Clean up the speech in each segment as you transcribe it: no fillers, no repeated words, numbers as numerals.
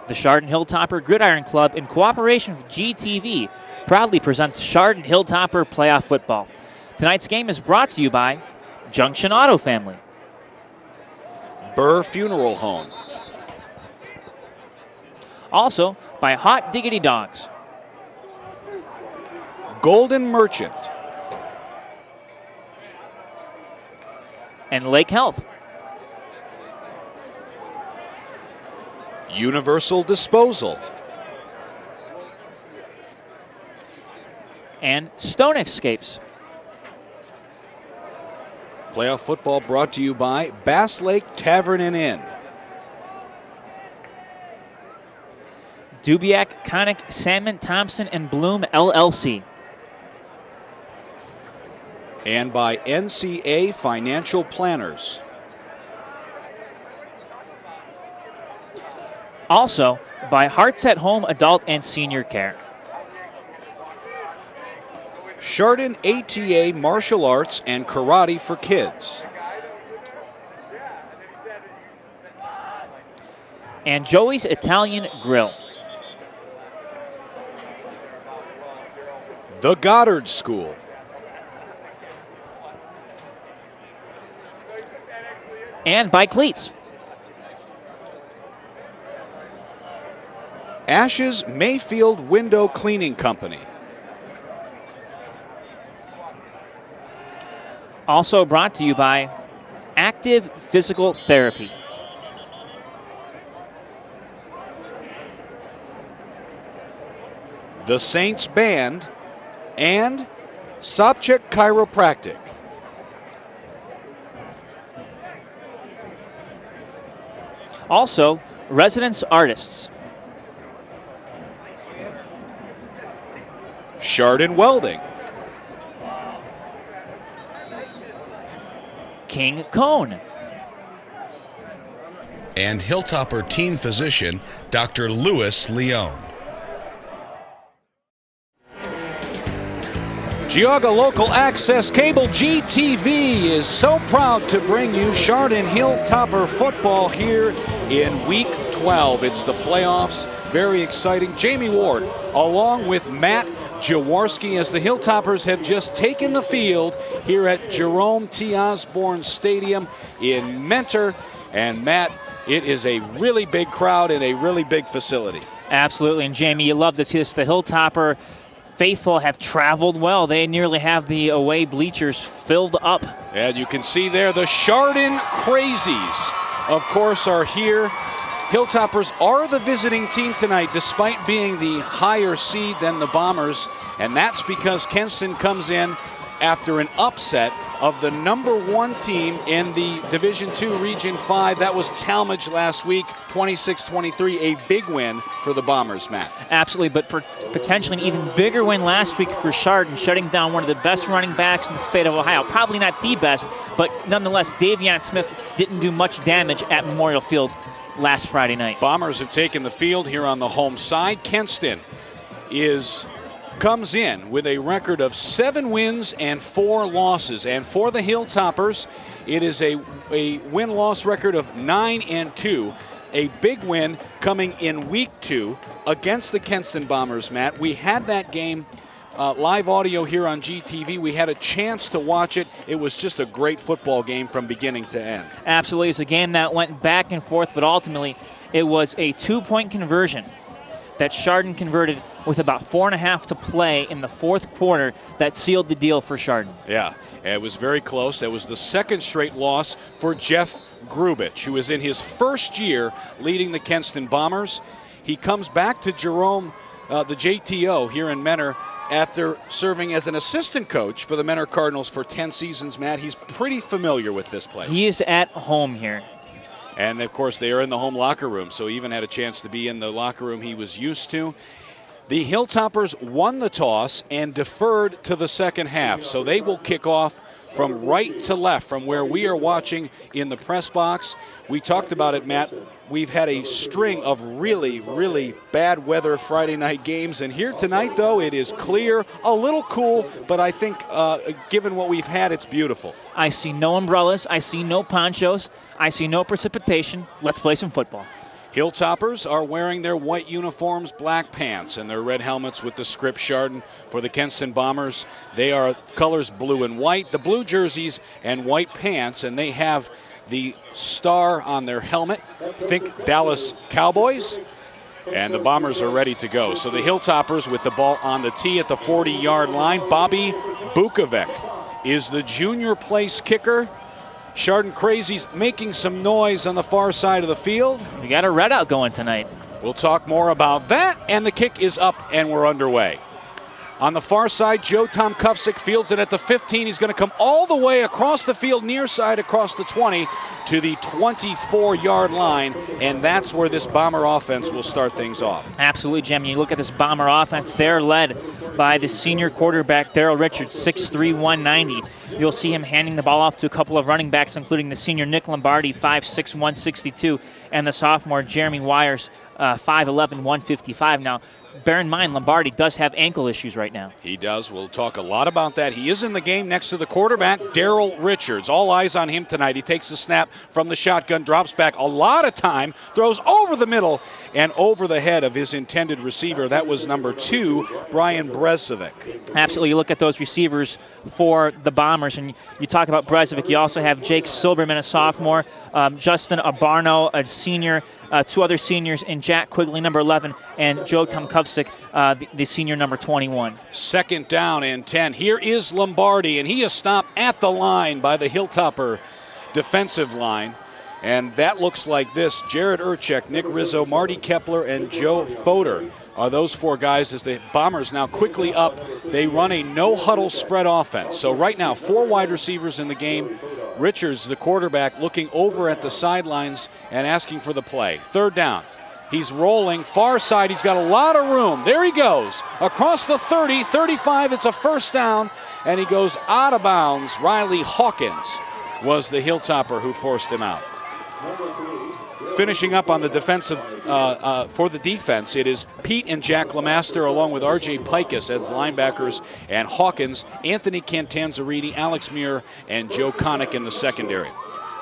The Chardon Hilltopper Gridiron Club, in cooperation with GTV, proudly presents Chardon Hilltopper Playoff Football. Tonight's game is brought to you by Junction Auto Family, Burr Funeral Home, also by Hot Diggity Dogs, Golden Merchant, and Lake Health. Universal Disposal, and Stone Escapes. Playoff football brought to you by Bass Lake Tavern and Inn, Dubiak, Connick, Salmon, Thompson, and Bloom, LLC. and by NCA Financial Planners. Also by Hearts at Home Adult and Senior Care. Chardon ATA Martial Arts and Karate for Kids. And Joey's Italian Grill. The Goddard School. And by Cleats. Ash's Mayfield Window Cleaning Company. Also brought to you by Active Physical Therapy. The Saints Band and Sopchik Chiropractic. Also, Residence Artists. Chardon Welding. King Cone. And Hilltopper team physician, Dr. Louis Leone. Geauga Local Access Cable GTV is so proud to bring you Chardon Hilltopper football here in Week 12. It's the playoffs, very exciting. Jamie Ward along with Matt Jaworski as the Hilltoppers have just taken the field here at Jerome T. Osborne Stadium in Mentor. And Matt, it is a really big crowd and a really big facility. Absolutely, and Jamie, you love to see this. The Hilltopper faithful have traveled well. They nearly have the away bleachers filled up. And you can see there the Chardon Crazies, of course, are here. Hilltoppers are the visiting team tonight, despite being the higher seed than the Bombers. And that's because Kenston comes in after an upset of the #1 team in the Division II Region 5. That was Talmadge last week, 26-23, a big win for the Bombers, Matt. Absolutely, but potentially an even bigger win last week for Chardon, shutting down one of the best running backs in the state of Ohio. Probably not the best, but nonetheless, Davion Smith didn't do much damage at Memorial Field last Friday night. Bombers have taken the field here on the home side. Kenston comes in with a record of 7 wins and 4 losses. And for the Hilltoppers, it is a win-loss record of 9-2. A big win coming in Week 2 against the Kenston Bombers, Matt. We had that game live audio here on GTV. We had a chance to watch it. It was just a great football game from beginning to end. Absolutely. It's a game that went back and forth, but ultimately it was a 2-point conversion that Chardon converted with about 4.5 to play in the fourth quarter that sealed the deal for Chardon. Yeah, it was very close. That was the second straight loss for Jeff Grubich, who is in his first year leading the Kenston Bombers. He comes back to Jerome, the JTO here in Mentor, after serving as an assistant coach for the Mentor Cardinals for 10 seasons, Matt. He's pretty familiar with this place. He is at home here. And, of course, they are in the home locker room, so he even had a chance to be in the locker room he was used to. The Hilltoppers won the toss and deferred to the second half, so they will kick off from right to left from where we are watching in the press box. We talked about it, Matt. We've had a string of really, really bad weather Friday night games, and here tonight, though, it is clear, a little cool, but I think given what we've had, it's beautiful. I see no umbrellas. I see no ponchos. I see no precipitation. Let's play some football. Hilltoppers are wearing their white uniforms, black pants, and their red helmets with the script Chardon. For the Kenston Bombers, they are colors blue and white, the blue jerseys and white pants, and they have the star on their helmet. Think Dallas Cowboys. And the Bombers are ready to go. So the Hilltoppers with the ball on the tee at the 40-yard line. Bobby Bukovic is the junior place kicker. Chardon Crazy's making some noise on the far side of the field. We got a red out going tonight. We'll talk more about that, and the kick is up, and we're underway. On the far side, Joe Tom Kufsick fields it at the 15. He's going to come all the way across the field, near side across the 20 to the 24-yard line, and that's where this Bomber offense will start things off. Absolutely, Jim. You look at this Bomber offense, they're led by the senior quarterback, Darrell Richards, 6'3", 190. You'll see him handing the ball off to a couple of running backs, including the senior Nick Lombardi, 5'6", 162, and the sophomore Jeremy Wires, 5'11", 155. Now, bear in mind, Lombardi does have ankle issues right now. He does. We'll talk a lot about that. He is in the game next to the quarterback, Darrell Richards. All eyes on him tonight. He takes the snap from the shotgun, drops back a lot of time, throws over the middle and over the head of his intended receiver. That was number 2, Brian Brezovic. Absolutely. You look at those receivers for the Bombers, and you talk about Brezovic. You also have Jake Silberman, a sophomore, Justin Abarno, a senior, 2 other seniors, and Jack Quigley, number 11, and Joe Tomkovsik, the senior, number 21. Second down and 10. Here is Lombardi, and he is stopped at the line by the Hilltopper defensive line. And that looks like this. Jared Urchek, Nick Rizzo, Marty Kepler, and Joe Foder are those 4 guys as the Bombers now quickly up. They run a no-huddle spread offense. So right now, 4 wide receivers in the game. Richards, the quarterback, looking over at the sidelines and asking for the play. Third down. He's rolling far side. He's got a lot of room. There he goes. Across the 30, 35. It's a first down, and he goes out of bounds. Riley Hawkins was the Hilltopper who forced him out. Finishing up on the defensive, for the defense, it is Pete and Jack Lemaster along with R.J. Pikus as linebackers, and Hawkins, Anthony Cantanzariti, Alex Muir, and Joe Connick in the secondary.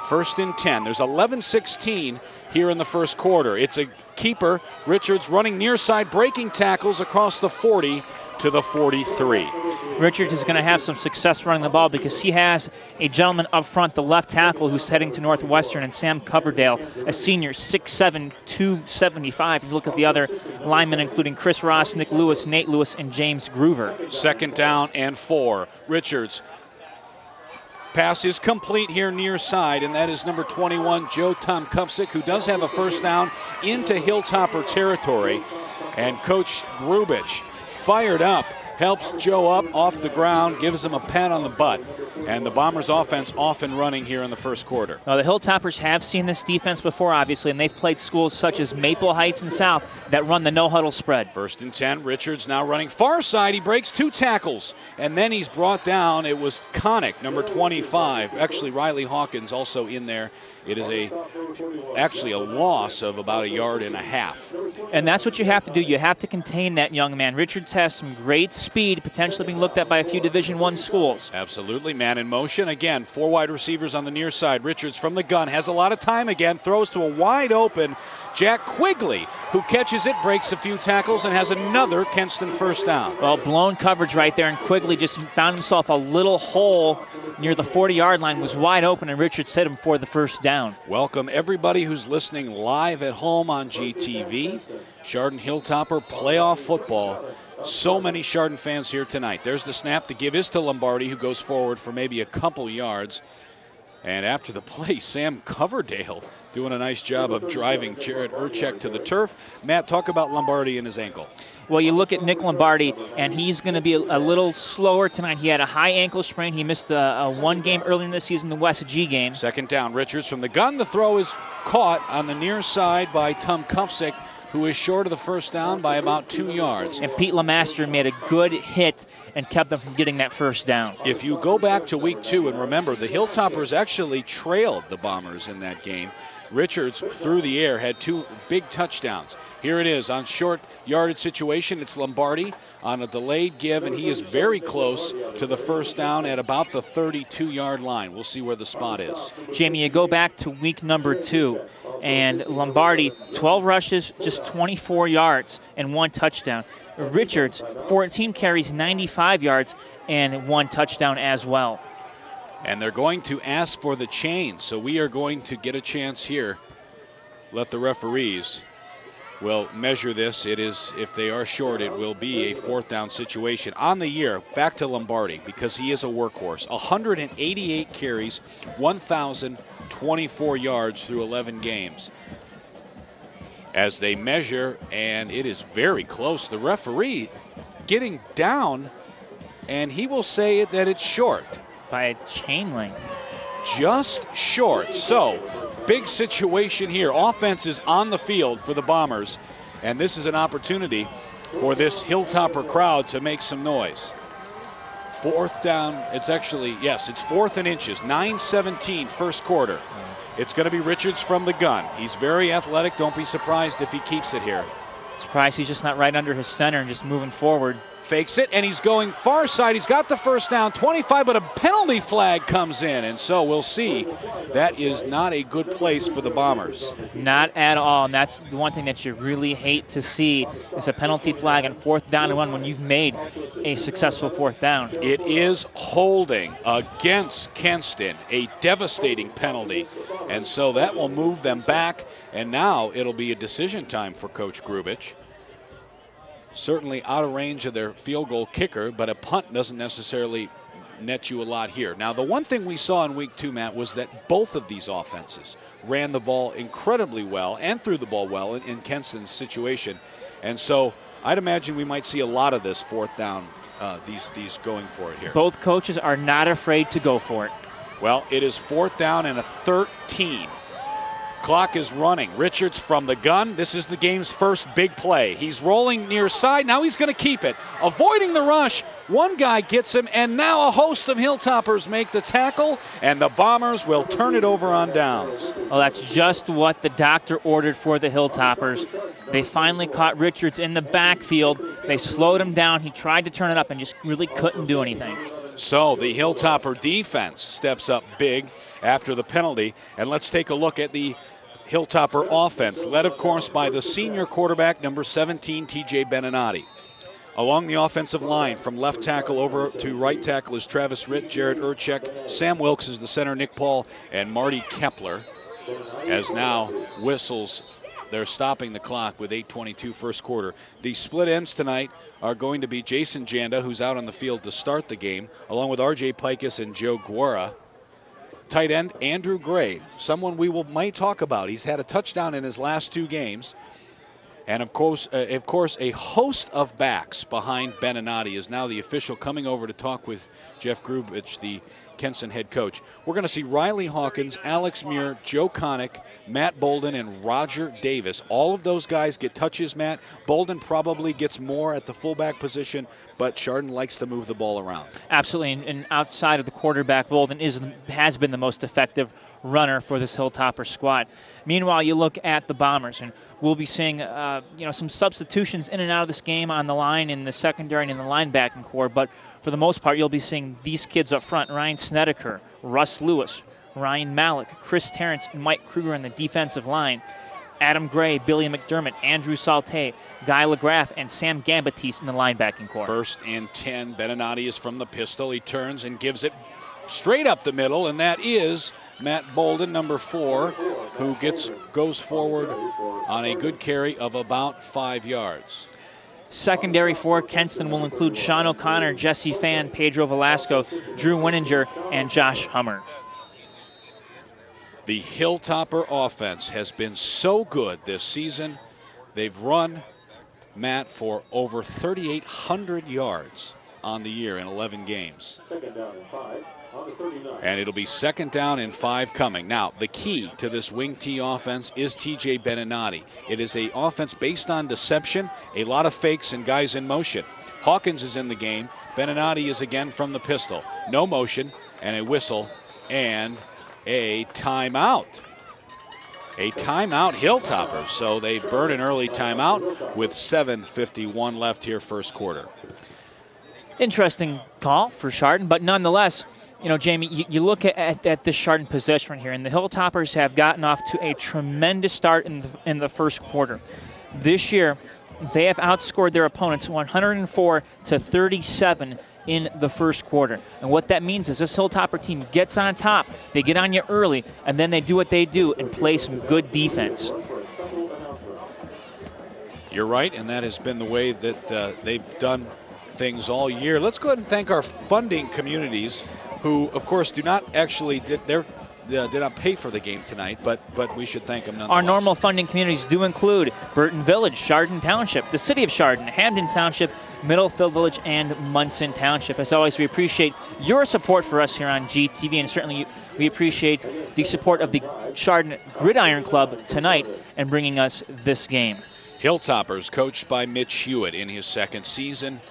First and 10. There's 11-16 here in the first quarter. It's a keeper. Richards running near side, breaking tackles across the 40 to the 43. Richards is going to have some success running the ball because he has a gentleman up front, the left tackle, who's heading to Northwestern, and Sam Coverdale, a senior, 6'7", 275. You look at the other linemen, including Chris Ross, Nick Lewis, Nate Lewis, and James Groover. Second down and 4. Richards. Pass is complete here near side, and that is number 21, Joe Tomkovsik, who does have a first down into Hilltopper territory. And Coach Grubich, fired up, helps Joe up off the ground, gives him a pat on the butt. And the Bombers offense off and running here in the first quarter. Now, the Hilltoppers have seen this defense before, obviously, and they've played schools such as Maple Heights and South that run the no-huddle spread. First and 10, Richards now running far side. He breaks 2 tackles, and then he's brought down. It was Connick, number 25. Actually, Riley Hawkins also in there. It is actually a loss of about 1.5 yards. And that's what you have to do. You have to contain that young man. Richards has some great speed, potentially being looked at by a few Division I schools. Absolutely. Man in motion. Again, 4 wide receivers on the near side. Richards from the gun has a lot of time again, throws to a wide open Jack Quigley, who catches it, breaks a few tackles, and has another Kenston first down. Well, blown coverage right there, and Quigley just found himself a little hole near the 40-yard line, was wide open, and Richards hit him for the first down. Welcome everybody who's listening live at home on GTV. Chardon Hilltopper playoff football. So many Chardon fans here tonight. There's the snap. The give is to Lombardi, who goes forward for maybe a couple yards. And after the play, Sam Coverdale doing a nice job of driving Jared Urchek to the turf. Matt, talk about Lombardi and his ankle. Well, you look at Nick Lombardi, and he's going to be a little slower tonight. He had a high ankle sprain. He missed one game earlier in the season, the West G game. Second down, Richards from the gun. The throw is caught on the near side by Tom Kufsick, who is short of the first down by about 2 yards. And Pete Lemaster made a good hit and kept them from getting that first down. If you go back to week 2 and remember, the Hilltoppers actually trailed the Bombers in that game. Richards, through the air, had 2 big touchdowns. Here it is on short yardage situation. It's Lombardi on a delayed give, and he is very close to the first down at about the 32-yard line. We'll see where the spot is. Jamie, you go back to week number 2. And Lombardi, 12 rushes, just 24 yards and 1 touchdown. Richards, 14 carries, 95 yards and 1 touchdown as well. And they're going to ask for the change, so we are going to get a chance here. Let the referees will measure this. It is, if they are short, it will be a 4th down situation. On the year, back to Lombardi, because he is a workhorse. 188 carries, 1,024 yards through 11 games. As they measure, and it is very close. The referee getting down, and he will say that it's short. By a chain length. Just short. So, big situation here. Offense is on the field for the Bombers, and this is an opportunity for this Hilltopper crowd to make some noise. 4th down, it's actually, yes, it's 4th and inches, 9:17 first quarter. It's going to be Richards from the gun. He's very athletic. Don't be surprised if he keeps it here. Surprised he's just not right under his center and just moving forward. Fakes it, and he's going far side. He's got the first down, 25, but a penalty flag comes in, and so we'll see. That is not a good place for the Bombers. Not at all, and that's the one thing that you really hate to see is a penalty flag on 4th down and 1 when you've made a successful 4th down. It is holding against Kenston, a devastating penalty, and so that will move them back, and now it'll be a decision time for Coach Grubich. Certainly out of range of their field goal kicker, but a punt doesn't necessarily net you a lot here. Now, the one thing we saw in week 2, Matt, was that both of these offenses ran the ball incredibly well and threw the ball well in Kenston's situation. And so I'd imagine we might see a lot of this 4th down, these going for it here. Both coaches are not afraid to go for it. Well, it is 4th down and a 13. Clock is running. Richards from the gun. This is the game's first big play. He's rolling near side. Now he's going to keep it. Avoiding the rush. One guy gets him, and now a host of Hilltoppers make the tackle, and the Bombers will turn it over on downs. Well, that's just what the doctor ordered for the Hilltoppers. They finally caught Richards in the backfield. They slowed him down. He tried to turn it up and just really couldn't do anything. So the Hilltopper defense steps up big after the penalty, and let's take a look at the Hilltopper offense, led, of course, by the senior quarterback, number 17, TJ Beninati. Along the offensive line, from left tackle over to right tackle is Travis Ritt, Jared Urchek, Sam Wilkes is the center, Nick Paul, and Marty Kepler. As now whistles, they're stopping the clock with 8:22 first quarter. The split ends tonight are going to be Jason Janda, who's out on the field to start the game, along with R.J. Pikus and Joe Guerra. Tight end Andrew Gray, someone we might talk about. He's had a touchdown in his last 2 games. And of course, a host of backs behind Beninati is now the official coming over to talk with Jeff Grubich, the Kenston head coach. We're going to see Riley Hawkins, Alex Muir, Joe Connick, Matt Bolden, and Roger Davis. All of those guys get touches, Matt. Bolden probably gets more at the fullback position, but Chardon likes to move the ball around. Absolutely, and outside of the quarterback, Bolden has been the most effective runner for this Hilltopper squad. Meanwhile, you look at the Bombers, and we'll be seeing some substitutions in and out of this game on the line in the secondary and in the linebacking core, but for the most part, you'll be seeing these kids up front: Ryan Snedeker, Russ Lewis, Ryan Malik, Chris Terrence, and Mike Kruger on the defensive line. Adam Gray, Billy McDermott, Andrew Salte, Guy LaGraff, and Sam Gambatiste in the linebacking core. 1st and 10. Beninati is from the pistol. He turns and gives it straight up the middle, and that is Matt Bolden, number 4, who goes forward on a good carry of about 5 yards. Secondary for Kenston will include Sean O'Connor, Jesse Fan, Pedro Velasco, Drew Winninger, and Josh Hummer. The Hilltopper offense has been so good this season. They've run, Matt, for over 3,800 yards on the year in 11 games. And it'll be 2nd down and 5 coming. Now, the key to this wing T offense is TJ Beninati. It is an offense based on deception, a lot of fakes and guys in motion. Hawkins is in the game. Beninati is again from the pistol. No motion, and a whistle, and a timeout. A timeout, Hilltoppers. So they burn an early timeout with 7:51 left here first quarter. Interesting call for Chardon, but nonetheless, You know, Jamie, you look at this Chardon possession here, and the Hilltoppers have gotten off to a tremendous start in the first quarter. This year, they have outscored their opponents 104-37 in the first quarter. And what that means is this Hilltopper team gets on top, they get on you early, and then they do what they do and play some good defense. You're right, and that has been the way that they've done things all year. Let's go ahead and thank our funding communities who, of course, do not actually did not pay for the game tonight, but we should thank them nonetheless. Our normal funding communities do include Burton Village, Chardon Township, the City of Chardon, Hamden Township, Middlefield Village, and Munson Township. As always, we appreciate your support for us here on GTV, and certainly we appreciate the support of the Chardon Gridiron Club tonight and bringing us this game. Hilltoppers, coached by Mitch Hewitt in his second season.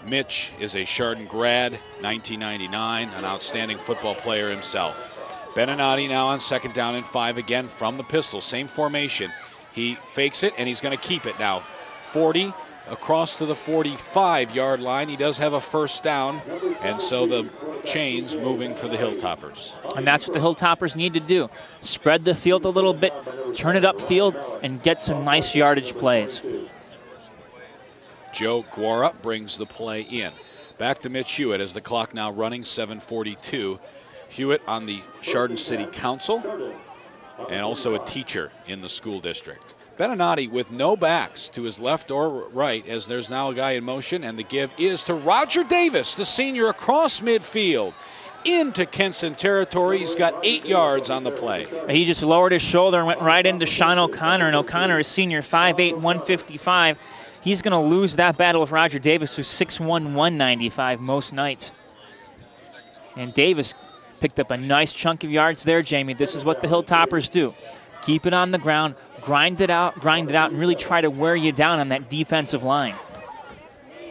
Mitch is a Chardon grad, 1999, an outstanding football player himself. Beninati now on 2nd down and 5 again from the pistol, same formation. He fakes it, and he's going to keep it now. 40 across to the 45-yard line. He does have a first down, and so the chains moving for the Hilltoppers. And that's what the Hilltoppers need to do. Spread the field a little bit, turn it upfield, and get some nice yardage plays. Joe Guara brings the play in. Back to Mitch Hewitt as the clock now running, 7:42. Hewitt on the Chardon City Council and also a teacher in the school district. Beninati with no backs to his left or right as there's now a guy in motion, and the give is to Roger Davis, the senior, across midfield into Kenston territory. He's got 8 yards on the play. He just lowered his shoulder and went right into Sean O'Connor, and O'Connor is senior, 5'8", 155. He's going to lose that battle with Roger Davis, who's 6'1", 195 most nights. And Davis picked up a nice chunk of yards there, Jamie. This is what the Hilltoppers do. Keep it on the ground, grind it out, and really try to wear you down on that defensive line.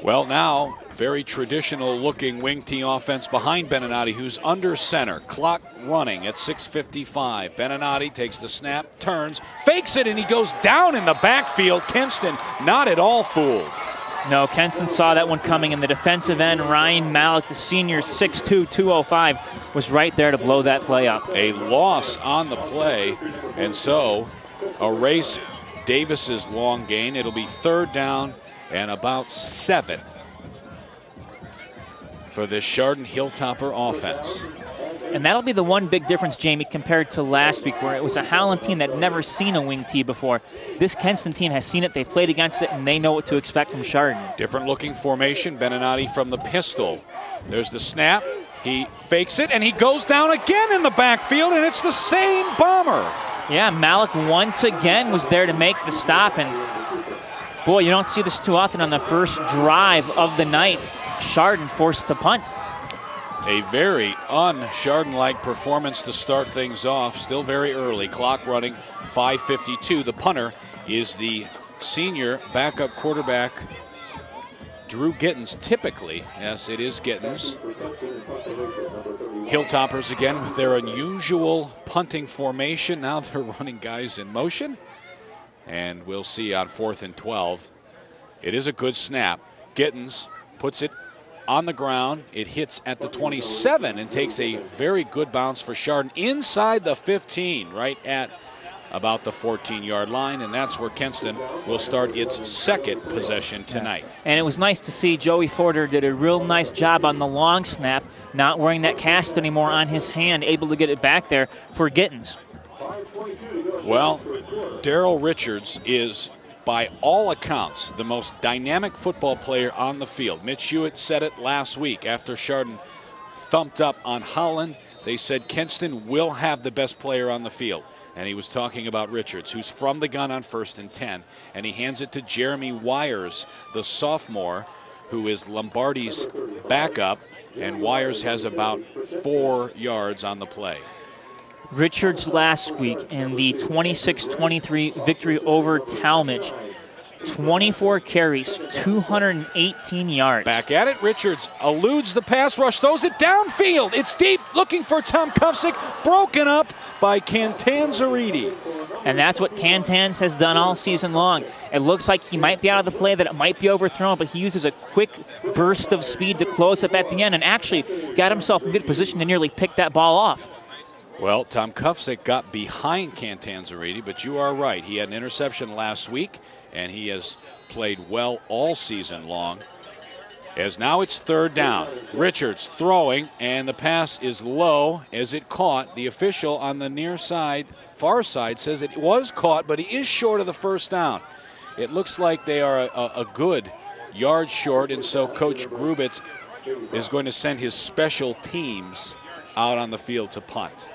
Well, now, very traditional-looking wing T offense behind Beninati, who's under center. Clock running at 6:55. Beninati takes the snap, turns, fakes it, and he goes down in the backfield. Kenston not at all fooled. No, Kenston saw that one coming, and the defensive end, Ryan Malik, the senior, 6'2", 205, was right there to blow that play up. A loss on the play, and so erase Davis's long gain. It'll be 3rd down and about 7 for the Chardon Hilltopper offense. And that'll be the one big difference, Jamie, compared to last week, where it was a Howland team that never seen a wing tee before. This Kenston team has seen it, they've played against it, and they know what to expect from Chardon. Different looking formation, Beninati from the pistol. There's the snap, he fakes it, and he goes down again in the backfield, and it's the same bomber. Yeah, Malik once again was there to make the stop, and boy, you don't see this too often on the first drive of the night. Chardon forced to punt. A very un-Chardon-like performance to start things off. Still very early. Clock running, 5:52. The punter is the senior backup quarterback, Drew Gittens, typically. Yes, it is Gittens. Hilltoppers again with their unusual punting formation. Now they're running guys in motion. And we'll see on 4th and 12. It is a good snap. Gittens puts it on the ground. It hits at the 27 and takes a very good bounce for Chardon inside the 15, right at about the 14-yard line, and that's where Kenston will start its 2nd possession tonight. And it was nice to see Joey Forder did a real nice job on the long snap, not wearing that cast anymore on his hand, able to get it back there for Gittens. Well, Darrell Richards is, by all accounts, the most dynamic football player on the field. Mitch Hewitt said it last week after Chardon thumped up on Holland. They said Kenston will have the best player on the field. And he was talking about Richards, who's from the gun on 1st and 10. And he hands it to Jeremy Wires, the sophomore, who is Lombardi's backup. And Wires has about 4 yards on the play. Richards last week in the 26-23 victory over Talmadge 24 carries, 218 yards. Back at it, Richards eludes the pass rush, throws it downfield. It's deep, looking for Tom Kufsick, broken up by Cantanzariti. And that's what Cantans has done all season long. It looks like he might be out of the play, that it might be overthrown, but he uses a quick burst of speed to close up at the end and actually got himself in good position to nearly pick that ball off. Well, Tom Kufsick got behind Cantanzariti, but you are right. He had an interception last week, and he has played well all season long. As now it's third down. Richards throwing, and the pass is low as it caught. The official on the near side, far side, says it was caught, but he is short of the first down. It looks like they are a good yard short, and so Coach Grubitz is going to send his special teams out on the field to punt.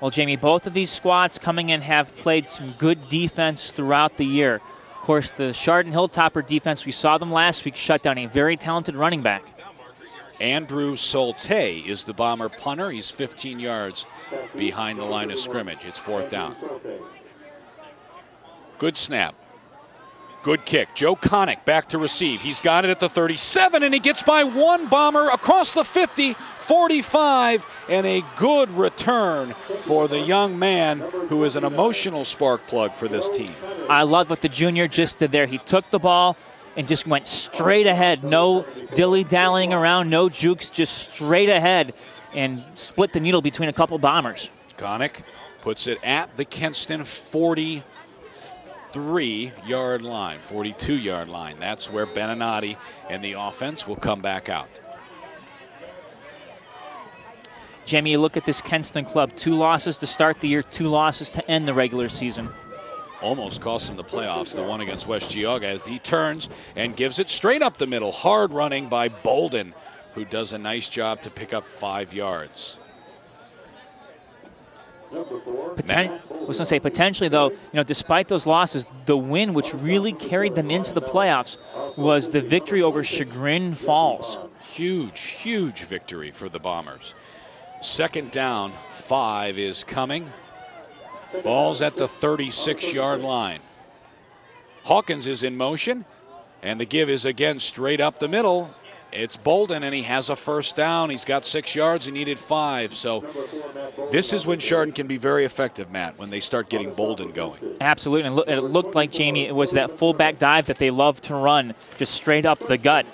Well, Jamie, both of these squads coming in have played some good defense throughout the year. Of course, the Chardon Hilltopper defense, we saw them last week shut down a very talented running back. Andrew Solte is the Bomber punter. He's 15 yards behind the line of scrimmage. It's fourth down. Good snap. Good kick. Joe Connick back to receive. He's got it at the 37, and he gets by one Bomber across the 50, 45, and a good return for the young man who is an emotional spark plug for this team. I love what the junior just did there. He took the ball and just went straight ahead. No dilly-dallying around, no jukes, just straight ahead and split the needle between a couple Bombers. Connick puts it at the Kenston 43-yard line, 42-yard line. That's where Beninati and the offense will come back out. Jamie, you look at this Kenston club. 2 losses to start the year, 2 losses to end the regular season. Almost cost him the playoffs, the one against West Geauga, as he turns and gives it straight up the middle. Hard running by Bolden, who does a nice job to pick up 5 yards. I was going to say, potentially, though, despite those losses, the win which really carried them into the playoffs was the victory over Chagrin Falls. Huge, huge victory for the Bombers. Second down, 5 is coming. Ball's at the 36-yard line. Hawkins is in motion, and the give is again straight up the middle. It's Bolden, and he has a first down. He's got 6 yards. He needed 5. So this is when Chardon can be very effective, Matt, when they start getting Bolden going. Absolutely. And it looked like, Jamie, it was that fullback dive that they love to run, just straight up the gut.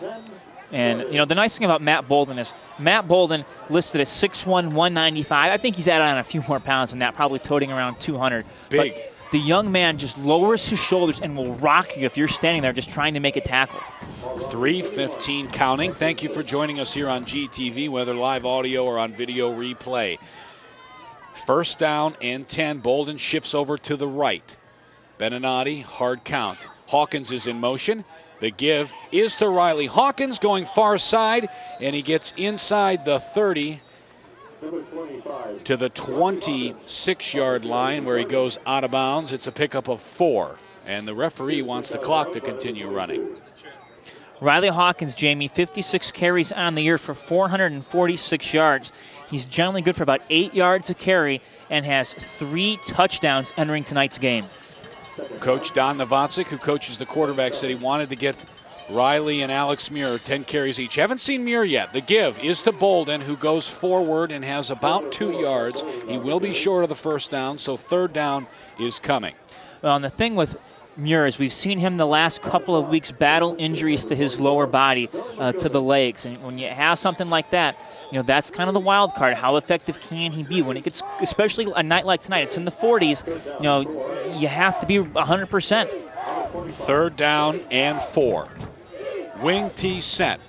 And, the nice thing about Matt Bolden is Matt Bolden listed at 6'1", 195. I think he's added on a few more pounds than that, probably toting around 200. Big. But the young man just lowers his shoulders and will rock you if you're standing there just trying to make a tackle. 3:15 counting. Thank you for joining us here on GTV, whether live audio or on video replay. First down and 10. Bolden shifts over to the right. Beninati, hard count. Hawkins is in motion. The give is to Riley Hawkins, going far side, and he gets inside the 30 to the 26-yard line where he goes out of bounds. It's a pickup of 4, and the referee wants the clock to continue running. Riley Hawkins, Jamie, 56 carries on the year for 446 yards. He's generally good for about 8 yards a carry and has 3 touchdowns entering tonight's game. Coach Don Novacek, who coaches the quarterback, said he wanted to get Riley and Alex Muir 10 carries each. Haven't seen Muir yet. The give is to Bolden, who goes forward and has about 2 yards. He will be short of the first down, so third down is coming. Well, and the thing with Muir is we've seen him the last couple of weeks battle injuries to his lower body, to the legs. And when you have something like that, that's kind of the wild card. How effective can he be when it gets, especially a night like tonight, it's in the 40s, you have to be 100%. Third down and 4. Wing T set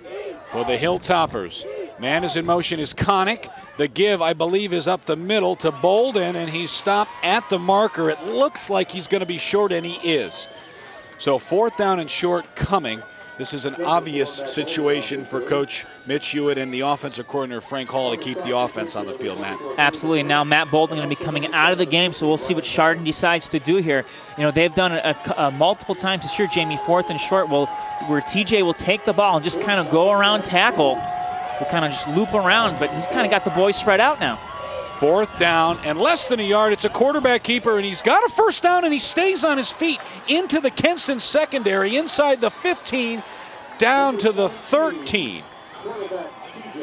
for the Hilltoppers. Man is in motion is Connick. The give, I believe, is up the middle to Bolden, and he's stopped at the marker. It looks like he's going to be short, and he is. So fourth down and short coming. This is an obvious situation for Coach Mitch Hewitt and the offensive coordinator Frank Hall to keep the offense on the field, Matt. Absolutely. Now Matt Bolden going to be coming out of the game, so we'll see what Chardon decides to do here. They've done a multiple times this year, Jamie, fourth and short, where TJ will take the ball and just kind of go around tackle. Will kind of just loop around, but he's kind of got the boys spread out now. 4th down and less than a yard. It's a quarterback keeper, and he's got a first down, and he stays on his feet into the Kenston secondary, inside the 15, down to the 13.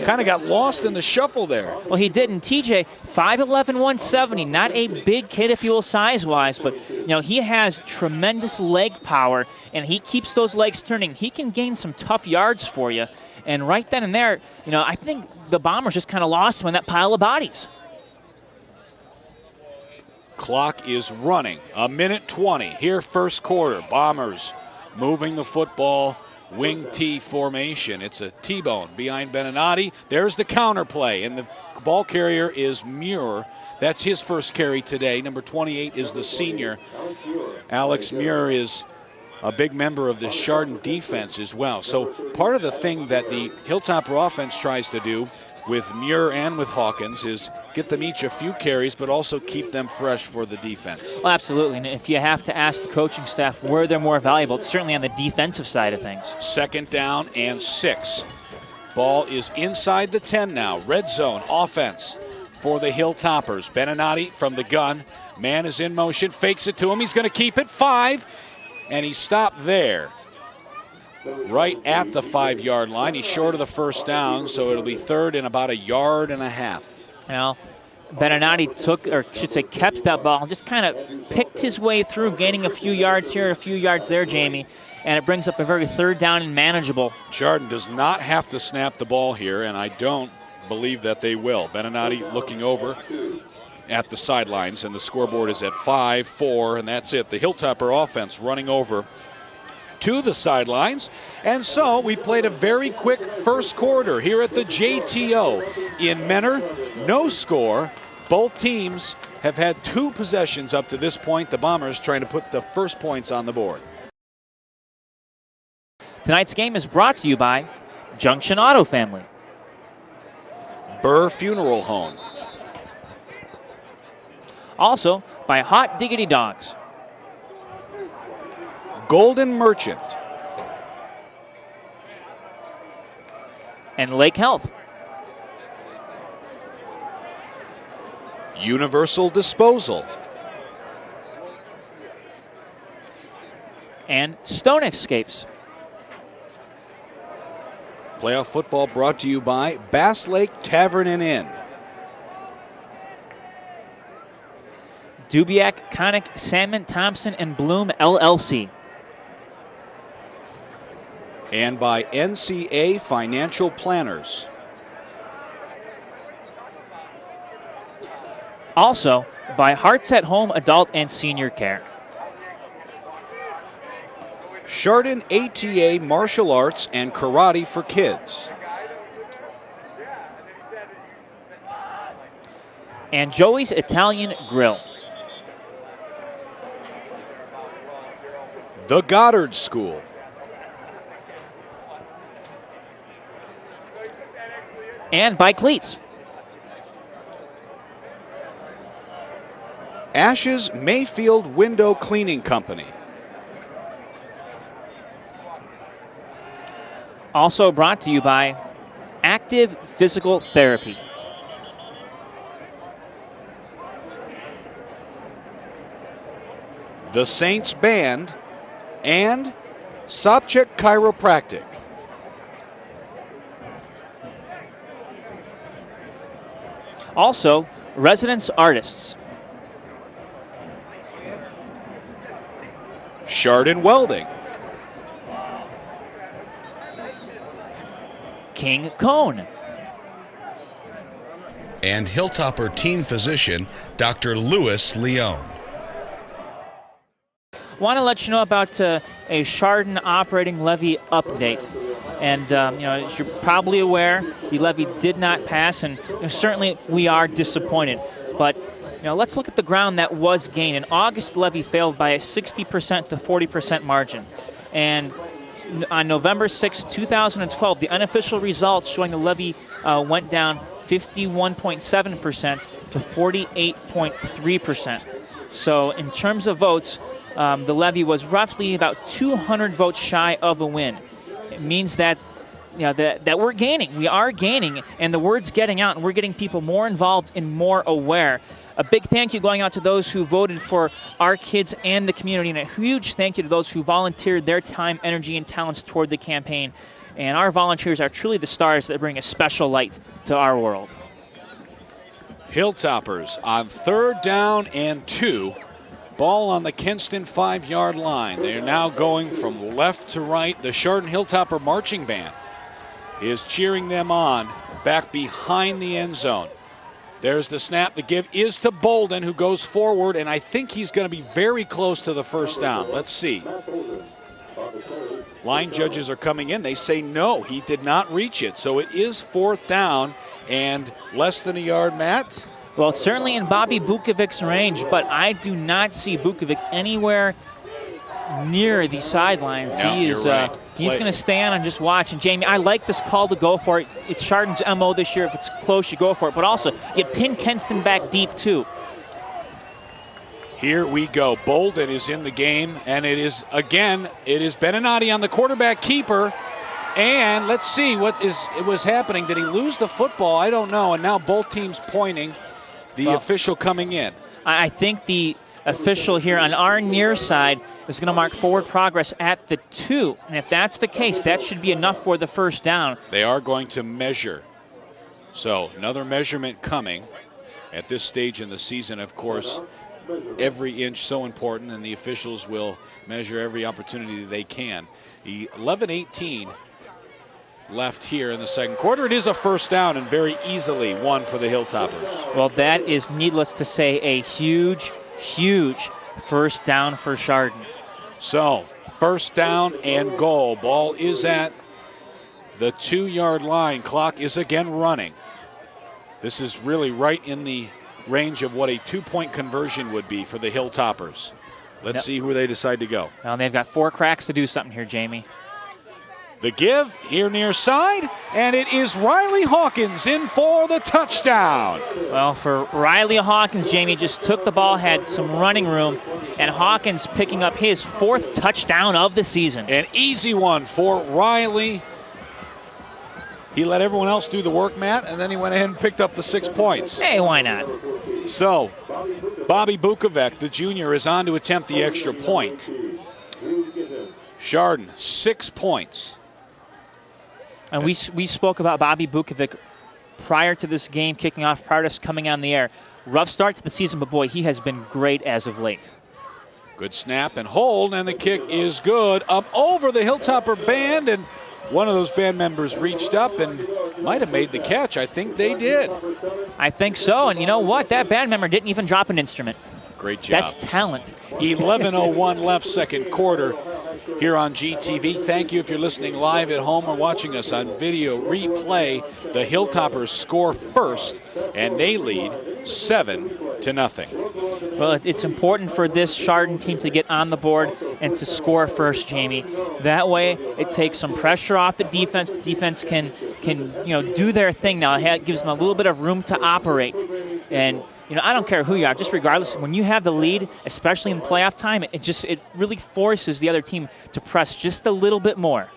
Kind of got lost in the shuffle there. Well, he didn't. TJ, 5'11", 170, not a big kid if you will size-wise, but he has tremendous leg power, and he keeps those legs turning. He can gain some tough yards for you. And right then and there, I think the Bombers just kind of lost him in that pile of bodies. Clock is running. 1:20 here, first quarter. Bombers moving the football. Wing T formation. It's a T-bone behind Beninati. There's the counter play, and the ball carrier is Muir. That's his first carry today. Number 28 is the senior. Alex Muir is a big member of the Chardon defense as well. So part of the thing that the Hilltopper offense tries to do with Muir and with Hawkins is get them each a few carries, but also keep them fresh for the defense. Well, absolutely, and if you have to ask the coaching staff where they're more valuable, it's certainly on the defensive side of things. 2nd down and 6. Ball is inside the 10 now. Red zone offense for the Hilltoppers. Beninati from the gun. Man is in motion, fakes it to him. He's going to keep it 5, and he stopped there. Right at the 5-yard line. He's short of the first down, so it'll be 3rd and about 1.5 yards. Well, Beninati kept that ball and just kind of picked his way through, gaining a few yards here, a few yards there, Jamie, and it brings up a very 3rd down and manageable. Chardon does not have to snap the ball here, and I don't believe that they will. Beninati looking over at the sidelines, and the scoreboard is at 5-4, and that's it. The Hilltopper offense running over to the sidelines. And so we played a very quick first quarter here at the JTO in Menor. No score. Both teams have had 2 possessions up to this point. The Bombers trying to put the first points on the board. Tonight's game is brought to you by Junction Auto Family, Burr Funeral Home, also by Hot Diggity Dogs, Golden Merchant, and Lake Health. Universal Disposal, and Stone Escapes. Playoff football brought to you by Bass Lake Tavern and Inn, Dubiak, Connick, Salmon, Thompson, and Bloom, LLC. and by NCA Financial Planners. Also by Hearts at Home Adult and Senior Care. Chardon ATA Martial Arts and Karate for Kids. And Joey's Italian Grill. The Goddard School. And by Cleats. Ash's Mayfield Window Cleaning Company. Also brought to you by Active Physical Therapy. The Saints Band and Sopchik Chiropractic. Also, Residence Artists. Chardon Welding. King Cone. And Hilltopper team physician, Dr. Louis Leone. Want to let you know about a Chardon operating levy update. And, as you're probably aware, the levy did not pass, and certainly we are disappointed. But, let's look at the ground that was gained. In August, the levy failed by a 60% to 40% margin. And on November 6, 2012, the unofficial results showing the levy went down 51.7% to 48.3%. So in terms of votes, the levy was roughly about 200 votes shy of a win. It means that that we're gaining. We are gaining, and the word's getting out, and we're getting people more involved and more aware. A big thank you going out to those who voted for our kids and the community, and a huge thank you to those who volunteered their time, energy, and talents toward the campaign. And our volunteers are truly the stars that bring a special light to our world. Hilltoppers on 3rd down and 2. Ball on the Kenston 5-yard line. They're now going from left to right. The Chardon Hilltopper marching band is cheering them on back behind the end zone. There's the snap. The give is to Bolden, who goes forward, and I think he's going to be very close to the first down. Let's see. Line judges are coming in. They say no, he did not reach it. So it is 4th down and less than a yard, Matt. Well, it's certainly in Bobby Bukovic's range, but I do not see Bukovic anywhere near the sidelines. No, He's right. going to stay on and just watch. And Jamie, I like this call to go for it. It's Chardon's MO this year. If it's close, you go for it. But also, you pin Kenston back deep, too. Here we go. Bolden is in the game, and it is Beninati on the quarterback keeper. And let's see what was happening. Did he lose the football? I don't know. And now both teams pointing. The official coming in. I think the official here on our near side is going to mark forward progress at the 2. And if that's the case, that should be enough for the first down. They are going to measure. So another measurement coming at this stage in the season. Of course, every inch so important, and the officials will measure every opportunity they can. 11-18 left here in the second quarter. It is a first down, and very easily won for the Hilltoppers. Well, that is, needless to say, a huge, huge first down for Chardon. So, first down and goal. Ball is at the 2-yard line. Clock is again running. This is really right in the range of what a 2-point conversion would be for the Hilltoppers. Let's see who they decide to go. Well, they've got 4 cracks to do something here, Jamie. The give here near side, and it is Riley Hawkins in for the touchdown. Well, for Riley Hawkins, Jamie just took the ball, had some running room, and Hawkins picking up his 4th touchdown of the season. An easy one for Riley. He let everyone else do the work, Matt, and then he went ahead and picked up the 6 points. Hey, why not? So, Bobby Bukovic, the junior, is on to attempt the extra point. Chardon, 6 points. And we spoke about Bobby Bukovic prior to this game kicking off, prior to us coming on the air. Rough start to the season, but boy, he has been great as of late. Good snap and hold, and the kick is good. Up over the Hilltopper band, and one of those band members reached up and might have made the catch. I think they did. I think so, and you know what? That band member didn't even drop an instrument. Great job. That's talent. 11:01 left, second quarter. Here on GTV. Thank you if you're listening live at home or watching us on video replay. The Hilltoppers score first, and they lead 7-0. Well, it's important for this Chardon team to get on the board and to score first, Jamie. That way, it takes some pressure off the defense. Defense can do their thing now. It gives them a little bit of room to operate. And I don't care who you are, just regardless, when you have the lead, especially in playoff time, it really forces the other team to press just a little bit more.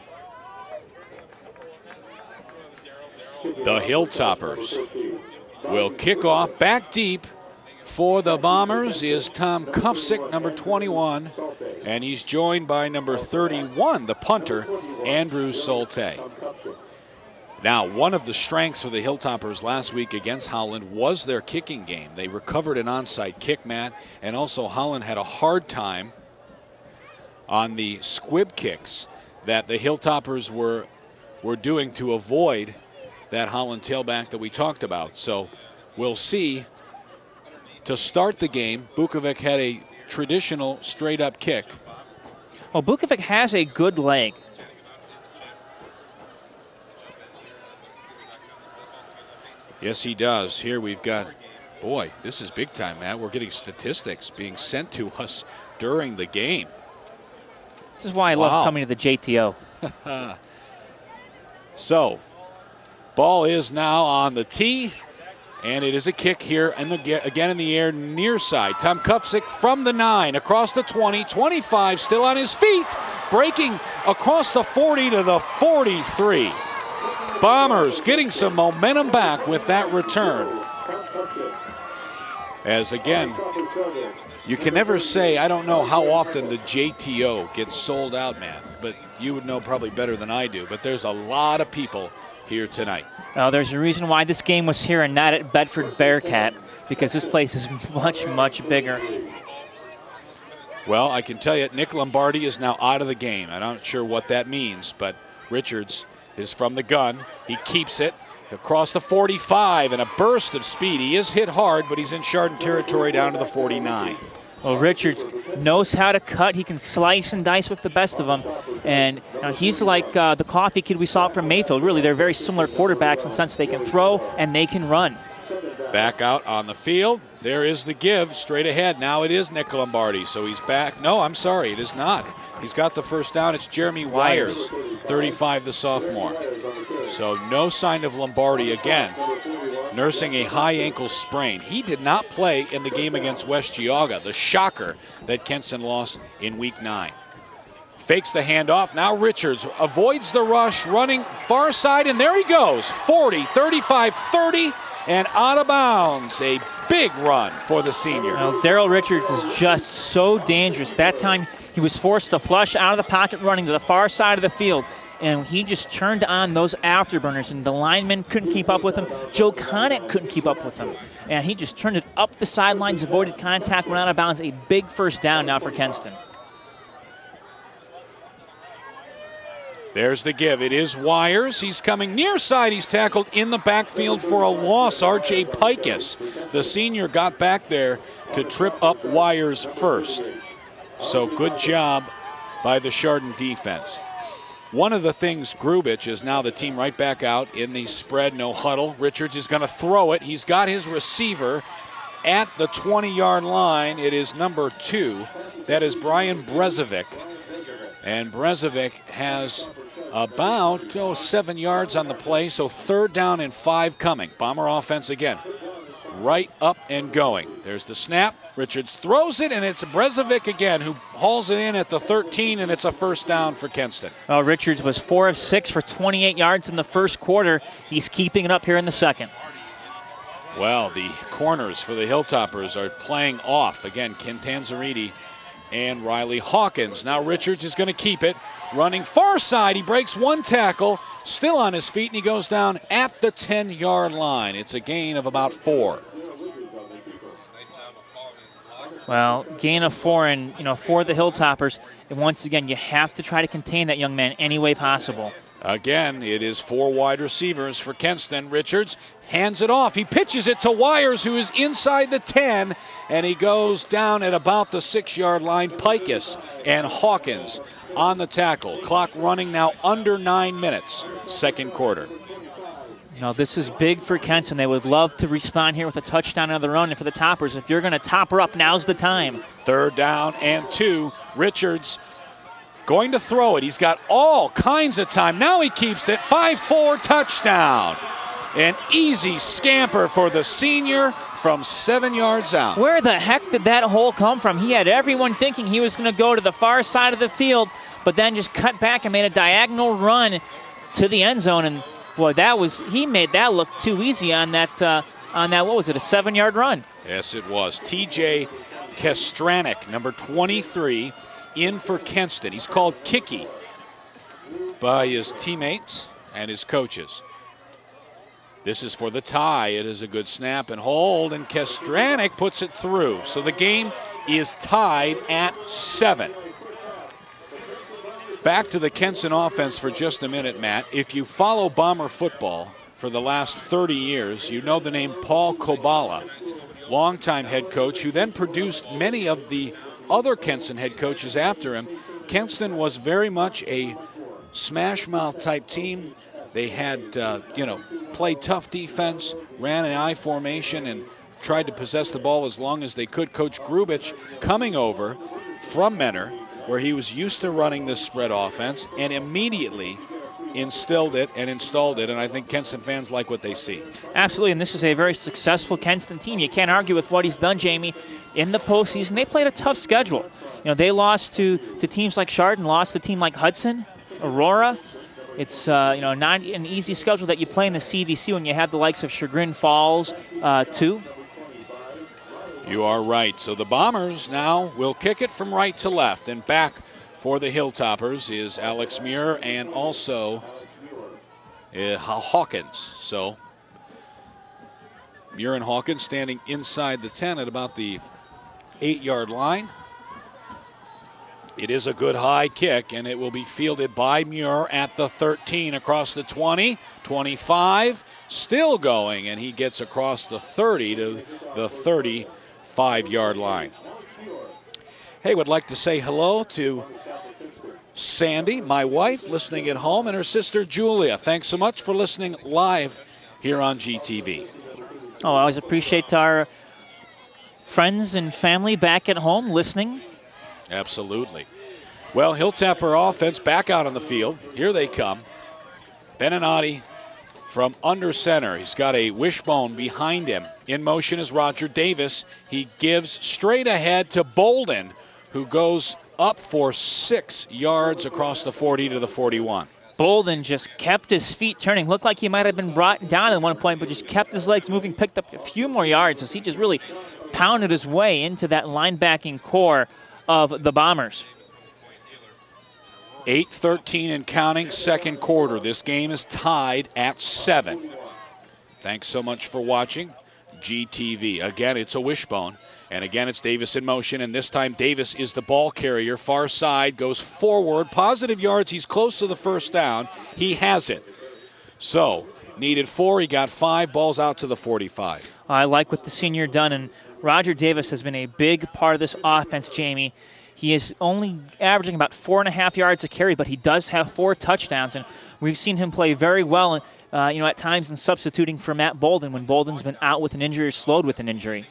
The Hilltoppers will kick off back deep. For the Bombers is Tom Kufsick, number 21, and he's joined by number 31, the punter, Andrew Solte. Now, one of the strengths for the Hilltoppers last week against Holland was their kicking game. They recovered an onside kick, Matt, and also Holland had a hard time on the squib kicks that the Hilltoppers were doing to avoid that Holland tailback that we talked about. So we'll see. To start the game, Bukovic had a traditional straight-up kick. Well, Bukovic has a good leg. Yes, he does. Here we've got, boy, this is big time, Matt. We're getting statistics being sent to us during the game. This is why I love coming to the JTO. So, ball is now on the tee, and it is a kick here, and again in the air near side. Tom Kufsick from the 9, across the 20, 25, still on his feet, breaking across the 40 to the 43. Bombers getting some momentum back with that return. As again, you can never say, I don't know how often the JTO gets sold out, man, but you would know probably better than I do. But there's a lot of people here tonight. There's a reason why this game was here and not at Bedford Bearcat, because this place is much, much bigger. Well, I can tell you, Nick Lombardi is now out of the game. I'm not sure what that means, but Richards is from the gun. He keeps it across the 45 and a burst of speed. He is hit hard, but he's in Chardon territory down to the 49. Well, Richards knows how to cut. He can slice and dice with the best of them. And he's like the coffee kid we saw from Mayfield. Really, they're very similar quarterbacks in the sense they can throw and they can run. Back out on the field. There is the give straight ahead. Now it is Nick Lombardi, so he's back. No, I'm sorry, it is not. He's got the first down. It's Jeremy Wires, 35, the sophomore. So no sign of Lombardi again, nursing a high ankle sprain. He did not play in the game against West Geauga, the shocker that Kenston lost in week 9. Fakes the handoff. Now Richards avoids the rush, running far side, and there he goes. 40, 35, 30, and out of bounds. A big run for the senior. Daryl Richards is just so dangerous. That time he was forced to flush out of the pocket running to the far side of the field, and he just turned on those afterburners, and the linemen couldn't keep up with him. Joe Connick couldn't keep up with him, and he just turned it up the sidelines, avoided contact, went out of bounds. A big first down now for Kenston. There's the give. It is Wires. He's coming near side. He's tackled in the backfield for a loss. R.J. Pikus, the senior, got back there to trip up Wires first. So good job by the Chardon defense. One of the things, Grubich is now the team right back out in the spread, no huddle. Richards is going to throw it. He's got his receiver at the 20-yard line. It is number 2. That is Brian Brezovic. And Brezovic has about 7 yards on the play, so 3rd down and 5 coming. Bomber offense again, right up and going. There's the snap. Richards throws it, and it's Brezovic again who hauls it in at the 13, and it's a first down for Kenston. Well, Richards was 4 of 6 for 28 yards in the first quarter. He's keeping it up here in the second. Well, the corners for the Hilltoppers are playing off. Again, Ken Tanzariti and Riley Hawkins. Now Richards is going to keep it. Running far side, he breaks one tackle, still on his feet, and he goes down at the 10-yard line. It's a gain of about 4. Well, gain of 4, and for the Hilltoppers, and once again, you have to try to contain that young man any way possible. Again, it is 4 wide receivers for Kenston. Richards hands it off. He pitches it to Wires, who is inside the 10, and he goes down at about the 6-yard line. Pikus and Hawkins on the tackle. Clock running now under 9 minutes, second quarter. Now, this is big for Kenston. They would love to respond here with a touchdown on their own. And for the Toppers, if you're going to top her up, now's the time. 3rd down and 2. Richards going to throw it. He's got all kinds of time. Now he keeps it. 5-4 touchdown. An easy scamper for the senior from 7 yards out. Where the heck did that hole come from? He had everyone thinking he was going to go to the far side of the field, but then just cut back and made a diagonal run to the end zone. And boy, he made that look too easy on that, what was it, a 7-yard run? Yes, it was. TJ Kestranik, number 23, in for Kenston. He's called Kiki by his teammates and his coaches. This is for the tie. It is a good snap and hold, and Kestranik puts it through. So the game is tied at 7. Back to the Kenston offense for just a minute, Matt. If you follow Bomber football for the last 30 years, you know the name Paul Kobala, longtime head coach, who then produced many of the other Kenston head coaches after him. Kenston was very much a smash mouth type team. They had, played tough defense, ran an I formation, and tried to possess the ball as long as they could. Coach Grubich coming over from Menor, where he was used to running this spread offense, and immediately instilled it and installed it, and I think Kenston fans like what they see. Absolutely, and this is a very successful Kenston team. You can't argue with what he's done, Jamie. In the postseason, they played a tough schedule. They lost to teams like Chardon, lost to a team like Hudson, Aurora. It's not an easy schedule that you play in the CVC when you have the likes of Chagrin Falls too. You are right. So the Bombers now will kick it from right to left, and back for the Hilltoppers is Alex Muir and also Hawkins. So Muir and Hawkins standing inside the 10 at about the 8-yard line. It is a good high kick, and it will be fielded by Muir at the 13, across the 20, 25, still going, and he gets across the 30 to the 35-yard line. Hey, would like to say hello to Sandy, my wife, listening at home, and her sister Julia. Thanks so much for listening live here on GTV. Oh, I always appreciate our friends and family back at home listening. Absolutely. Well, Hilltopper offense back out on the field. Here they come. Beninati from under center. He's got a wishbone behind him. In motion is Roger Davis. He gives straight ahead to Bolden, who goes up for 6 yards across the 40 to the 41. Bolden just kept his feet turning. Looked like he might have been brought down at one point, but just kept his legs moving, picked up a few more yards as he just really pounded his way into that linebacking core of the Bombers. 8:13 and counting, second quarter. This game is tied at 7. Thanks so much for watching GTV. Again, it's a wishbone. And again, it's Davis in motion, and this time Davis is the ball carrier. Far side, goes forward, positive yards. He's close to the first down. He has it. So, needed 4, he got 5, balls out to the 45. I like what the senior done, and Roger Davis has been a big part of this offense, Jamie. He is only averaging about 4.5 yards a carry, but he does have 4 touchdowns, and we've seen him play very well, at times in substituting for Matt Bolden when Bolden's been out with an injury or slowed with an injury.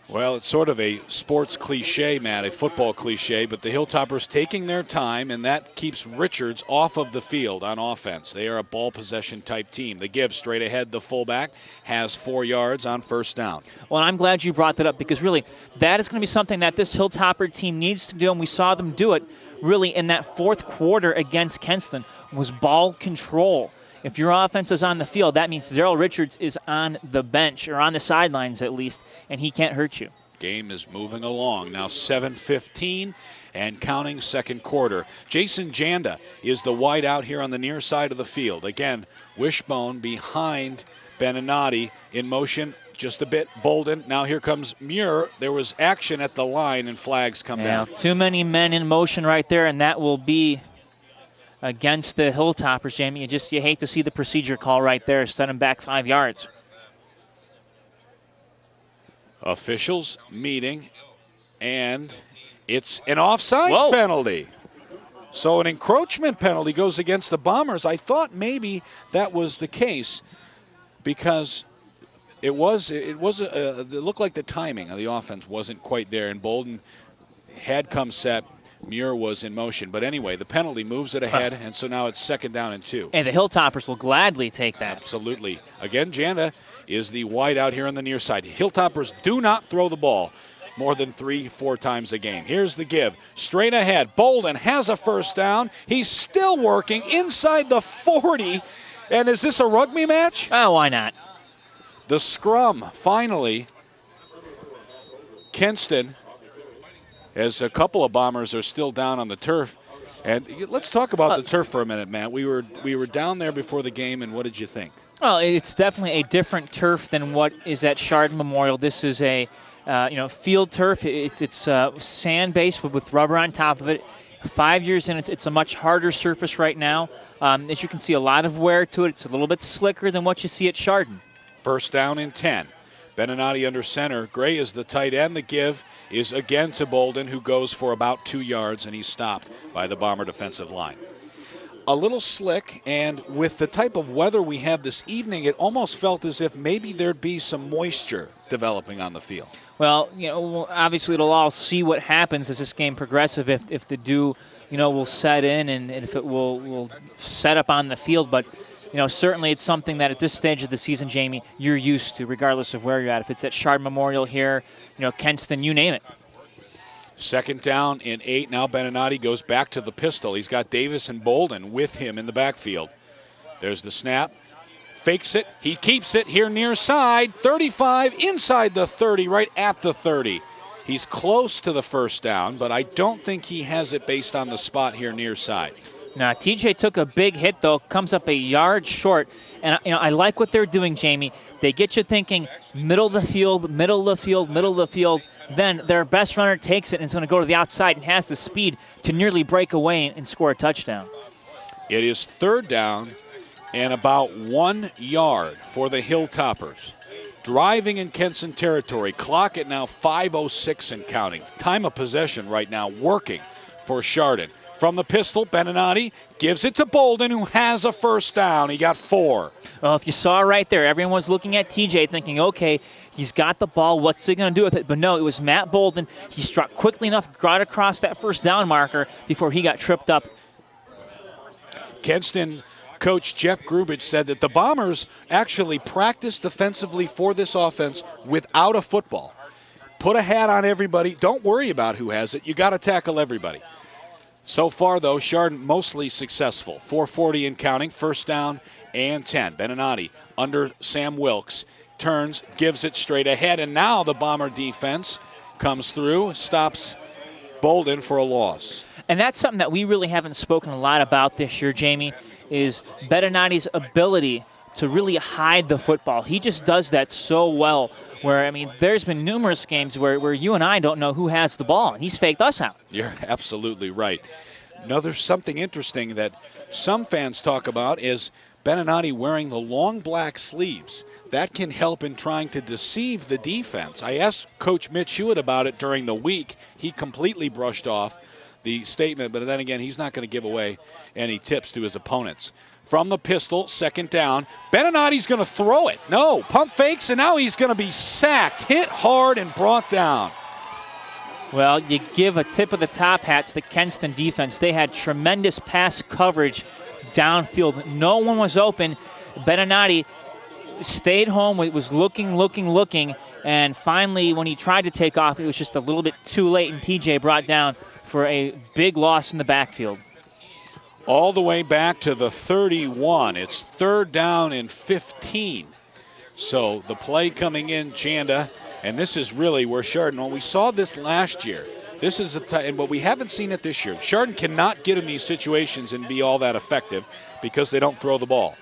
Well, it's sort of a sports cliche, Matt, a football cliche, but the Hilltoppers taking their time, and that keeps Richards off of the field on offense. They are a ball possession type team. They give straight ahead. The fullback has 4 yards on first down. Well, I'm glad you brought that up because really that is going to be something that this Hilltopper team needs to do, and we saw them do it really in that fourth quarter against Kenston, was ball control. If your offense is on the field, that means Darrell Richards is on the bench, or on the sidelines at least, and he can't hurt you. Game is moving along. Now 7:15 and counting, second quarter. Jason Janda is the wide out here on the near side of the field. Again, wishbone behind Beninati in motion. Just a bit. Bolden. Now here comes Muir. There was action at the line, and flags come down. Too many men in motion right there, and that will be against the Hilltoppers, Jamie. You hate to see the procedure call right there, set him back 5 yards. Officials meeting, and it's an offsides Whoa. penalty. So an encroachment penalty goes against the Bombers. I thought maybe that was the case because it looked like the timing of the offense wasn't quite there, and Bolden had come set. Muir was in motion. But anyway, the penalty moves it ahead, and so now it's 2nd down and 2. And the Hilltoppers will gladly take that. Absolutely. Again, Janda is the wide out here on the near side. Hilltoppers do not throw the ball more than 3-4 times a game. Here's the give. Straight ahead. Bolden has a first down. He's still working inside the 40. And is this a rugby match? Oh, why not? The scrum, finally. Kenston, as a couple of Bombers are still down on the turf. And let's talk about the turf for a minute, Matt. We were down there before the game, and what did you think? Well, it's definitely a different turf than what is at Chardon Memorial. This is a field turf. It's sand-based with rubber on top of it. 5 years in, it's a much harder surface right now. As you can see, a lot of wear to it. It's a little bit slicker than what you see at Chardon. First down and 10. Beninati under center. Gray is the tight end. The give is again to Bolden, who goes for about 2 yards, and he's stopped by the Bomber defensive line. A little slick, and with the type of weather we have this evening, it almost felt as if maybe there'd be some moisture developing on the field. Well, obviously it'll all see what happens as this game progresses, if the dew, will set in and if it will set up on the field. But certainly it's something that at this stage of the season, Jamie, you're used to, regardless of where you're at. If it's at Chardon Memorial here, Kenston, you name it. 2nd down and 8. Now Beninati goes back to the pistol. He's got Davis and Bolden with him in the backfield. There's the snap. Fakes it. He keeps it here near side. 35 inside the 30, right at the 30. He's close to the 1st down, but I don't think he has it based on the spot here near side. Now, TJ took a big hit, though, comes up a yard short. And I like what they're doing, Jamie. They get you thinking middle of the field, middle of the field, middle of the field. Then their best runner takes it and is going to go to the outside and has the speed to nearly break away and score a touchdown. It is 3rd down and about 1 yard for the Hilltoppers. Driving in Kenston territory. Clock at now 5:06 and counting. Time of possession right now working for Chardon. From the pistol, Beninati gives it to Bolden, who has a 1st down. He got 4. Well, if you saw right there, everyone was looking at TJ thinking, okay, he's got the ball. What's he going to do with it? But no, it was Matt Bolden. He struck quickly enough, got across that 1st down marker before he got tripped up. Kenston coach Jeff Grubich said that the Bombers actually practiced defensively for this offense without a football. Put a hat on everybody. Don't worry about who has it. You got to tackle everybody. So far, though, Chardon mostly successful. 4:40 and counting, 1st down and 10. Beninati under Sam Wilkes. Turns, gives it straight ahead, and now the Bomber defense comes through, stops Bolden for a loss. And that's something that we really haven't spoken a lot about this year, Jamie, is Beninati's ability to really hide the football. He just does that so well. Where, I mean, there's been numerous games where you and I don't know who has the ball, and he's faked us out. You're absolutely right. There's something interesting that some fans talk about is Beninati wearing the long black sleeves. That can help in trying to deceive the defense. I asked Coach Mitch Hewitt about it during the week. He completely brushed off the statement, but then again, he's not going to give away any tips to his opponents. From the pistol, 2nd down. Beninati's going to throw it. No, pump fakes, and now he's going to be sacked, hit hard, and brought down. Well, you give a tip of the top hat to the Kenston defense. They had tremendous pass coverage downfield. No one was open. Beninati stayed home, was looking, and finally when he tried to take off, it was just a little bit too late, and TJ brought down for a big loss in the backfield. All the way back to the 31. It's 3rd down and 15. So the play coming in, Chanda, and this is really where Chardon, well, we saw this last year. This is but we haven't seen it this year. Chardon cannot get in these situations and be all that effective because they don't throw the ball.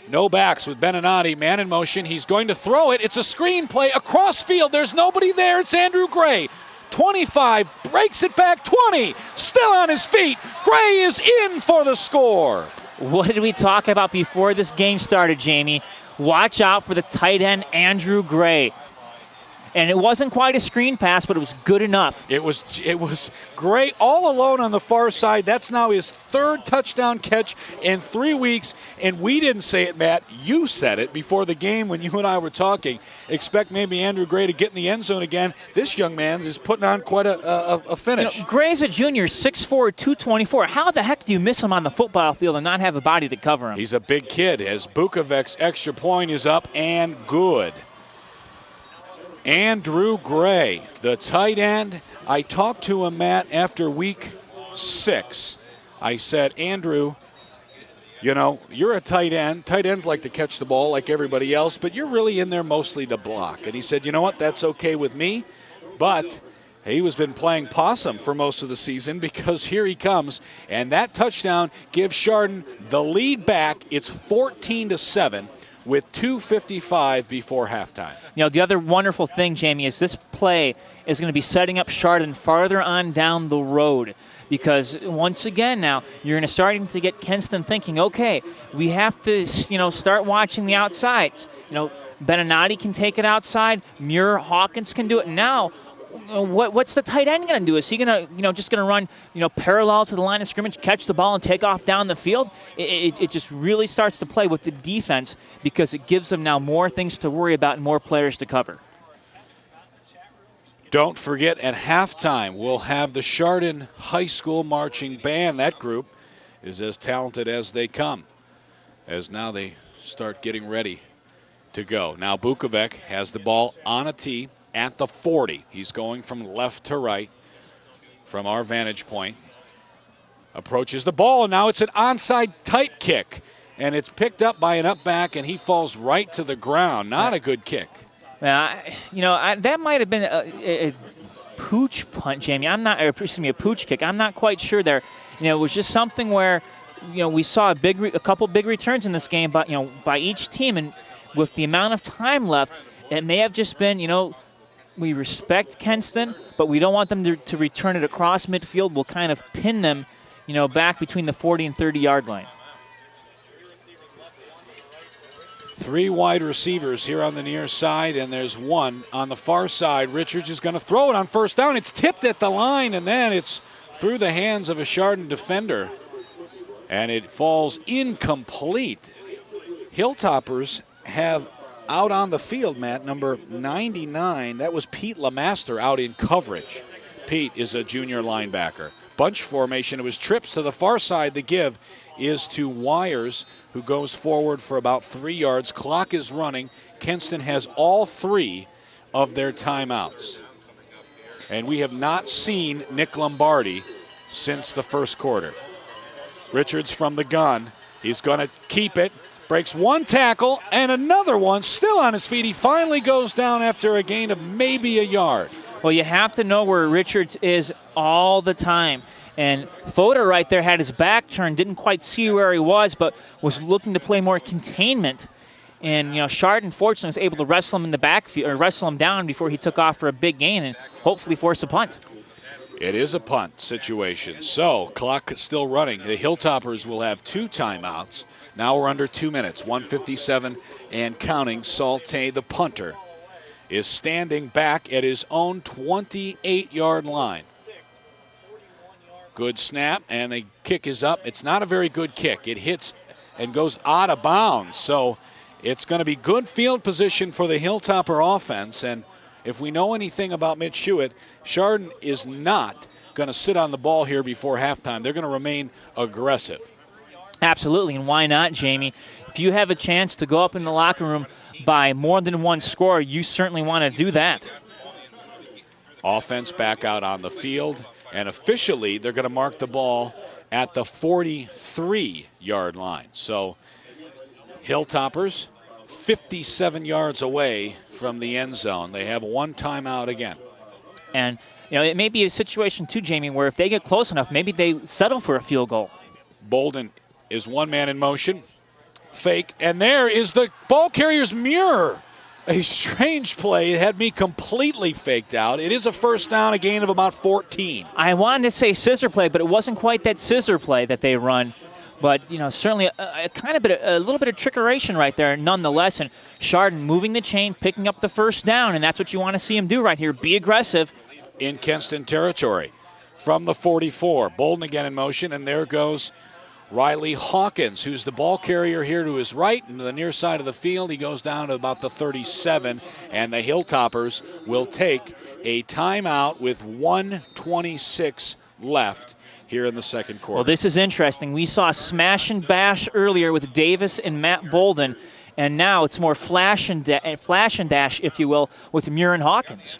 No backs with Beninati, man in motion. He's going to throw it. It's a screen play across field. There's nobody there. It's Andrew Gray. 25, breaks it back, 20, still on his feet. Gray is in for the score. What did we talk about before this game started, Jamie? Watch out for the tight end, Andrew Gray. And it wasn't quite a screen pass, but it was good enough. It was great all alone on the far side. That's now his 3rd touchdown catch in 3 weeks. And we didn't say it, Matt. You said it before the game when you and I were talking. Expect maybe Andrew Gray to get in the end zone again. This young man is putting on quite a finish. Gray's a junior, 6'4", 224. How the heck do you miss him on the football field and not have a body to cover him? He's a big kid. As Bukovec's extra point is up and good. Andrew Gray, the tight end. I talked to him, Matt, after week 6. I said, Andrew, you're a tight end. Tight ends like to catch the ball like everybody else, but you're really in there mostly to block. And he said, you know what, that's okay with me. But he was been playing possum for most of the season because here he comes. And that touchdown gives Chardon the lead back. It's 14-7. With 2:55 before halftime. The other wonderful thing, Jamie, is this play is going to be setting up Chardon farther on down the road. Because once again now, you're going to starting to get Kenston thinking, okay, we have to, start watching the outsides. Beninati can take it outside. Muir Hawkins can do it. Now, what's the tight end going to do? Is he going to, just going to run, parallel to the line of scrimmage, catch the ball and take off down the field? It just really starts to play with the defense because it gives them now more things to worry about and more players to cover. Don't forget, at halftime, we'll have the Chardon High School Marching Band. That group is as talented as they come, as now they start getting ready to go. Now Bukovic has the ball on a tee. at the 40. He's going from left to right from our vantage point. Approaches the ball, and now it's an onside type kick. And it's picked up by an up back, and he falls right to the ground. Not a good kick. That might have been a pooch punt, Jamie. A pooch kick. I'm not quite sure there. It was just something where, we saw a couple big returns in this game, but by each team, and with the amount of time left, it may have just been, we respect Kenston, but we don't want them to return it across midfield. We'll kind of pin them, back between the 40 and 30-yard line. 3 wide receivers here on the near side, and there's one on the far side. Richards is going to throw it on first down. It's tipped at the line, and then it's through the hands of a Chardon defender, and it falls incomplete. Hilltoppers have out on the field, Matt, number 99. That was Pete Lamaster out in coverage. Pete is a junior linebacker. Bunch formation. It was trips to the far side. The give is to Wires, who goes forward for about 3 yards. Clock is running. Kenston has all 3 of their timeouts. And we have not seen Nick Lombardi since the first quarter. Richards from the gun. He's going to keep it. Breaks one tackle and another one still on his feet. He finally goes down after a gain of maybe a yard. Well, you have to know where Richards is all the time. And Fodor right there had his back turned, didn't quite see where he was, but was looking to play more containment. And, Chardon, fortunately, was able to wrestle him in the backfield, or wrestle him down before he took off for a big gain and hopefully force a punt. It is a punt situation. So, clock still running. The Hilltoppers will have 2 timeouts. Now we're under 2 minutes, 1:57 and counting. Salte, the punter, is standing back at his own 28-yard line. Good snap, and the kick is up. It's not a very good kick. It hits and goes out of bounds. So it's going to be good field position for the Hilltopper offense. And if we know anything about Mitch Hewitt, Chardon is not going to sit on the ball here before halftime. They're going to remain aggressive. Absolutely, and why not, Jamie? If you have a chance to go up in the locker room by more than one score, you certainly want to do that. Offense back out on the field. And officially, they're going to mark the ball at the 43-yard line. So, Hilltoppers, 57 yards away from the end zone. They have 1 timeout again. And, it may be a situation, too, Jamie, where if they get close enough, maybe they settle for a field goal. Bolden is one man in motion. Fake. And there is the ball carrier's mirror. A strange play. It had me completely faked out. It is a first down, a gain of about 14. I wanted to say scissor play, but it wasn't quite that scissor play that they run. But, certainly a little bit of trickeration right there nonetheless. And Chardon moving the chain, picking up the first down, and that's what you want to see him do right here. Be aggressive. In Kenston territory from the 44. Bolden again in motion, and there goes Riley Hawkins, who's the ball carrier here to his right and to the near side of the field. He goes down to about the 37, and the Hilltoppers will take a timeout with 1:26 left here in the second quarter. Well, this is interesting. We saw smash and bash earlier with Davis and Matt Bolden, and now it's more flash and dash, if you will, with Muir and Hawkins.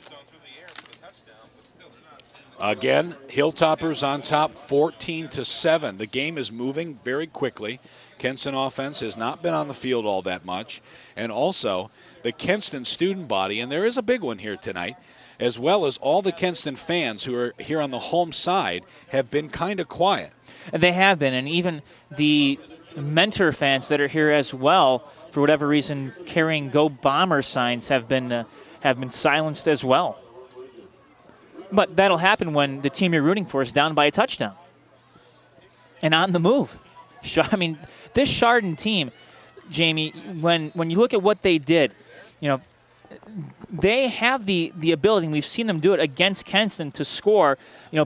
Again, Hilltoppers on top, 14-7. The game is moving very quickly. Kenston offense has not been on the field all that much. And also, the Kenston student body, and there is a big one here tonight, as well as all the Kenston fans who are here on the home side, have been kind of quiet. They have been, and even the Mentor fans that are here as well, for whatever reason, carrying Go Bomber signs have been silenced as well. But that'll happen when the team you're rooting for is down by a touchdown and on the move. I mean, this Chardon team, Jamie, when you look at what they did, they have the ability, and we've seen them do it against Kenston, to score,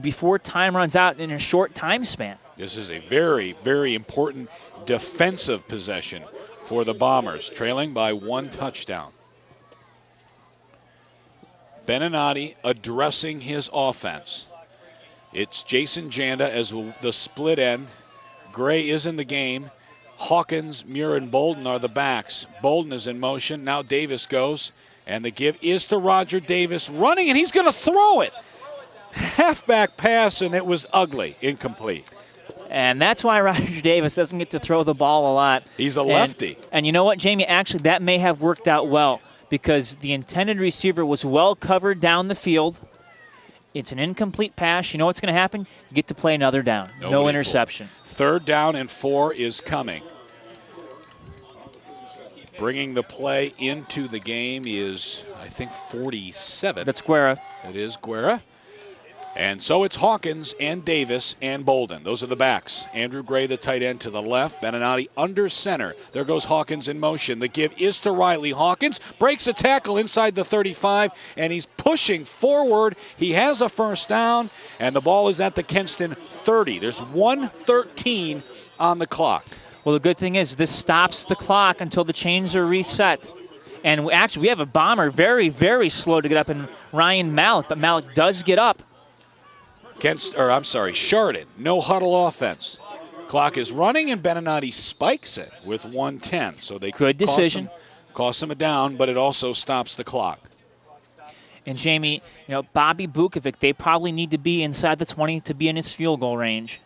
before time runs out in a short time span. This is a very, very important defensive possession for the Bombers, trailing by 1 touchdown. Beninati addressing his offense. It's Jason Janda as the split end. Gray is in the game. Hawkins, Muir, and Bolden are the backs. Bolden is in motion. Now Davis goes. And the give is to Roger Davis, running, and he's going to throw it. Halfback pass, and it was ugly, incomplete. And that's why Roger Davis doesn't get to throw the ball a lot. He's a lefty. And you know what, Jamie? Actually, that may have worked out well because the intended receiver was well covered down the field. It's an incomplete pass. You know what's going to happen? You get to play another down. No interception. 3rd down and 4 is coming. Bringing the play into the game is, I think, 47. That's Guerra. It is Guerra. And so it's Hawkins and Davis and Bolden. Those are the backs. Andrew Gray, the tight end, to the left. Beninati under center. There goes Hawkins in motion. The give is to Riley. Hawkins breaks a tackle inside the 35, and he's pushing forward. He has a first down, and the ball is at the Kenston 30. There's 1:13 on the clock. Well, the good thing is this stops the clock until the chains are reset. And actually, we have a bomber very, very slow to get up in Ryan Malik, but Malik does get up. Chardon, no huddle offense. Clock is running, and Beninati spikes it with 1:10. So they good decision. Cost him a down, but it also stops the clock. And Jamie, Bobby Bukovic, they probably need to be inside the 20 to be in his field goal range.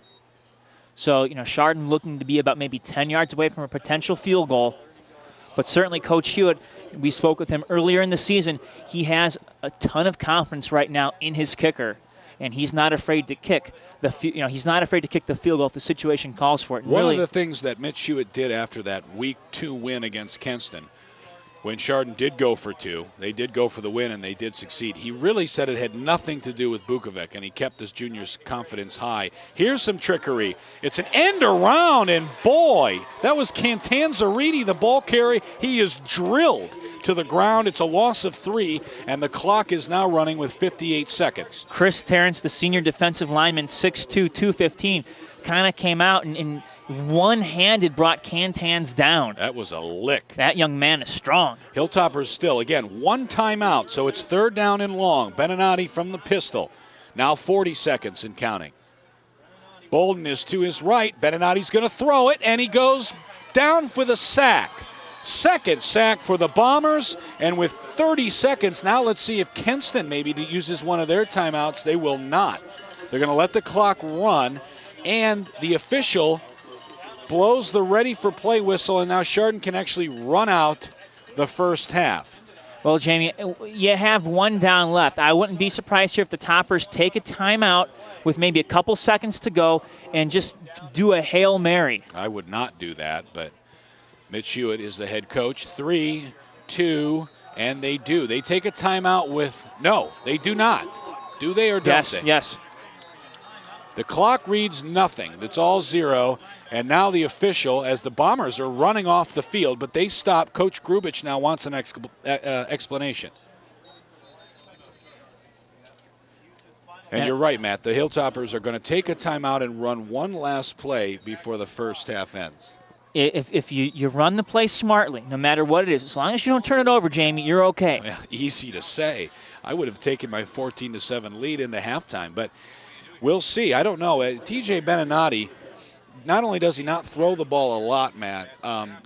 So, Chardon looking to be about maybe 10 yards away from a potential field goal. But certainly Coach Hewitt, we spoke with him earlier in the season, he has a ton of confidence right now in his kicker. And he's not afraid to kick he's not afraid to kick the field goal if the situation calls for it. One of the things that Mitch Hewitt did after that Week 2 win against Kenston, when Chardon did go for 2, they did go for the win and they did succeed. He really said it had nothing to do with Bukovic, and he kept his junior's confidence high. Here's some trickery. It's an end around, and boy, that was Cantanzariti, the ball carry. He is drilled to the ground. It's a loss of 3, and the clock is now running with 58 seconds. Chris Terrence, the senior defensive lineman, 6'2", 215, kind of came out and one-handed brought Cantans down. That was a lick. That young man is strong. Hilltoppers still, again, 1 timeout, so it's 3rd down and long. Beninati from the pistol. Now 40 seconds and counting. Bolden is to his right. Beninati's going to throw it, and he goes down for the sack. Second sack for the Bombers, and with 30 seconds, now let's see if Kenston maybe uses one of their timeouts. They will not. They're going to let the clock run, and the official blows the ready-for-play whistle, and now Chardon can actually run out the first half. Well, Jamie, you have 1 down left. I wouldn't be surprised here if the Toppers take a timeout with maybe a couple seconds to go and just do a Hail Mary. I would not do that, but Mitch Hewitt is the head coach. 3, 2, and they do. They take a timeout with, no, they do not. Do they or don't they? Yes. The clock reads nothing. That's all 0. And now the official, as the Bombers are running off the field, but they stop. Coach Grubich now wants an explanation. And you're right, Matt. The Hilltoppers are going to take a timeout and run one last play before the first half ends. If you run the play smartly, no matter what it is, as long as you don't turn it over, Jamie, you're okay. Well, easy to say. I would have taken my 14-7 lead into halftime, but we'll see. I don't know. TJ Beninati, not only does he not throw the ball a lot, Matt,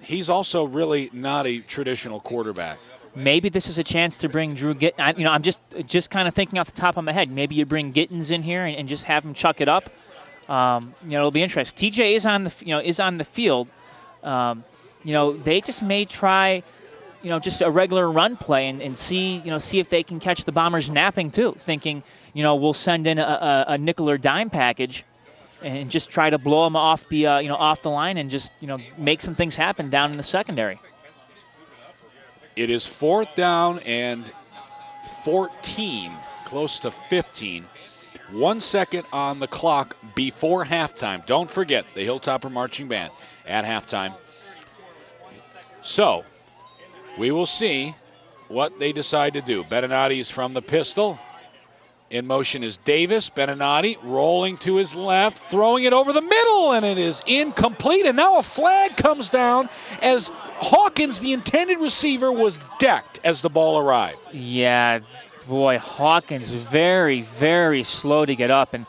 he's also really not a traditional quarterback. Maybe this is a chance to bring Drew Gittins. I'm just kind of thinking off the top of my head. Maybe you bring Gittins in here and just have him chuck it up. It'll be interesting. TJ is on the field. They just may try, just a regular run play and see if they can catch the Bombers napping too, thinking, we'll send in a nickel or dime package and just try to blow them off the line and just, make some things happen down in the secondary. It is 4th down and 14, close to 15. 1 second on the clock before halftime. Don't forget the Hilltopper Marching Band at halftime. So, we will see what they decide to do. Beninati is from the pistol. In motion is Davis. Beninati rolling to his left, throwing it over the middle, and it is incomplete. And now a flag comes down as Hawkins, the intended receiver, was decked as the ball arrived. Yeah, boy, Hawkins very, very slow to get up, and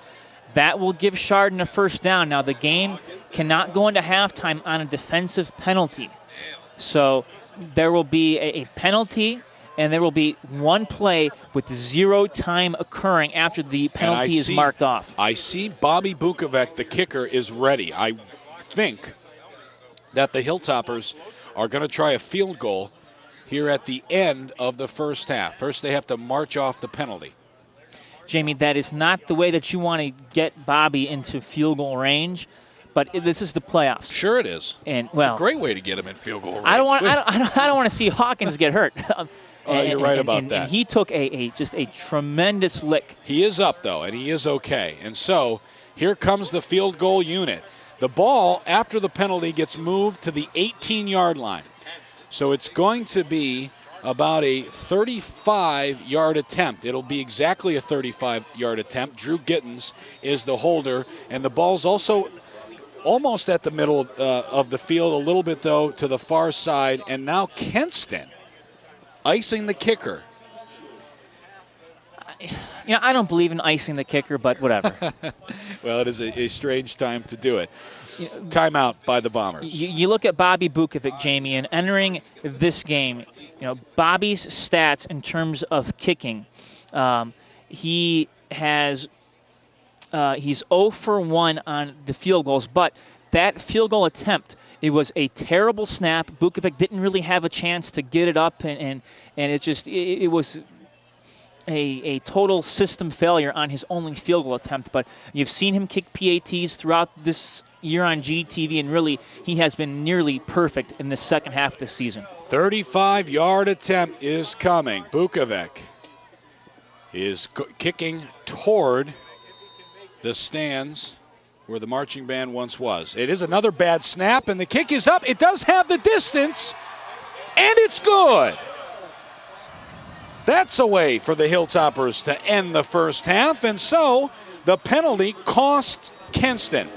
that will give Chardon a first down. Now, the game cannot go into halftime on a defensive penalty. So there will be a penalty, and there will be one play with 0 time occurring after the penalty is marked off. I see Bobby Bukovic, the kicker, is ready. I think that the Hilltoppers are going to try a field goal here at the end of the first half. First, they have to march off the penalty. Jamie, that is not the way that you want to get Bobby into field goal range, but this is the playoffs. Sure it is. And well, it's a great way to get him in field goal range. I don't want to see Hawkins get hurt. You're right about that. And he took just a tremendous lick. He is up, though, and he is okay. And so here comes the field goal unit. The ball, after the penalty, gets moved to the 18-yard line. So it's going to be about a 35-yard attempt. It'll be exactly a 35-yard attempt. Drew Gittins is the holder, and the ball's also almost at the middle of the field, a little bit, though, to the far side. And now Kenston icing the kicker. I don't believe in icing the kicker, but whatever. Well, it is a strange time to do it. Timeout by the Bombers. You look at Bobby Bukovic, Jamie, and entering this game, Bobby's stats in terms of kicking, he's 0 for 1 on the field goals, but that field goal attempt, it was a terrible snap. Bukovic didn't really have a chance to get it up, and it was a total system failure on his only field goal attempt. But you've seen him kick PATs throughout this year on GTV, and really he has been nearly perfect in the second half of the season. 35-yard attempt is coming. Bukovic is kicking toward the stands where the marching band once was. It is another bad snap, and the kick is up. It does have the distance, and it's good. That's a way for the Hilltoppers to end the first half, and so the penalty cost Kenston.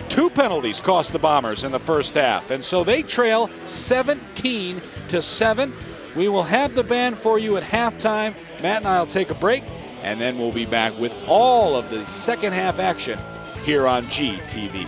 2 penalties cost the Bombers in the first half, and so they trail 17-7. We will have the band for you at halftime. Matt and I will take a break, and then we'll be back with all of the second half action here on GTV.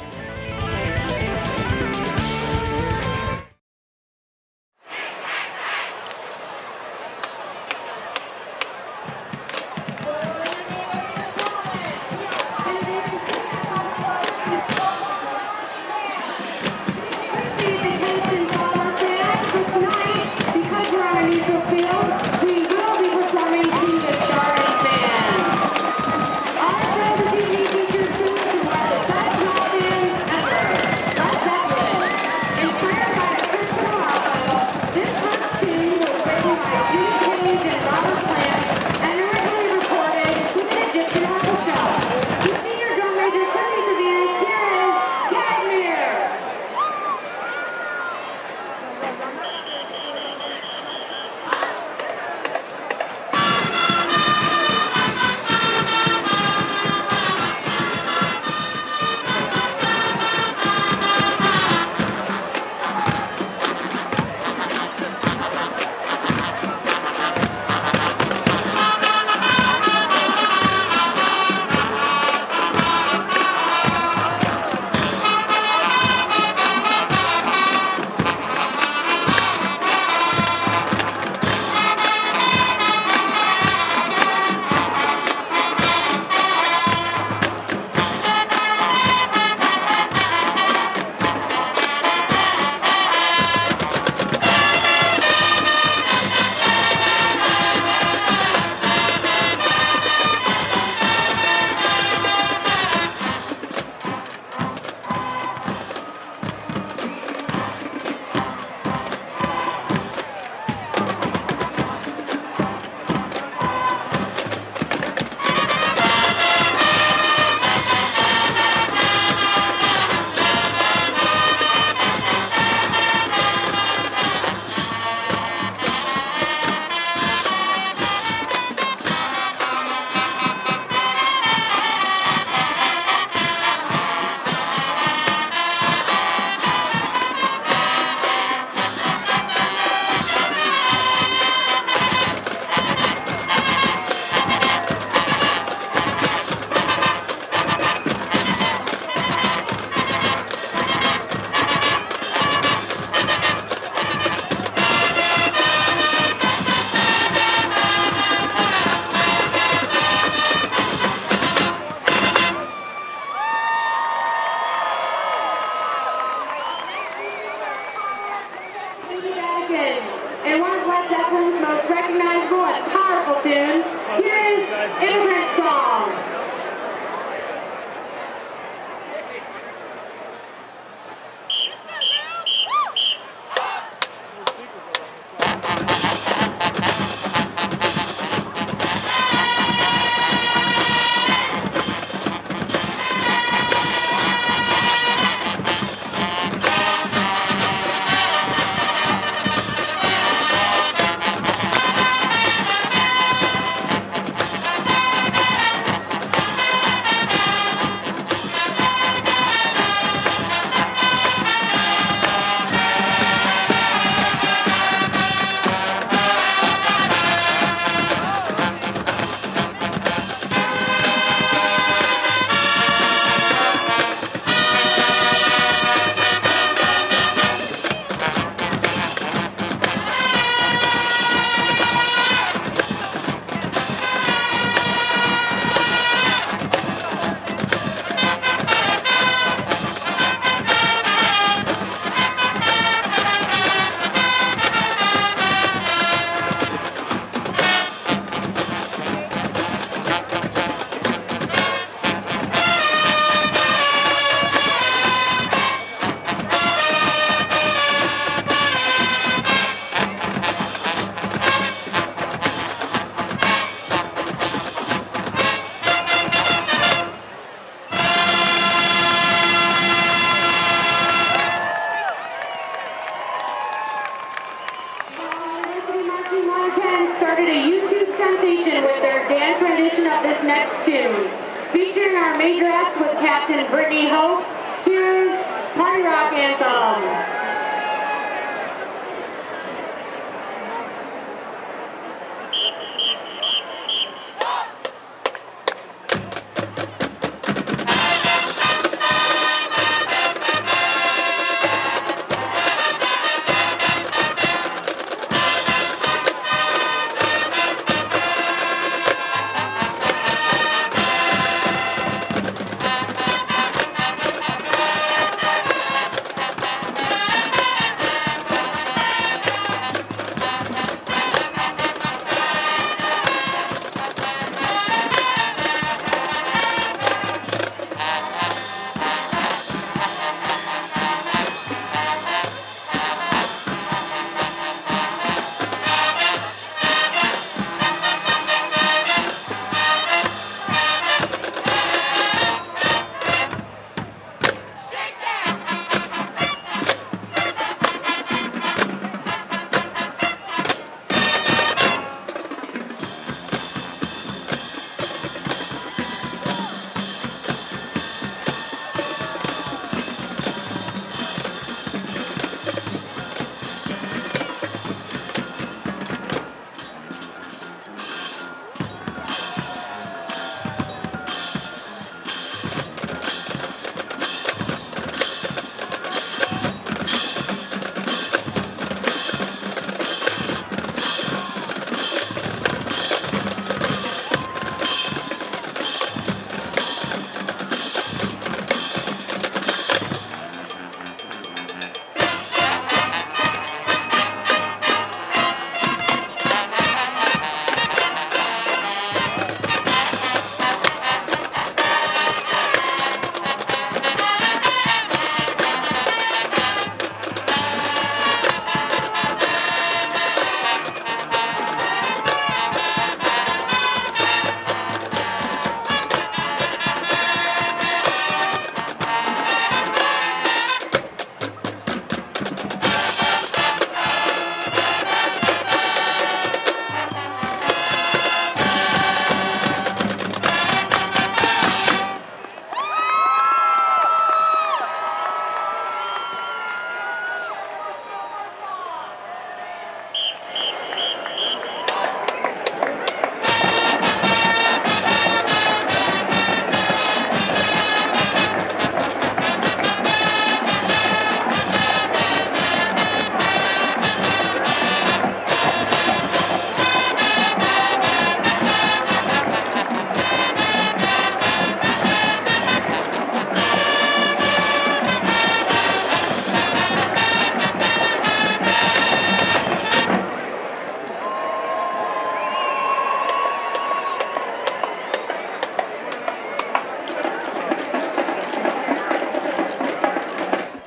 West with Captain Brittany Hope. Here's Party Rock Anthem.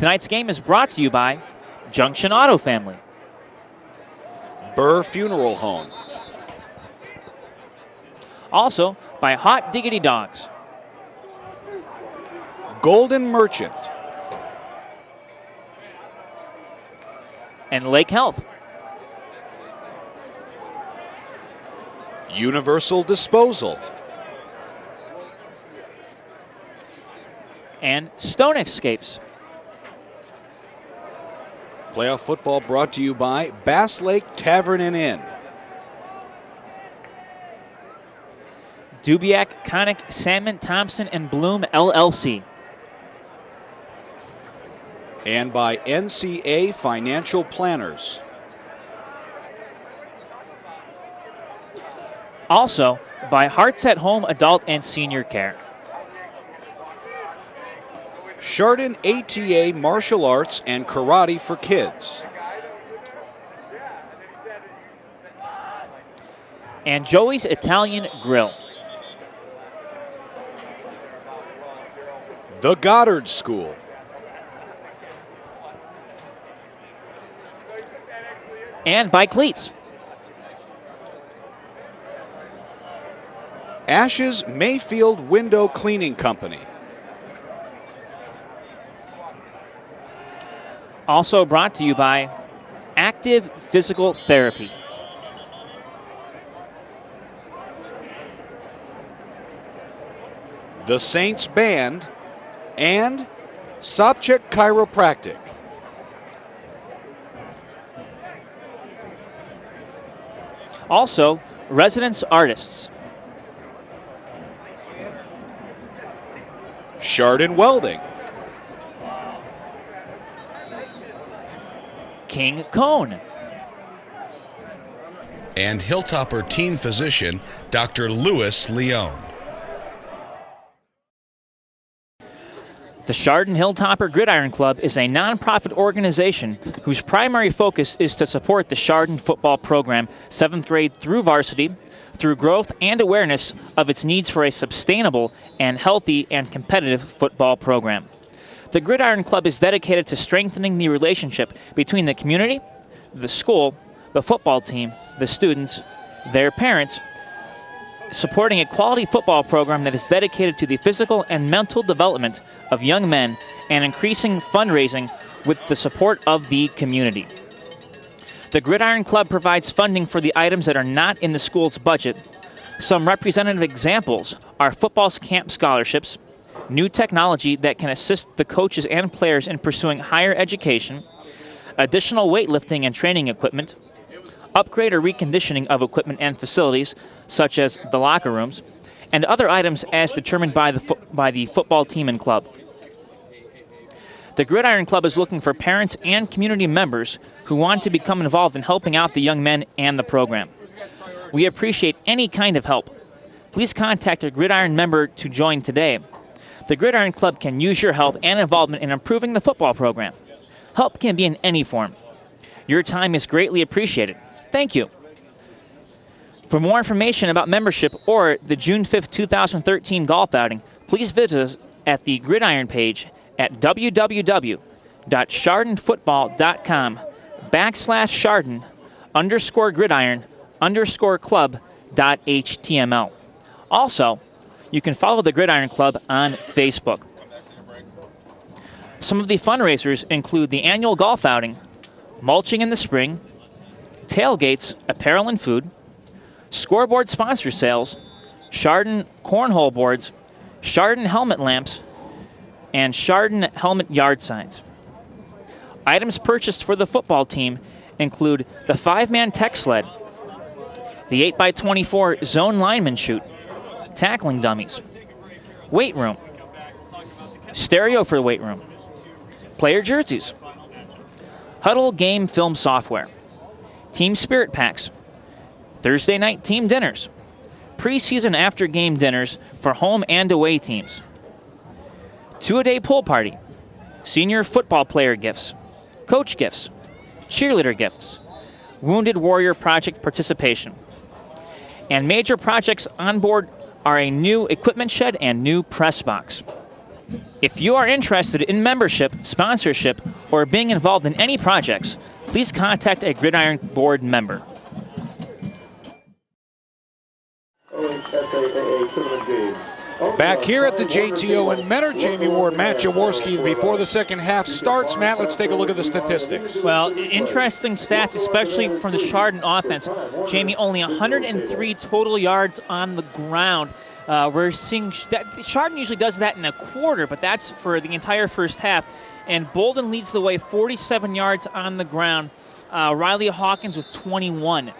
Tonight's game is brought to you by Junction Auto Family, Burr Funeral Home, also by Hot Diggity Dogs, Golden Merchant, and Lake Health. Universal Disposal, and Stone Escapes. Playoff football brought to you by Bass Lake Tavern and Inn, Dubiak, Connick, Salmon, Thompson, and Bloom, LLC. and by NCA Financial Planners. Also by Hearts at Home Adult and Senior Care. Chardon ATA Martial Arts and Karate for Kids. And Joey's Italian Grill. The Goddard School. And by Cleats. Ash's Mayfield Window Cleaning Company. Also brought to you by Active Physical Therapy. the Saints Band, and Sopchik Chiropractic. Also, Residence Artists. Chardon Welding. King Cone. And Hilltopper team physician, Dr. Louis Leone. The Chardon Hilltopper Gridiron Club is a nonprofit organization whose primary focus is to support the Chardon football program, 7th grade through varsity, through growth and awareness of its needs for a sustainable and healthy and competitive football program. The Gridiron Club is dedicated to strengthening the relationship between the community, the school, the football team, the students, their parents, supporting a quality football program that is dedicated to the physical and mental development of young men and increasing fundraising with the support of the community. The Gridiron Club provides funding for the items that are not in the school's budget. Some representative examples are football camp scholarships, new technology that can assist the coaches and players in pursuing higher education, additional weightlifting and training equipment, upgrade or reconditioning of equipment and facilities, such as the locker rooms, and other items as determined by the football team and club. The Gridiron Club is looking for parents and community members who want to become involved in helping out the young men and the program. We appreciate any kind of help. Please contact a Gridiron member to join today. The Gridiron Club can use your help and involvement in improving the football program. Help can be in any form. Your time is greatly appreciated. Thank you. For more information about membership or the June 5th, 2013 golf outing, please visit us at the Gridiron page at www.chardon_gridiron_club.html. Also, you can follow the Gridiron Club on Facebook. Some of the fundraisers include the annual golf outing, mulching in the spring, tailgates, apparel and food, scoreboard sponsor sales, Chardon cornhole boards, Chardon helmet lamps, and Chardon helmet yard signs. Items purchased for the football team include the 5-man tech sled, the 8x24 zone lineman chute, tackling dummies, weight room, stereo for the weight room, player jerseys, huddle game film software, team spirit packs, Thursday night team dinners, preseason after game dinners for home and away teams, 2-a-day pool party, senior football player gifts, coach gifts, cheerleader gifts, Wounded Warrior Project participation. And major projects on board are a new equipment shed and new press box. If you are interested in membership, sponsorship, or being involved in any projects, please contact a Gridiron Board member. Back here at the JTO in Mentor, Jamie Ward, Matt Jaworski. Before the second half starts, Matt, let's take a look at the statistics. Well, interesting stats, especially from the Chardon offense. Jamie, only 103 total yards on the ground. We're seeing that Chardon usually does that in a quarter, but that's for the entire first half. And Bolden leads the way, 47 yards on the ground. Riley Hawkins with 21.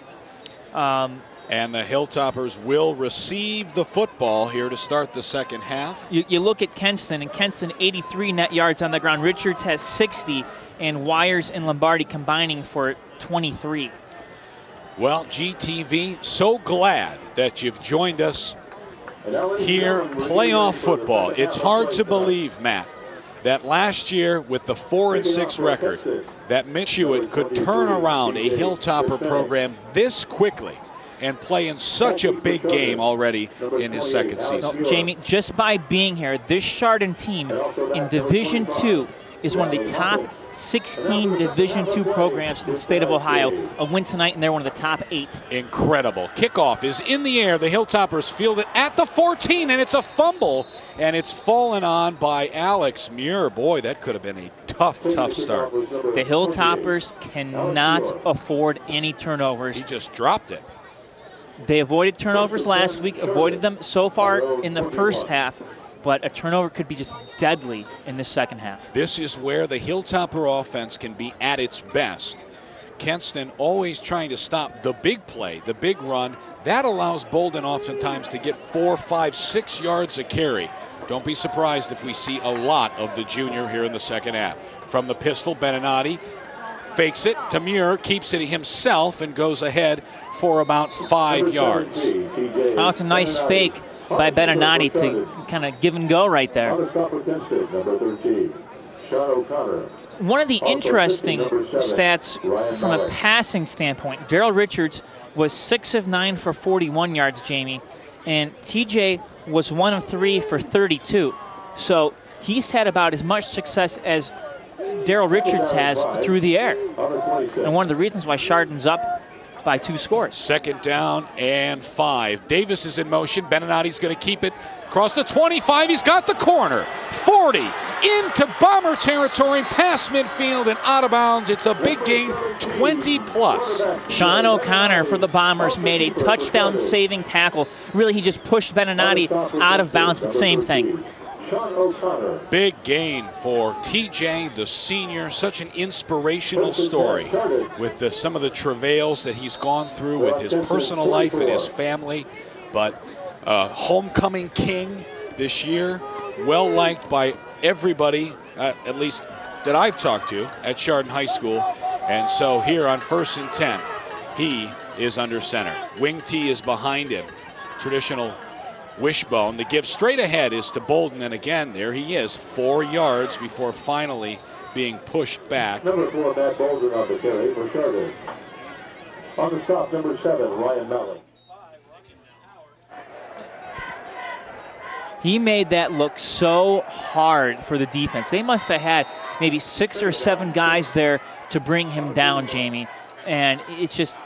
And the Hilltoppers will receive the football here to start the second half. You look at Kenston, and Kenston 83 net yards on the ground. Richards has 60, and Wires and Lombardi combining for 23. Well, GTV, so glad that you've joined us here. Playoff football. It's hard to believe, Matt, that last year with the 4-6 record, that Mitch Hewitt could turn around a Hilltopper program this quickly and play in such a big game already in his second season. No, Jamie, just by being here, this Chardon team in Division II is one of the top 16 Division II programs in the state of Ohio. A win tonight, and they're one of the top 8. Incredible. Kickoff is in the air. The Hilltoppers field it at the 14, and it's a fumble, and it's fallen on by Alex Muir. Boy, that could have been a tough start. The Hilltoppers cannot afford any turnovers. He just dropped it. They avoided turnovers last week, avoided them so far in the first half. but a turnover could be just deadly in the second half. This is where the Hilltopper offense can be at its best. Kenston always trying to stop the big play, the big run. That allows Bolden oftentimes to get 4, 5, 6 yards a carry. Don't be surprised if we see a lot of the junior here in the second half. From the pistol, Beninati fakes it to Muir, keeps it himself, and goes ahead for about 5 yards. Oh, it's a nice fake by Beninati to kind of give and go right there. One of the interesting stats from a passing standpoint, Daryl Richards was 6 of 9 for 41 yards, Jamie, and TJ was 1 of 3 for 32. So he's had about as much success as Daryl Richards has through the air. And one of the reasons why Chardon's up by 2 scores. Second down and 5. Davis is in motion. Beninati's going to keep it across the 25. He's got the corner. 40 into Bomber territory, past midfield and out of bounds. It's a big gain, 20 plus. Sean O'Connor for the Bombers made a touchdown-saving tackle. Really, he just pushed Beninati out of bounds, but same thing. Big gain for TJ, the senior. Such an inspirational story with some of the travails that he's gone through with his personal life and his family. But homecoming king this year, well liked by everybody, at least that I've talked to at Chardon High School. And so here on 1st and 10, he is under center. Wing T is behind him. Traditional wishbone. The give straight ahead is to Bolden, and again, there he is, 4 yards before finally being pushed back. Number 4, Matt Bolden on the carry for Chardon. On the stop, number 7, Ryan Mellon. He made that look so hard for the defense. They must have had maybe 6 or 7 guys there to bring him down, Jamie. And it's just,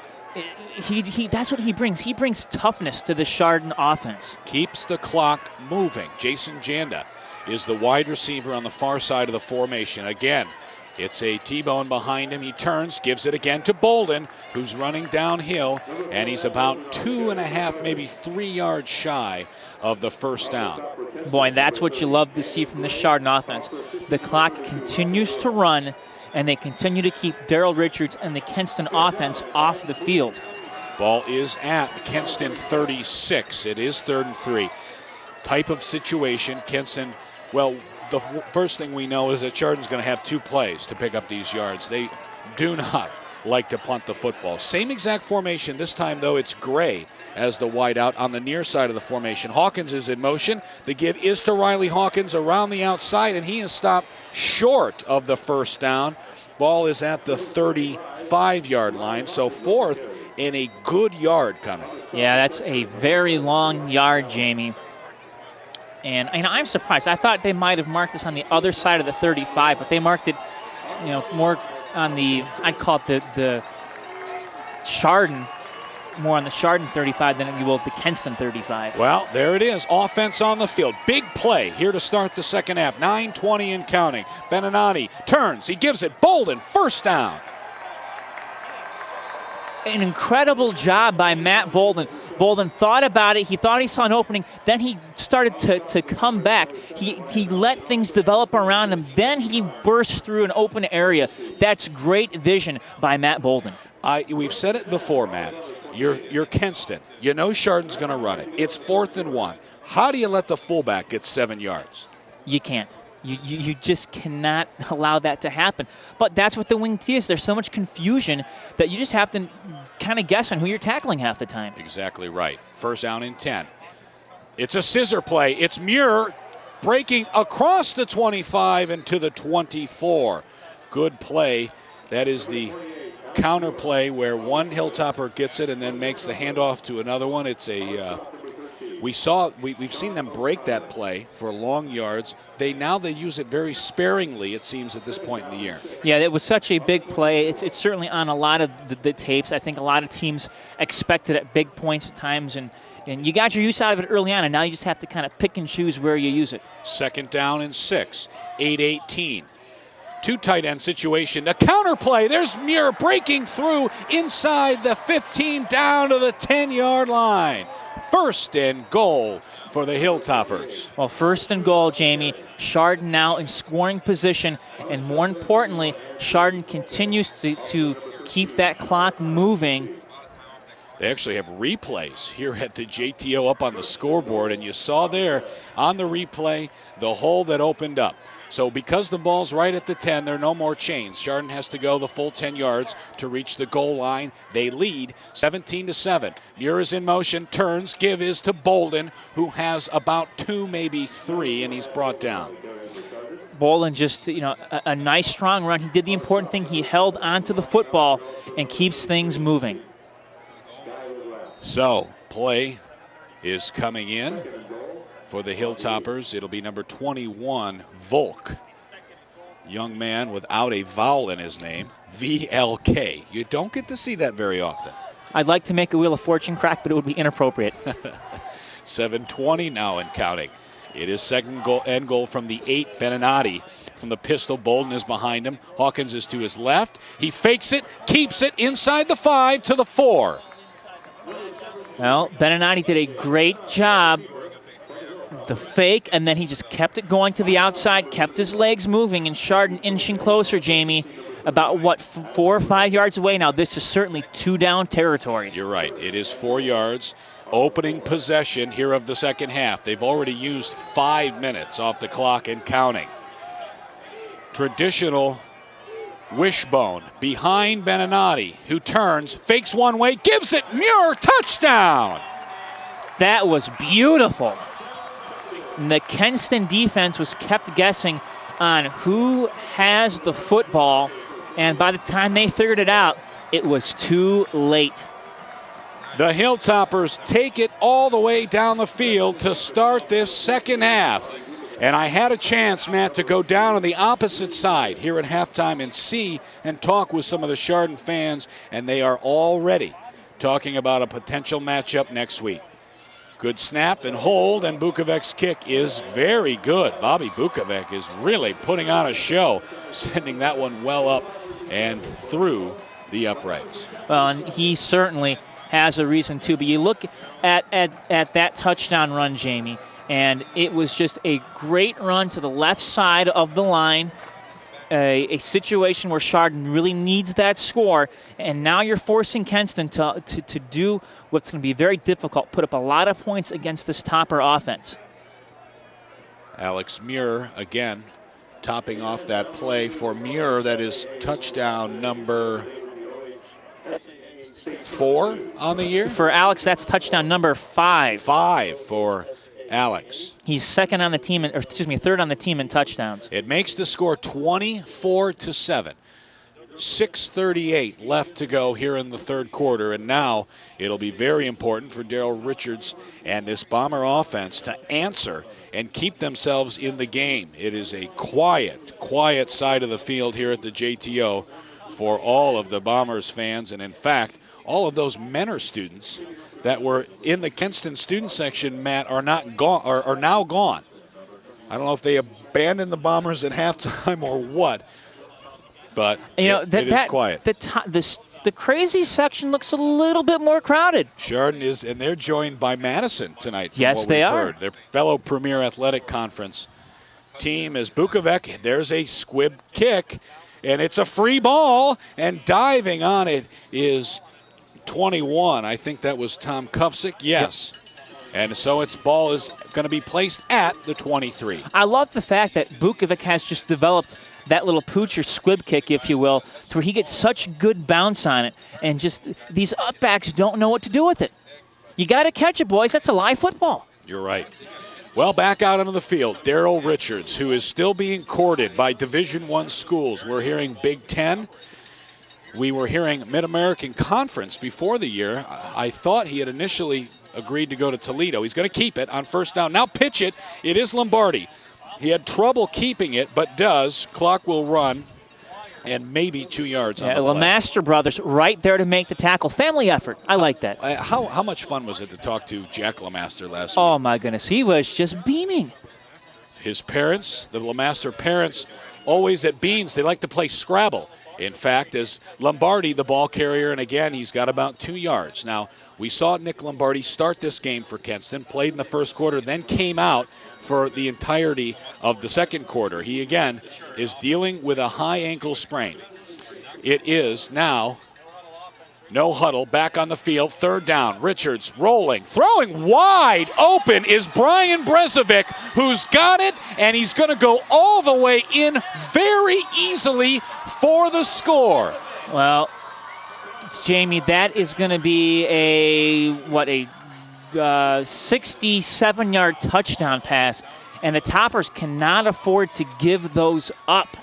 that's what he brings. He brings toughness to the Chardon offense. Keeps the clock moving. Jason Janda is the wide receiver on the far side of the formation. Again, it's a T-bone behind him. He turns, gives it again to Bolden, who's running downhill, and he's about 2.5, maybe 3 yards shy of the first down. Boy, that's what you love to see from the Chardon offense. The clock continues to run, and they continue to keep Daryl Richards and the Kenston offense off the field. Ball is at Kenston 36. It is 3rd and 3. Type of situation, Kenston, well, the first thing we know is that Chardon's going to have 2 plays to pick up these yards. They do not like to punt the football. Same exact formation. This time, though, it's Gray as the wideout on the near side of the formation. Hawkins is in motion. The give is to Riley Hawkins around the outside, and he is stopped short of the first down. Ball is at the 35-yard line, so 4th and a good yard coming. Yeah, that's a very long yard, Jamie. And I'm surprised. I thought they might have marked this on the other side of the 35, but they marked it, more on the, I'd call it the Chardon, more on the Chardon 35 than you will the Kenston 35. Well, there it is. Offense on the field. Big play here to start the second half. 9:20 and counting. Beninati turns. He gives it. Bolden, first down. An incredible job by Matt Bolden. Bolden thought about it. He thought he saw an opening. Then he started to come back. He let things develop around him. Then he burst through an open area. That's great vision by Matt Bolden. We've said it before, Matt. You're Kenston. You know Chardon's going to run it. It's 4th and 1. How do you let the fullback get 7 yards? You can't. You just cannot allow that to happen. But that's what the wing T is. There's so much confusion that you just have to kind of guess on who you're tackling half the time. Exactly right. First down and 10. It's a scissor play. It's Muir breaking across the 25 and to the 24. Good play. That is the counter play where one Hilltopper gets it and then makes the handoff to another one. It's a we've seen them break that play for long yards. They use it very sparingly, it seems, at this point in the year. Yeah, it was such a big play. It's certainly on a lot of the tapes. I think a lot of teams expect it at big points at times, and you got your use out of it early on, and now you just have to kind of pick and choose where you use it. Second down and 6, 8:18. 2 tight end situation. The counter play. There's Muir breaking through inside the 15 down to the 10-yard line. First and goal for the Hilltoppers. Well, first and goal, Jamie. Chardon now in scoring position, and more importantly, Chardon continues to keep that clock moving. They actually have replays here at the JTO up on the scoreboard, and you saw there on the replay the hole that opened up. So because the ball's right at the 10, there are no more chains. Chardon has to go the full 10 yards to reach the goal line. They lead 17-7. Muir is in motion, turns, give is to Bolden, who has about 2, maybe 3, and he's brought down. Bolden just, a nice strong run. He did the important thing. He held onto the football and keeps things moving. So, play is coming in for the Hilltoppers. It'll be number 21, Volk. Young man without a vowel in his name, VLK. You don't get to see that very often. I'd like to make a Wheel of Fortune crack, but it would be inappropriate. 7:20 now and counting. It is second goal, end goal from the 8, Beninati. From the pistol, Bolden is behind him. Hawkins is to his left. He fakes it, keeps it inside the 5 to the 4. Well, Beninati did a great job. The fake, and then he just kept it going to the outside, kept his legs moving, and Chardon inching closer, Jamie, about, 4 or 5 yards away now. This is certainly 2-down territory. You're right. It is 4 yards. Opening possession here of the second half. They've already used 5 minutes off the clock and counting. Traditional wishbone behind Beninati, who turns, fakes one way, gives it, Muir, touchdown! That was beautiful. And the Kenston defense was kept guessing on who has the football, and by the time they figured it out, it was too late. The Hilltoppers take it all the way down the field to start this second half. And I had a chance, Matt, to go down on the opposite side here at halftime and see and talk with some of the Chardon fans, and they are already talking about a potential matchup next week. Good snap and hold, and Bukovec's kick is very good. Bobby Bukovec is really putting on a show, sending that one well up and through the uprights. Well, and he certainly has a reason to, but you look at that touchdown run, Jamie, and it was just a great run to the left side of the line, a situation where Chardon really needs that score, and now you're forcing Kenston to do what's going to be very difficult, put up a lot of points against this Topper offense. Alex Muir, again, topping off that play for Muir. That is touchdown number 4 on the year. For Alex, that's touchdown number 5. 5 for Alex. He's third on the team in touchdowns. It makes the score 24-7. 6:38 left to go here in the third quarter, and now it'll be very important for Daryl Richards and this Bomber offense to answer and keep themselves in the game. It is a quiet side of the field here at the JTO for all of the Bombers fans, and in fact, all of those Menor students that were in the Kenston student section, Matt, are now gone. I don't know if they abandoned the Bombers at halftime or what, but it is quiet. The crazy section looks a little bit more crowded. Chardon is, and they're joined by Madison tonight. Yes, they are. Heard. Their fellow Premier Athletic Conference team is Bukovec. There's a squib kick, and it's a free ball, and diving on it is 21. I think that was Tom Kufsick. Yes. Yep. And so its ball is going to be placed at the 23. I love the fact that Bukovec has just developed that little pooch or squib kick, if you will, to where he gets such good bounce on it, and just these upbacks don't know what to do with it. You got to catch it, boys. That's a live football. You're right. Well, back out onto the field, Daryl Richards, who is still being courted by Division I schools. We're hearing Big Ten. We were hearing Mid-American Conference before the year. I thought he had initially agreed to go to Toledo. He's going to keep it on first down. Now pitch it. It is Lombardi. He had trouble keeping it, but does. Clock will run, and maybe 2 yards on the play. Lemaster brothers right there to make the tackle. Family effort. I like that. How much fun was it to talk to Jack Lemaster last week? Oh, my goodness. He was just beaming. His parents, the Lemaster parents, always at Beans, they like to play Scrabble. In fact, as Lombardi, the ball carrier, and again, he's got about 2 yards. Now, we saw Nick Lombardi start this game for Kenston, played in the first quarter, then came out for the entirety of the second quarter. He, again, is dealing with a high ankle sprain. It is now no huddle, back on the field, third down. Richards rolling, throwing wide open is Brian Brezovic, who's got it, and he's going to go all the way in very easily for the score. Well, Jamie, that is going to be a 67-yard touchdown pass, and the Toppers cannot afford to give those up.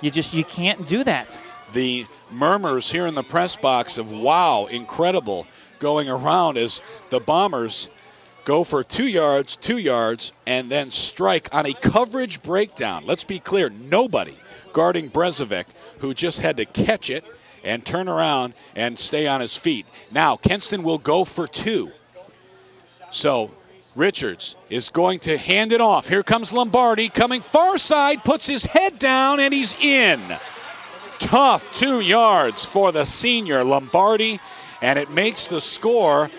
You can't do that. The murmurs here in the press box of wow, incredible, going around as the Bombers go for 2 yards, and then strike on a coverage breakdown. Let's be clear, nobody guarding Brezovic, who just had to catch it and turn around and stay on his feet. Now, Kenston will go for 2. So Richards is going to hand it off. Here comes Lombardi coming far side, puts his head down, and he's in. Tough 2 yards for the senior Lombardi, and it makes the score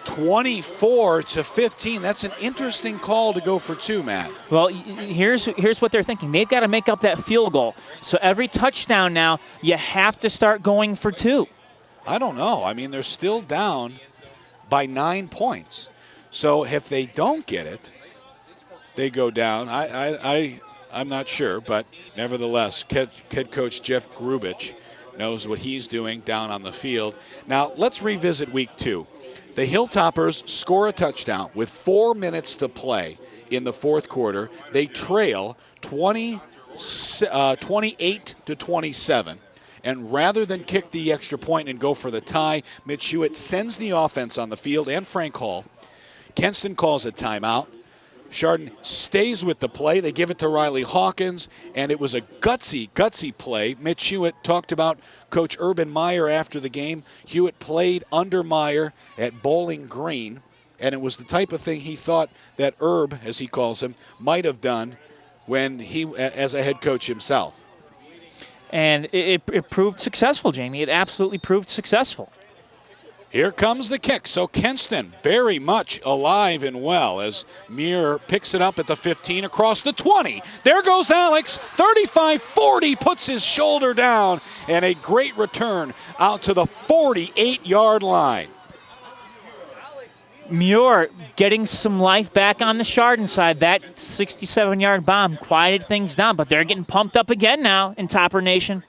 24-15. That's an interesting call to go for 2, Matt. Well, here's what they're thinking. They've got to make up that field goal. So every touchdown now, you have to start going for 2. I don't know. I mean, they're still down by 9 points. So if they don't get it, they go down. I'm not sure, but nevertheless, head coach Jeff Grubich knows what he's doing down on the field. Now, let's revisit week 2. The Hilltoppers score a touchdown with 4 minutes to play in the fourth quarter. They trail 28-27. And rather than kick the extra point and go for the tie, Mitch Hewitt sends the offense on the field and Frank Hall. Kenston calls a timeout. Chardon stays with the play. They give it to Riley Hawkins, and it was a gutsy play. Mitch Hewitt talked about Coach Urban Meyer after the game. Hewitt played under Meyer at Bowling Green, and it was the type of thing he thought that Herb, as he calls him, might have done when he, as a head coach himself. And it proved successful, Jamie. It absolutely proved successful. Here comes the kick. So Kenston very much alive and well as Muir picks it up at the 15 across the 20. There goes Alex. 35-40, puts his shoulder down, and a great return out to the 48-yard line. Muir getting some life back on the Chardon side. That 67-yard bomb quieted things down, but they're getting pumped up again now in Topper Nation.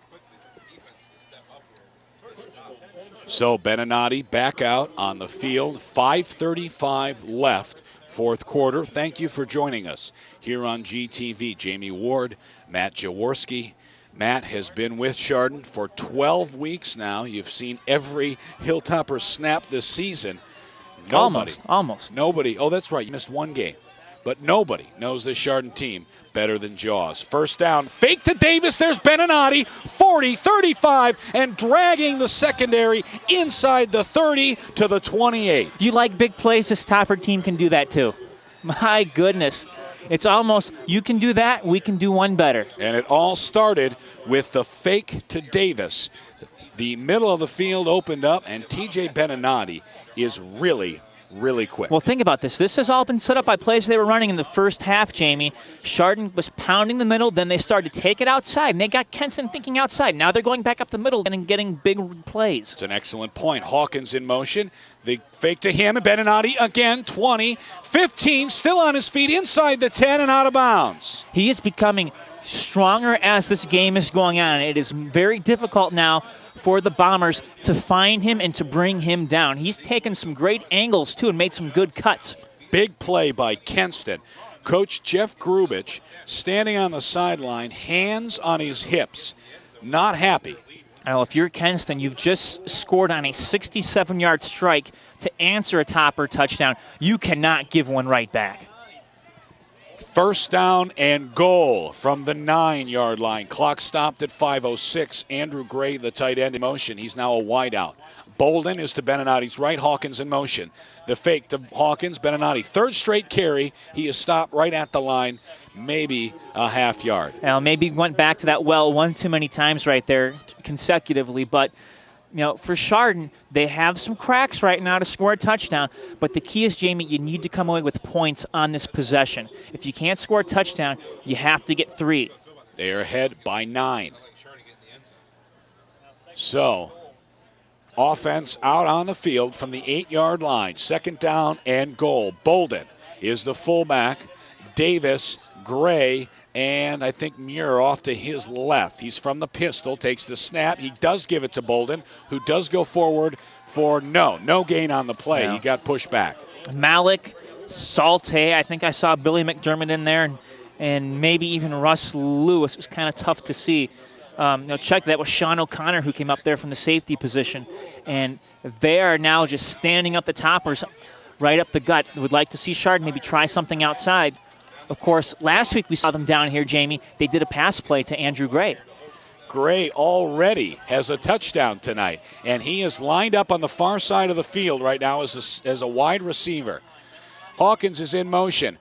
So Beninati back out on the field. 5:35 left, fourth quarter. Thank you for joining us here on GTV. Jamie Ward, Matt Jaworski. Matt has been with Chardon for 12 weeks now. You've seen every Hilltopper snap this season. Almost. Nobody. Oh, that's right. You missed one game. But nobody knows this Chardon team better than Jaws. First down, fake to Davis. There's Beninati, 40, 35, and dragging the secondary inside the 30 to the 28. You like big plays? This Topper team can do that too. My goodness. It's almost, you can do that, we can do one better. And it all started with the fake to Davis. The middle of the field opened up, and TJ Beninati is really quick. Well, think about this. This has all been set up by plays they were running in the first half, Jamie. Chardon was pounding the middle, then they started to take it outside, and they got Kenston thinking outside. Now they're going back up the middle and getting big plays. It's an excellent point. Hawkins in motion. The fake to him, and Beninati again, 20, 15, still on his feet, inside the 10 and out of bounds. He is becoming stronger as this game is going on. It is very difficult now for the Bombers to find him and to bring him down. He's taken some great angles, too, and made some good cuts. Big play by Kenston. Coach Jeff Grubich standing on the sideline, hands on his hips, not happy. Now, if you're Kenston, you've just scored on a 67-yard strike to answer a Topper touchdown. You cannot give one right back. First down and goal from the 9-yard line. Clock stopped at 5:06. Andrew Gray, the tight end, in motion. He's now a wideout. Bolden is to Beninati's right. Hawkins in motion. The fake to Hawkins. Beninati, third straight carry. He is stopped right at the line, maybe a half yard. Now, maybe went back to that well one too many times right there consecutively. But, for Chardon, they have some cracks right now to score a touchdown. But the key is, Jamie, you need to come away with points on this possession. If you can't score a touchdown, you have to get 3. They are ahead by 9. So, offense out on the field from the 8-yard line. 2nd down and goal. Bolden is the fullback. Davis, Gray, and I think Muir off to his left. He's from the pistol, takes the snap. He does give it to Bolden, who does go forward for no gain on the play. No. He got pushed back. Malik, Salte, I think I saw Billy McDermott in there, and maybe even Russ Lewis. It was kind of tough to see. Check that was Sean O'Connor who came up there from the safety position. And they are now just standing up the toppers right up the gut. Would like to see Chardon maybe try something outside. Of course, last week we saw them down here, Jamie. They did a pass play to Andrew Gray. Gray already has a touchdown tonight, and he is lined up on the far side of the field right now as a wide receiver. Hawkins is in motion,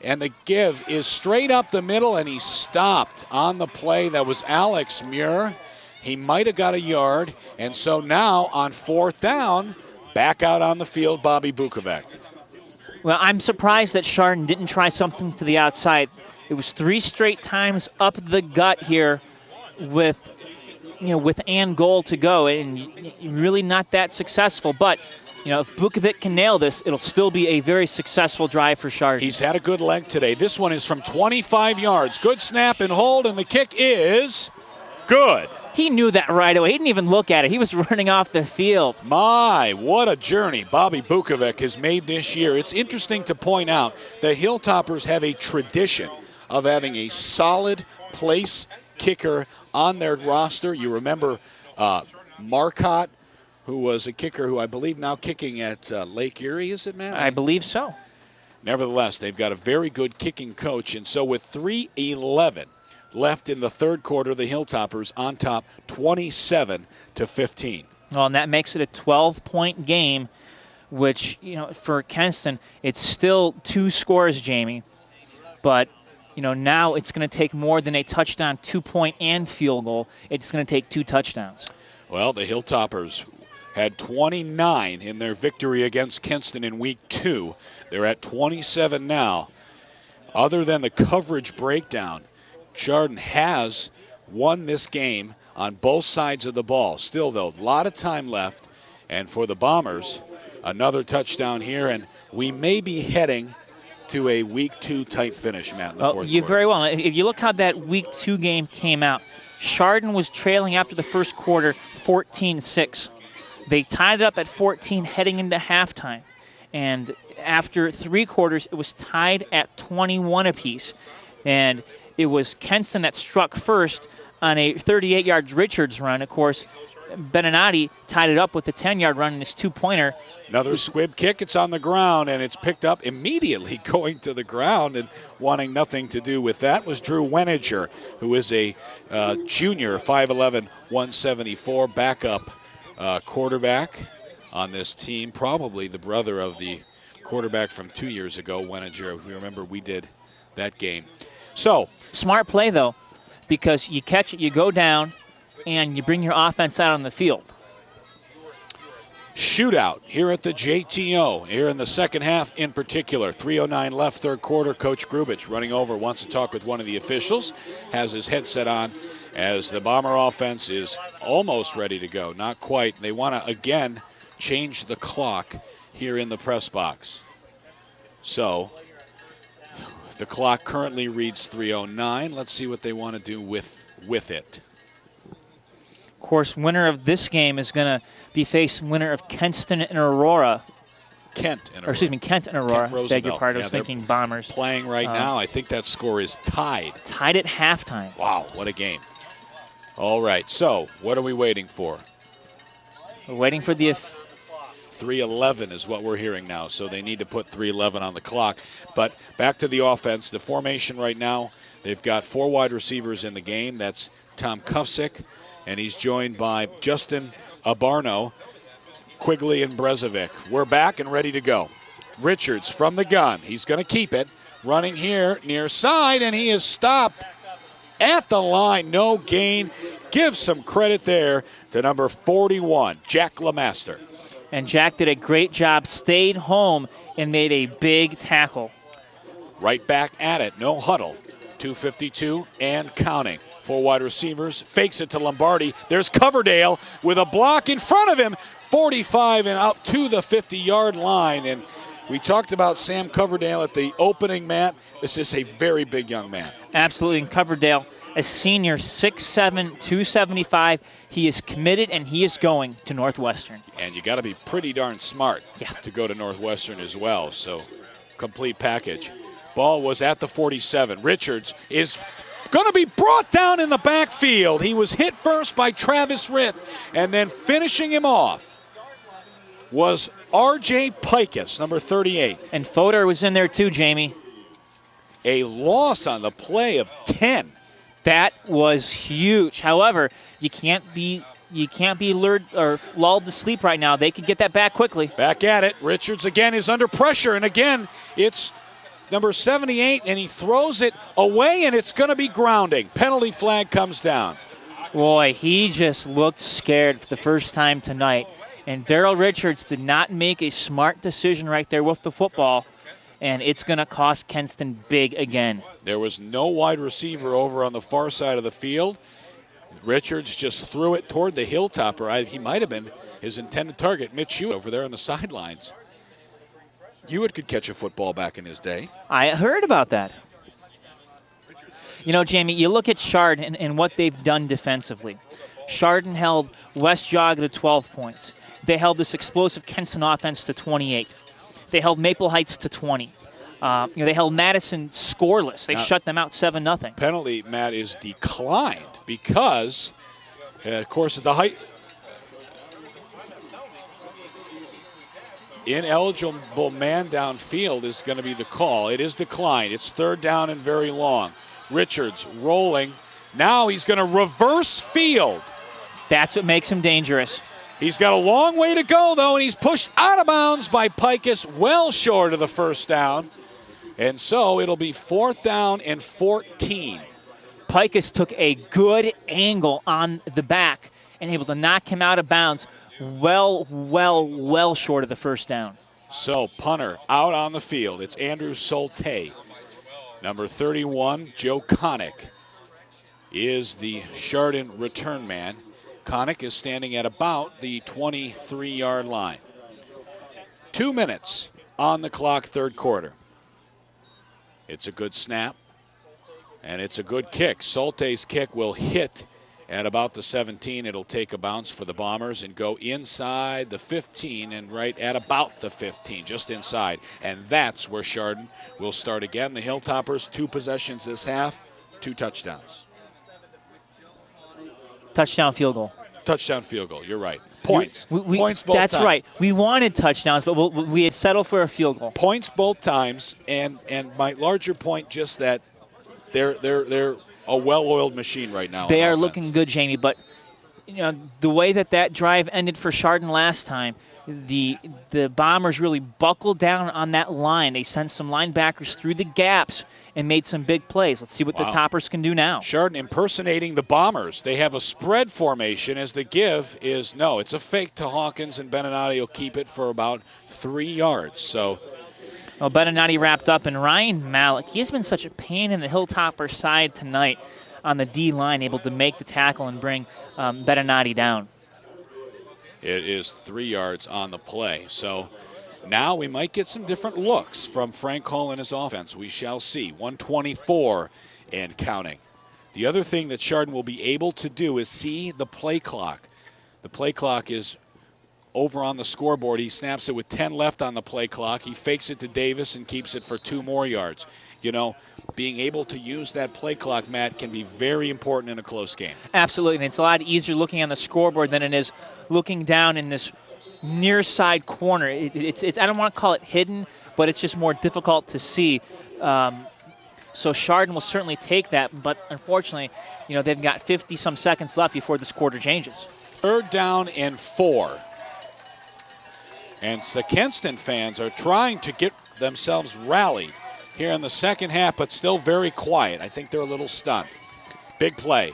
and the give is straight up the middle, and he's stopped on the play. That was Alex Muir. He might have got a yard, and so now on 4th down, back out on the field, Bobby Bukovac. Well, I'm surprised that Chardon didn't try something to the outside. It was 3 straight times up the gut here with and goal to go, and really not that successful. But, if Bukovic can nail this, it'll still be a very successful drive for Chardon. He's had a good leg today. This one is from 25 yards. Good snap and hold, and the kick is good. He knew that right away. He didn't even look at it. He was running off the field. My, what a journey Bobby Bukovic has made this year. It's interesting to point out the Hilltoppers have a tradition of having a solid place kicker on their roster. You remember Marcotte, who was a kicker who I believe now kicking at Lake Erie, is it, man? I believe so. Nevertheless, they've got a very good kicking coach, and so with 3:11 left in the 3rd quarter, the Hilltoppers on top 27-15. Well, and that makes it a 12-point game, which, for Kenston, it's still 2 scores, Jamie. But, now it's going to take more than a touchdown, 2-point and field goal. It's going to take 2 touchdowns. Well, the Hilltoppers had 29 in their victory against Kenston in week 2. They're at 27 now. Other than the coverage breakdown, Chardon has won this game on both sides of the ball. Still, though, a lot of time left. And for the Bombers, another touchdown here, and we may be heading to a week 2 type finish, Matt, in the 4th quarter. Very well. If you look how that week 2 game came out, Chardon was trailing after the 1st quarter 14-6. They tied it up at 14 heading into halftime. And after 3 quarters, it was tied at 21 apiece. And it was Kenston that struck first on a 38-yard Richards run. Of course, Beninati tied it up with a 10-yard run in his 2-pointer. Another squib kick. It's on the ground, and it's picked up immediately going to the ground and wanting nothing to do with that was Drew Weniger, who is a junior, 5'11", 174, backup quarterback on this team, probably the brother of the quarterback from 2 years ago, Weniger. We remember we did that game. So smart play, though, because you catch it, you go down, and you bring your offense out on the field. Shootout here at the JTO, here in the 2nd half in particular. 3:09 left, 3rd quarter. Coach Grubich running over, wants to talk with one of the officials, has his headset on as the Bomber offense is almost ready to go. Not quite. They want to, again, change the clock here in the press box. So the clock currently reads 3:09. Let's see what they want to do with it. Of course, winner of this game is going to be facing winner of Kenston and Aurora. Kent and Aurora. Or excuse me, Kent and Aurora. Beg your pardon, I was thinking Bombers. Playing right now. I think that score is tied. Tied at halftime. Wow, what a game. All right, so what are we waiting for? We're waiting for the 3:11 is what we're hearing now, so they need to put 3:11 on the clock. But back to the offense. The formation right now, they've got 4 wide receivers in the game. That's Tom Kufsick, and he's joined by Justin Abarno. Quigley and Brezovic. We're back and ready to go. Richards from the gun. He's going to keep it. Running here near side, and he is stopped at the line. No gain. Give some credit there to number 41, Jack Lemaster. And Jack did a great job, stayed home, and made a big tackle. Right back at it. No huddle. 2:52 and counting. 4 wide receivers. Fakes it to Lombardi. There's Coverdale with a block in front of him. 45 and up to the 50-yard line. And we talked about Sam Coverdale at the opening, Matt. This is a very big young man. Absolutely. And Coverdale, a senior, 6'7", 275. He is committed, and he is going to Northwestern. And you got to be pretty darn smart to go to Northwestern as well. So, complete package. Ball was at the 47. Richards is going to be brought down in the backfield. He was hit first by Travis Ritt, and then finishing him off was R.J. Pikus, number 38. And Fodor was in there too, Jamie. A loss on the play of 10. That was huge. However, you can't be lured or lulled to sleep right now. They could get that back quickly. Back at it. Richards again is under pressure, and again it's number 78, and he throws it away, and it's going to be grounding. Penalty flag comes down. Boy, he just looked scared for the first time tonight. And Darrell Richards did not make a smart decision right there with the football, and it's going to cost Kenston big again. There was no wide receiver over on the far side of the field. Richards just threw it toward the Hilltopper. He might have been his intended target, Mitch Hewitt, over there on the sidelines. Hewitt could catch a football back in his day. I heard about that. You know, Jamie, you look at Chardon and what they've done defensively. Chardon held West Jogga to 12 points. They held this explosive Kenston offense to 28. They held Maple Heights to 20. They held Madison scoreless. They shut them out 7-0. Penalty, Matt, is declined because, of course, the height. Ineligible man downfield is going to be the call. It is declined. It's 3rd down and very long. Richards rolling. Now he's going to reverse field. That's what makes him dangerous. He's got a long way to go, though, and he's pushed out of bounds by Pikus, well short of the first down. And so it'll be 4th down and 14. Pikus took a good angle on the back and able to knock him out of bounds well short of the first down. So punter out on the field. It's Andrew Solte. Number 31, Joe Connick, is the Chardon return man. Connick is standing at about the 23-yard line. 2 minutes on the clock, 3rd quarter. It's a good snap, and it's a good kick. Solte's kick will hit at about the 17. It'll take a bounce for the Bombers and go inside the 15 and right at about the 15, just inside. And that's where Chardon will start again. The Hilltoppers, 2 possessions this half, 2 touchdowns. Touchdown field goal. Touchdown field goal, you're right. Points. Points both that's times. right. We wanted touchdowns, but we had settled for a field goal. Points both times, and my larger point just that they're a well-oiled machine right now. They are looking good, Jamie, but you know the way that drive ended for Chardon last time, the Bombers really buckled down on that line. They sent some linebackers through the gaps and made some big plays. Let's see what the Toppers can do now. Chardon impersonating the Bombers. They have a spread formation as the give is, no, it's a fake to Hawkins, and Beninati will keep it for about 3 yards. So, well, Beninati wrapped up, and Ryan Malik, he has been such a pain in the Hilltopper side tonight on the D-line, able to make the tackle and bring Beninati down. It is 3 yards on the play. So now we might get some different looks from Frank Hall and his offense. We shall see. 124 and counting. The other thing that Chardon will be able to do is see the play clock. The play clock is over on the scoreboard. He snaps it with 10 left on the play clock. He fakes it to Davis and keeps it for 2 more yards. You know, being able to use that play clock, Matt, can be very important in a close game. Absolutely, and it's a lot easier looking on the scoreboard than it is looking down in this near side corner. It's I don't want to call it hidden, but it's just more difficult to see. So Chardon will certainly take that, but unfortunately, you know, they've got 50-some seconds left before this quarter changes. 3rd down and 4. And the Kenston fans are trying to get themselves rallied here in the second half, but still very quiet. I think they're a little stunned. Big play.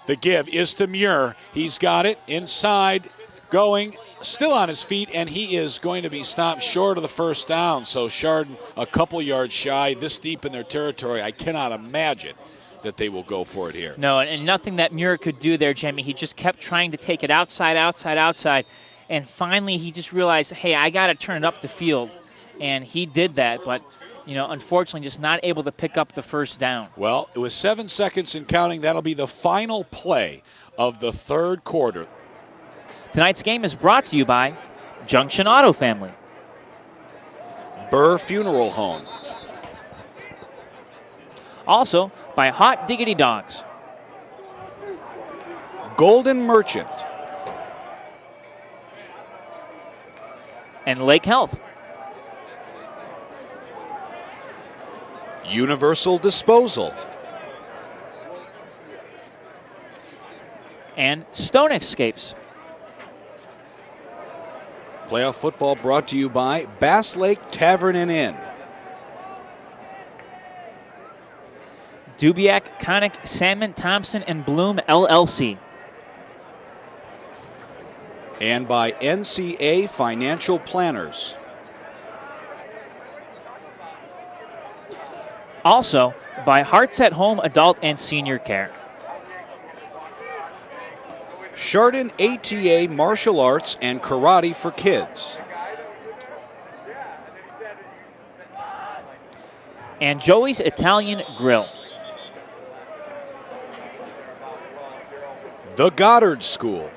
The give is to Muir. He's got it inside, going, still on his feet, and he is going to be stopped short of the first down. So Chardon a couple yards shy, this deep in their territory. I cannot imagine that they will go for it here. No, and nothing that Muir could do there, Jimmy. He just kept trying to take it outside, outside, outside. And finally he just realized, hey, I got to turn it up the field. And he did that, but unfortunately just not able to pick up the first down. Well, it was 7 seconds and counting. That'll be the final play of the third quarter. Tonight's game is brought to you by Junction Auto Family, Burr Funeral Home, also by Hot Diggity Dogs, Golden Merchant, and Lake Health. Universal Disposal, and Stone Escapes. Playoff football brought to you by Bass Lake Tavern and Inn, Dubiak, Connick, Salmon, Thompson, and Bloom, LLC. and by NCA Financial Planners. Also by Hearts at Home Adult and Senior Care. Chardon ATA Martial Arts and Karate for Kids. And Joey's Italian Grill. The Goddard School.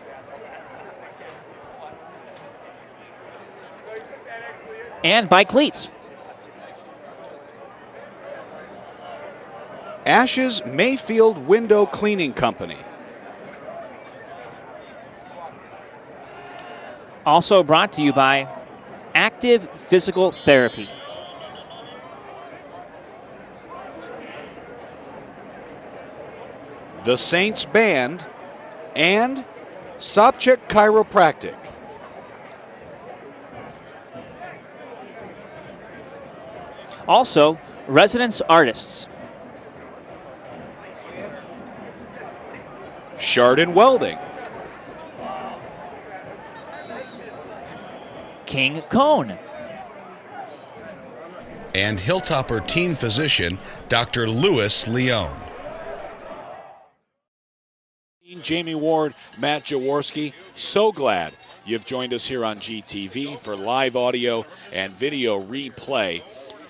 And by Cleats. Ash's Mayfield Window Cleaning Company. Also brought to you by Active Physical Therapy. The Saints Band, and Sopchik Chiropractic. Also, Residence Artists. Chardon Welding. King Cone. And Hilltopper team physician, Dr. Louis Leone. Jamie Ward, Matt Jaworski, so glad you've joined us here on GTV for live audio and video replay.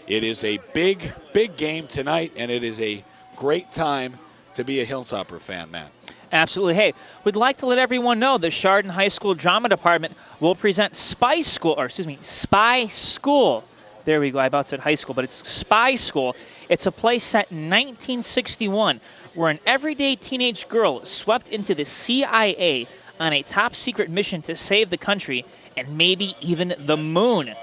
It is a big, big game tonight, and it is a great time to be a Hilltopper fan, Matt. Absolutely. Hey, we'd like to let everyone know the Chardon High School Drama Department will present Spy School. There we go. I about said high school, but it's Spy School. It's a play set in 1961 where an everyday teenage girl is swept into the CIA on a top secret mission to save the country and maybe even the moon.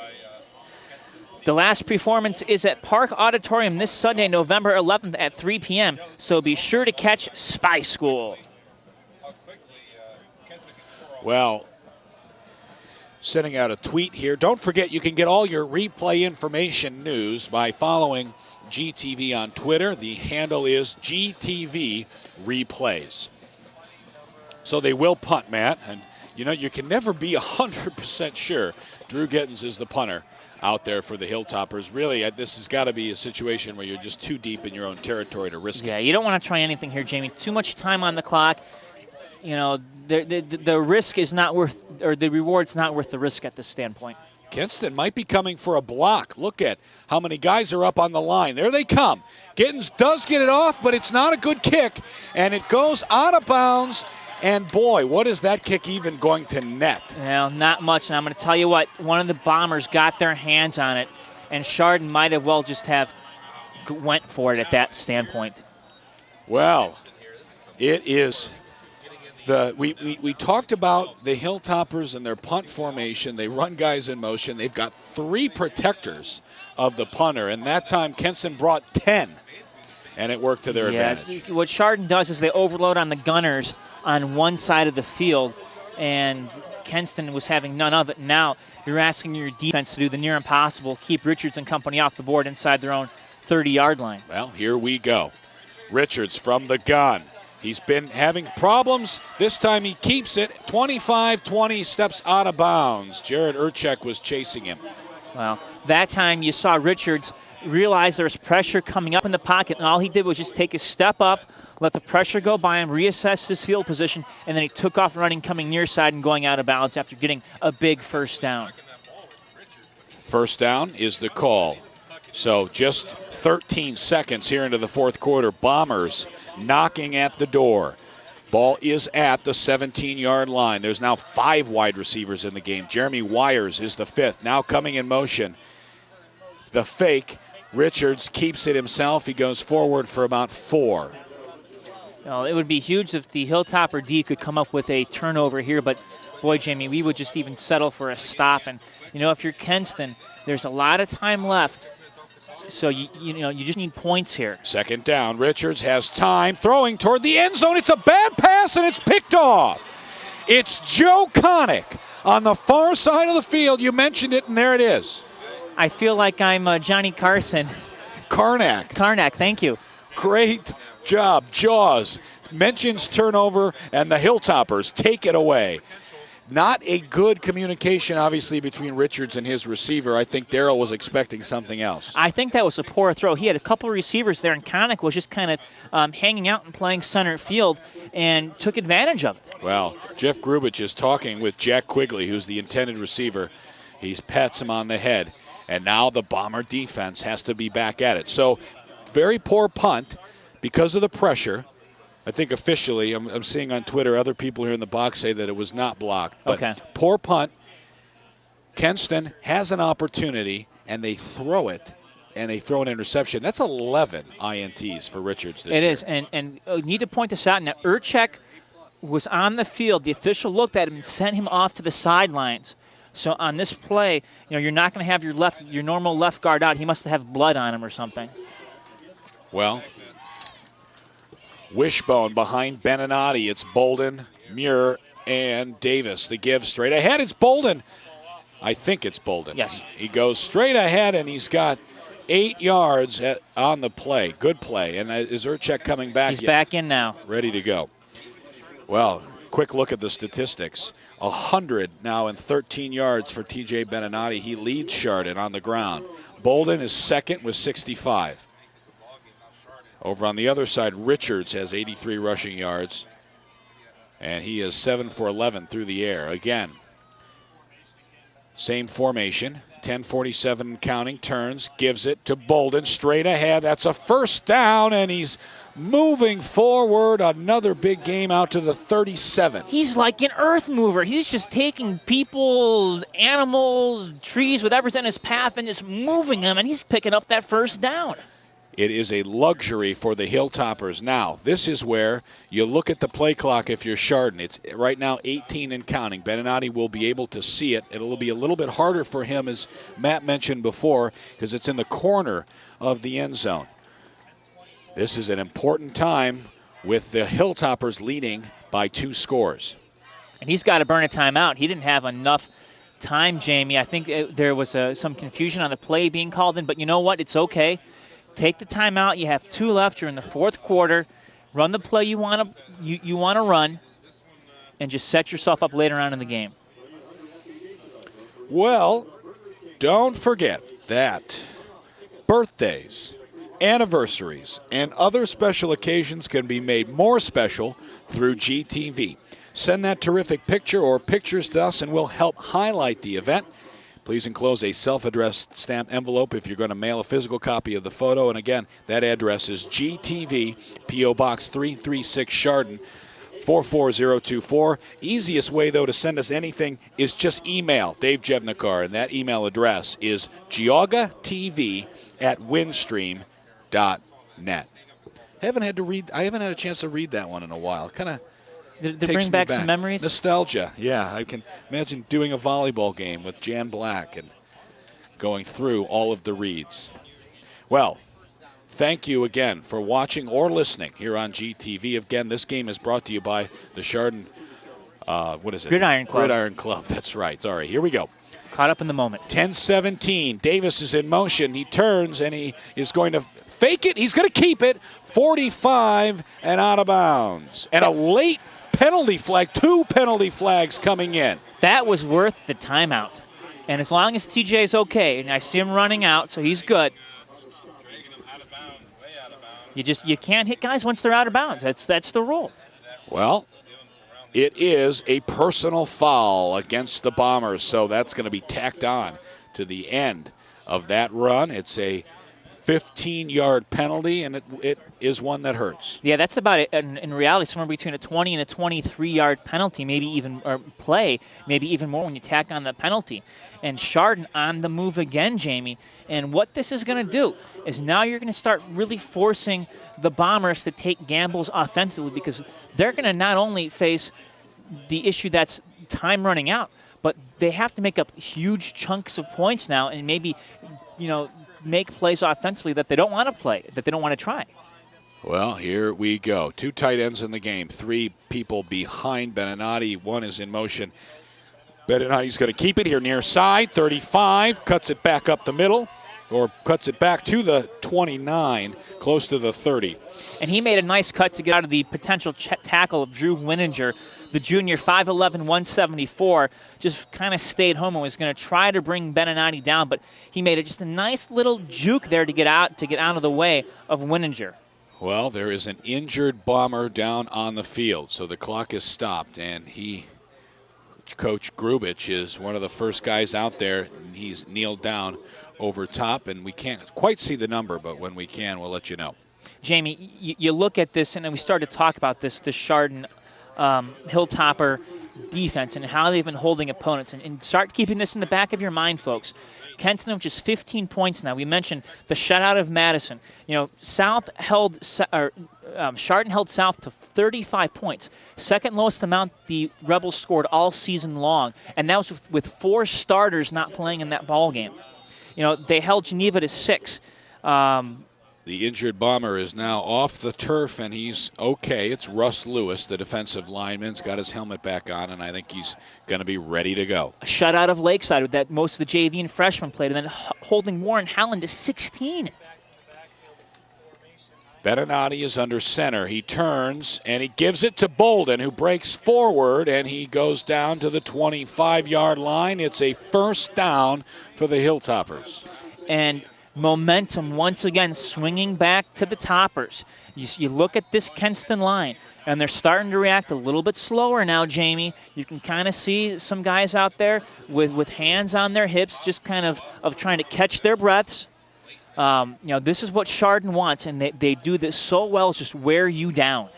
The last performance is at Park Auditorium this Sunday, November 11th at 3 p.m., so be sure to catch Spy School. Well, sending out a tweet here. Don't forget you can get all your replay information news by following GTV on Twitter. The handle is GTV Replays. So they will punt, Matt. And, you can never be 100% sure. Drew Gittins is the punter out there for the Hilltoppers. Really, this has got to be a situation where you're just too deep in your own territory to risk it. Yeah, you don't want to try anything here, Jamie. Too much time on the clock. The risk is not worth, or the reward's not worth the risk at this standpoint. Kenston might be coming for a block. Look at how many guys are up on the line. There they come. Gittins does get it off, but it's not a good kick, and it goes out of bounds. And, boy, what is that kick even going to net? Well, not much, and I'm going to tell you what, one of the Bombers got their hands on it, and Chardon might have well just have went for it at that standpoint. Well, it is... We talked about the Hilltoppers and their punt formation. They run guys in motion. They've got 3 protectors of the punter, and that time Kenston brought 10, and it worked to their advantage. What Chardon does is they overload on the gunners on one side of the field, and Kenston was having none of it. Now you're asking your defense to do the near impossible, keep Richards and company off the board inside their own 30-yard line. Well, here we go. Richards from the gun. He's been having problems. This time he keeps it. 25-20, steps out of bounds. Jared Urchek was chasing him. Well, that time you saw Richards realize there's pressure coming up in the pocket, and all he did was just take a step up, let the pressure go by him, reassess his field position, and then he took off running, coming near side and going out of bounds after getting a big first down. First down is the call. So just 13 seconds here into the fourth quarter. Bombers knocking at the door. Ball is at the 17-yard line. There's now 5 wide receivers in the game. Jeremy Wires is the 5th. Now coming in motion. The fake. Richards keeps it himself. He goes forward for about 4. Well, it would be huge if the Hilltopper D could come up with a turnover here, but boy, Jamie, we would just even settle for a stop. And, you know, if you're Kenston, there's a lot of time left. So, you just need points here. Second down. Richards has time. Throwing toward the end zone. It's a bad pass, and it's picked off. It's Joe Connick on the far side of the field. You mentioned it, and there it is. I feel like I'm Johnny Carson. Karnak, thank you. Great job. Jaws mentions turnover, and the Hilltoppers take it away. Not a good communication, obviously, between Richards and his receiver. I think Darrell was expecting something else. I think that was a poor throw. He had a couple of receivers there, and Connick was just kind of hanging out and playing center field and took advantage of it. Well, Jeff Grubich is talking with Jack Quigley, who's the intended receiver. He pats him on the head, and now the Bomber defense has to be back at it. So, very poor punt because of the pressure. I think officially, I'm seeing on Twitter other people here in the box say that it was not blocked. But okay. Poor punt. Kenston has an opportunity, and they throw it, and they throw an interception. That's 11 INTs for Richards this year. It is, and you need to point this out. Now, Urchek was on the field. The official looked at him and sent him off to the sidelines. So on this play, you're not going to have your normal left guard out. He must have blood on him or something. Well, Wishbone behind Beninati. It's Bolden, Muir, and Davis. The give straight ahead. It's Bolden. I think it's Bolden. Yes. He goes straight ahead, and he's got 8 yards on the play. Good play. And is Urchek coming back? He's back in now. Ready to go. Well, quick look at the statistics. 100 now and 13 yards for TJ Beninati. He leads Chardon on the ground. Bolden is second with 65. Over on the other side, Richards has 83 rushing yards, and he is 7 for 11 through the air. Again, same formation, 10:47 counting, turns, gives it to Bolden, straight ahead. That's a first down, and he's moving forward. Another big game out to the 37. He's like an earth mover. He's just taking people, animals, trees, whatever's in his path, and just moving them, and he's picking up that first down. It is a luxury for the Hilltoppers. Now, this is where you look at the play clock if you're Chardon. It's right now 18 and counting. Beninati will be able to see it. It'll be a little bit harder for him, as Matt mentioned before, because it's in the corner of the end zone. This is an important time with the Hilltoppers leading by 2 scores. And he's got to burn a timeout. He didn't have enough time, Jamie. I think there was some confusion on the play being called in, but you know what? It's okay. Take the timeout. You have 2 left. You're in the fourth quarter. Run the play you want to run, and just set yourself up later on in the game. Well, don't forget that birthdays, anniversaries, and other special occasions can be made more special through GTV. Send that terrific picture or pictures to us, and we'll help highlight the event. Please enclose a self-addressed stamped envelope if you're going to mail a physical copy of the photo. And again, that address is GTV, P.O. Box 336, Chardon, 44024. Easiest way, though, to send us anything is just email Dave Jevnikar, and that email address is geaugatv@windstream.net. I haven't had a chance to read that one in a while. Kind of Did it bring back some memories? Nostalgia, yeah. I can imagine doing a volleyball game with Jan Black and going through all of the reads. Well, thank you again for watching or listening here on GTV. Again, this game is brought to you by the Chardon what is it? Gridiron Club. Gridiron Club, that's right. Sorry, here we go. Caught up in the moment. 10-17. Davis is in motion. He turns, and he is going to fake it. He's going to keep it. 45 and out of bounds. And a late penalty flag. 2 penalty flags coming in. That was worth the timeout. And as long as TJ's okay, and I see him running out, so he's good. You can't hit guys once they're out of bounds. That's the rule. Well, it is a personal foul against the Bombers, so that's going to be tacked on to the end of that run. It's a 15-yard penalty, and it is one that hurts. Yeah, that's about it. In reality, somewhere between a 20 and a 23-yard penalty, maybe even or play, maybe even more when you tack on the penalty. And Chardon on the move again, Jamie. And what this is going to do is now you're going to start really forcing the Bombers to take gambles offensively, because they're going to not only face the issue that's time running out, but they have to make up huge chunks of points now and maybe, make plays offensively that they don't want to play, that they don't want to try. Well, here we go. 2 tight ends in the game. 3 people behind Beninati. 1 is in motion. Beninati's going to keep it here near side. 35, cuts it back up the middle, or cuts it back to the 29, close to the 30. And he made a nice cut to get out of the potential tackle of Drew Wininger. The junior, 5'11", 174, just kind of stayed home and was going to try to bring Beninati down, but he made it just a nice little juke there to get out of the way of Wininger. Well, there is an injured Bomber down on the field, so the clock is stopped, and Coach Grubich is one of the first guys out there. He's kneeled down over top, and we can't quite see the number, but when we can, we'll let you know. Jamie, you look at this, and we started to talk about this, the Chardon Hilltopper defense and how they've been holding opponents. And start keeping this in the back of your mind, folks. Kenston, which is 15 points now. We mentioned the shutout of Madison. Chardon held South to 35 points. Second lowest amount the Rebels scored all season long. And that was with 4 starters not playing in that ball game. They held Geneva to 6. The injured Bomber is now off the turf, and he's okay. It's Russ Lewis, the defensive lineman. He's got his helmet back on, and I think he's going to be ready to go. A shutout of Lakeside with that most of the JV and freshmen played, and then holding Warren Howland to 16. Beninati is under center. He turns, and he gives it to Bolden, who breaks forward, and he goes down to the 25-yard line. It's a first down for the Hilltoppers. And momentum once again swinging back to the Toppers. You look at this Kenston line, and they're starting to react a little bit slower now, Jamie. You can kind of see some guys out there with hands on their hips, just kind of trying to catch their breaths. This is what Chardon wants, and they do this so well, just wear you down.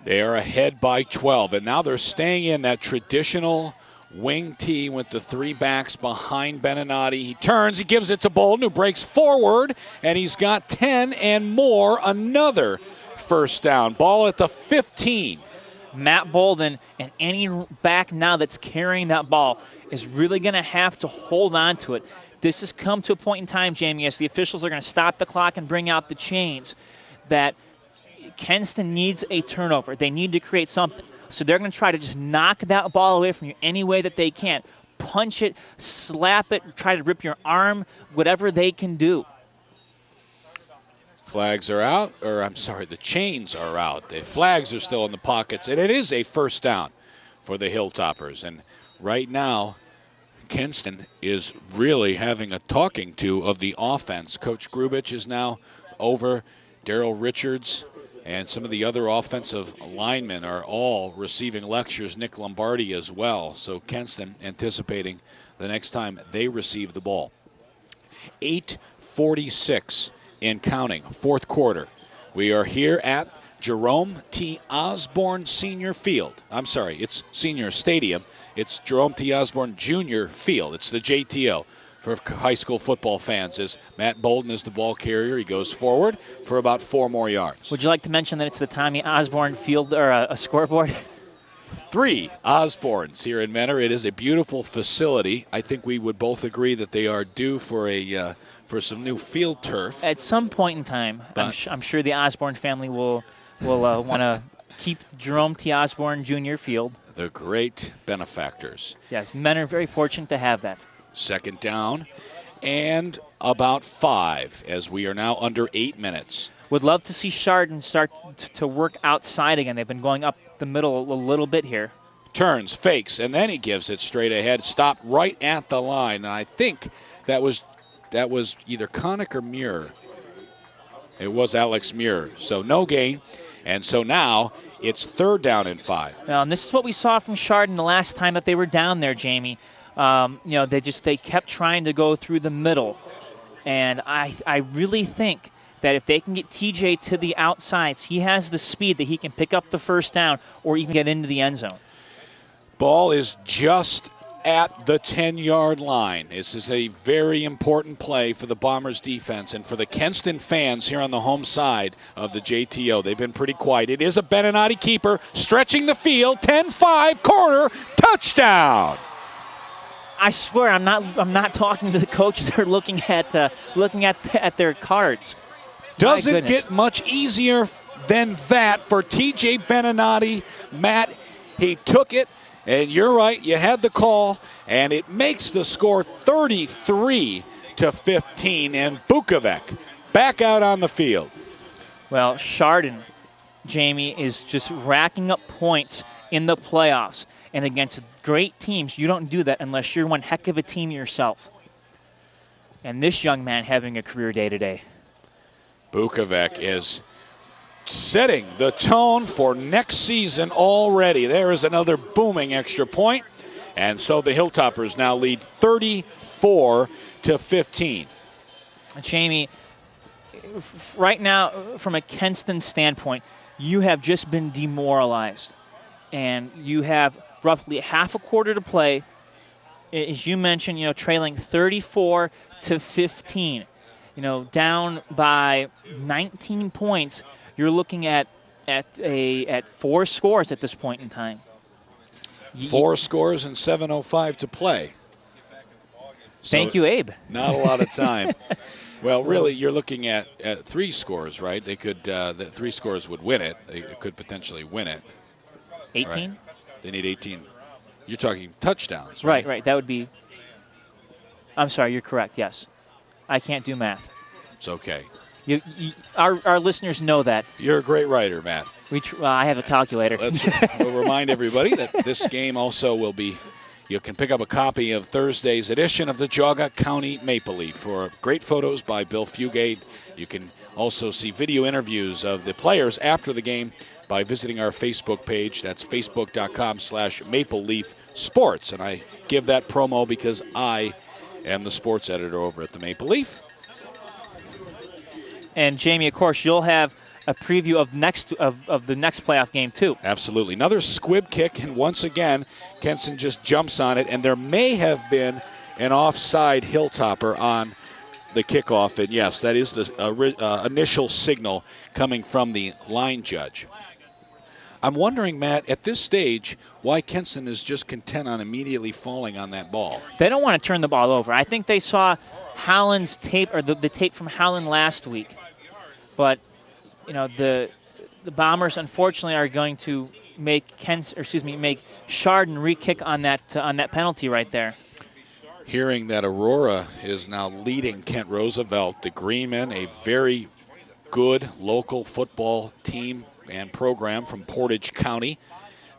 They are ahead by 12, and now they're staying in that traditional wing T with the 3 backs behind Beninati. He turns, he gives it to Bolden, who breaks forward, and he's got 10 and more. Another first down. Ball at the 15. Matt Bolden, and any back now that's carrying that ball is really going to have to hold on to it. This has come to a point in time, Jamie, as the officials are going to stop the clock and bring out the chains, that Kenston needs a turnover. They need to create something. So they're going to try to just knock that ball away from you any way that they can. Punch it, slap it, try to rip your arm, whatever they can do. Flags are out, the chains are out. The flags are still in the pockets, and it is a first down for the Hilltoppers. And right now, Kenston is really having a talking to of the offense. Coach Grubich is now over. Daryl Richards and some of the other offensive linemen are all receiving lectures. Nick Lombardi as well. So Kenston anticipating the next time they receive the ball. 8:46 in counting, fourth quarter. We are here at Jerome T. Osborne Senior Field. I'm sorry, it's Senior Stadium. It's Jerome T. Osborne Junior Field. It's the JTO for high school football fans. As Matt Bolden is the ball carrier, he goes forward for about 4 more yards. Would you like to mention that it's the Tommy Osborne Field, or a scoreboard? 3 Osbornes here in Mentor. It is a beautiful facility. I think we would both agree that they are due for some new field turf. At some point in time, I'm sure the Osborne family will want to keep Jerome T. Osborne Jr. Field. the great benefactors. Yes, men are very fortunate to have that. Second down and about 5 as we are now under 8 minutes. Would love to see Chardon start to work outside again. They've been going up the middle a little bit here. Turns, fakes, and then he gives it straight ahead. Stopped right at the line. And I think that was either Connick or Muir. It was Alex Muir. So no gain. And so now it's 3rd down and 5. Now, and this is what we saw from Chardon the last time that they were down there, Jamie. They kept trying to go through the middle. And I really think that if they can get TJ to the outsides, he has the speed that he can pick up the first down or even get into the end zone. Ball is just at the 10-yard line. This is a very important play for the Bombers defense and for the Kenston fans here on the home side of the JTO. They've been pretty quiet. It is a Beninati keeper stretching the field. 10-5 corner touchdown. I swear I'm not talking to the coaches. They're looking at their cards. Doesn't get much easier than that for TJ Beninati. Matt, he took it, and you're right, you had the call, and it makes the score 33-15, and Bukovac back out on the field. Well, Chardon, Jamie, is just racking up points in the playoffs. And against great teams, you don't do that unless you're one heck of a team yourself. And this young man having a career day today. Bukovac is setting the tone for next season already. There is another booming extra point. And so the Hilltoppers now lead 34-15. Jamie, right now, from a Kenston standpoint, you have just been demoralized. And you have roughly half a quarter to play. As you mentioned, trailing 34-15. Down by 19 points. You're looking at 4 scores at this point in time. 4 scores and 7:05 to play. Thank you, Abe. Not a lot of time. Well, really, you're looking at 3 scores, right? They could the 3 scores would win it. They could potentially win it. 18? Right. They need 18. You're talking touchdowns, right? Right. That would be. I'm sorry. You're correct. Yes. I can't do math. It's okay. Our listeners know that. You're a great writer, Matt. I have a calculator. We'll remind everybody that this game also will be, you can pick up a copy of Thursday's edition of the Geauga County Maple Leaf for great photos by Bill Fugate. You can also see video interviews of the players after the game by visiting our Facebook page. That's facebook.com/Maple Leaf Sports. And I give that promo because I am the sports editor over at the Maple Leaf. And Jamie, of course, you'll have a preview of the next playoff game too. Absolutely. Another squib kick, and once again, Kenston just jumps on it, and there may have been an offside Hilltopper on the kickoff, and yes, that is the initial signal coming from the line judge. I'm wondering, Matt, at this stage, why Kenston is just content on immediately falling on that ball. They don't want to turn the ball over. I think they saw Howland's tape, or the tape from Howland last week. But, the Bombers, unfortunately, are going to make Chardon re-kick on that penalty right there. Hearing that Aurora is now leading Kent Roosevelt, the Greenmen, a very good local football team and program from Portage County.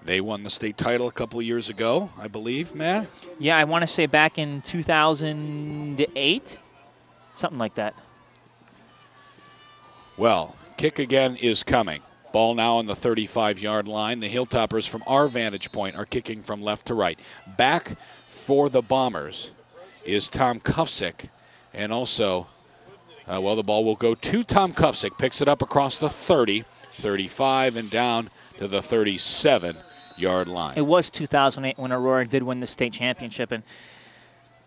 They won the state title a couple of years ago, I believe, Matt? Yeah, I want to say back in 2008, something like that. Well, kick again is coming. Ball now on the 35-yard line. The Hilltoppers, from our vantage point, are kicking from left to right. Back for the Bombers is Tom Kufsick. And also, the ball will go to Tom Kufsick. Picks it up across the 30, 35, and down to the 37-yard line. It was 2008 when Aurora did win the state championship. And,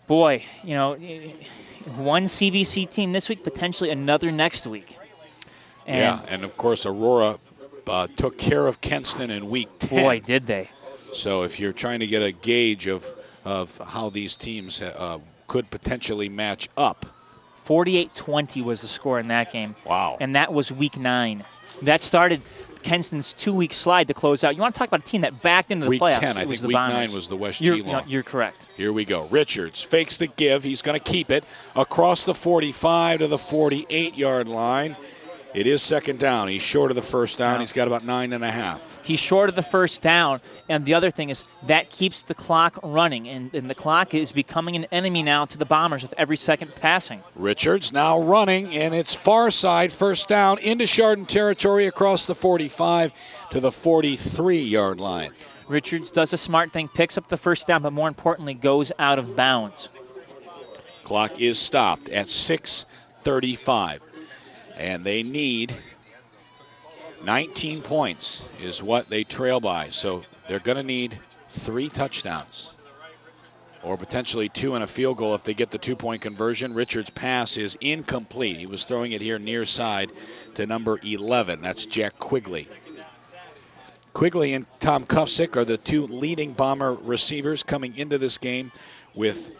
boy, one CVC team this week, potentially another next week. And of course, Aurora took care of Kenston in week 10. Boy, did they. So if you're trying to get a gauge of how these teams could potentially match up. 48-20 was the score in that game. Wow. And that was week 9. That started Kenston's 2-week slide to close out. You want to talk about a team that backed into the week playoffs. 10, I think week 9 was the West G-Long. You're correct. Here we go. Richards fakes the give. He's going to keep it across the 45 to the 48-yard line. It is second down. He's short of the first down. He's got about 9.5. He's short of the first down. And the other thing is that keeps the clock running. And the clock is becoming an enemy now to the Bombers with every second passing. Richards now running, and it's far side, first down, into Chardon territory across the 45 to the 43-yard line. Richards does a smart thing, picks up the first down, but more importantly, goes out of bounds. Clock is stopped at 6:35. And they need 19 points is what they trail by. So they're going to need 3 touchdowns or potentially 2 and a field goal if they get the 2-point conversion. Richards' pass is incomplete. He was throwing it here near side to number 11. That's Jack Quigley. Quigley and Tom Kufsick are the 2 leading Bomber receivers coming into this game, with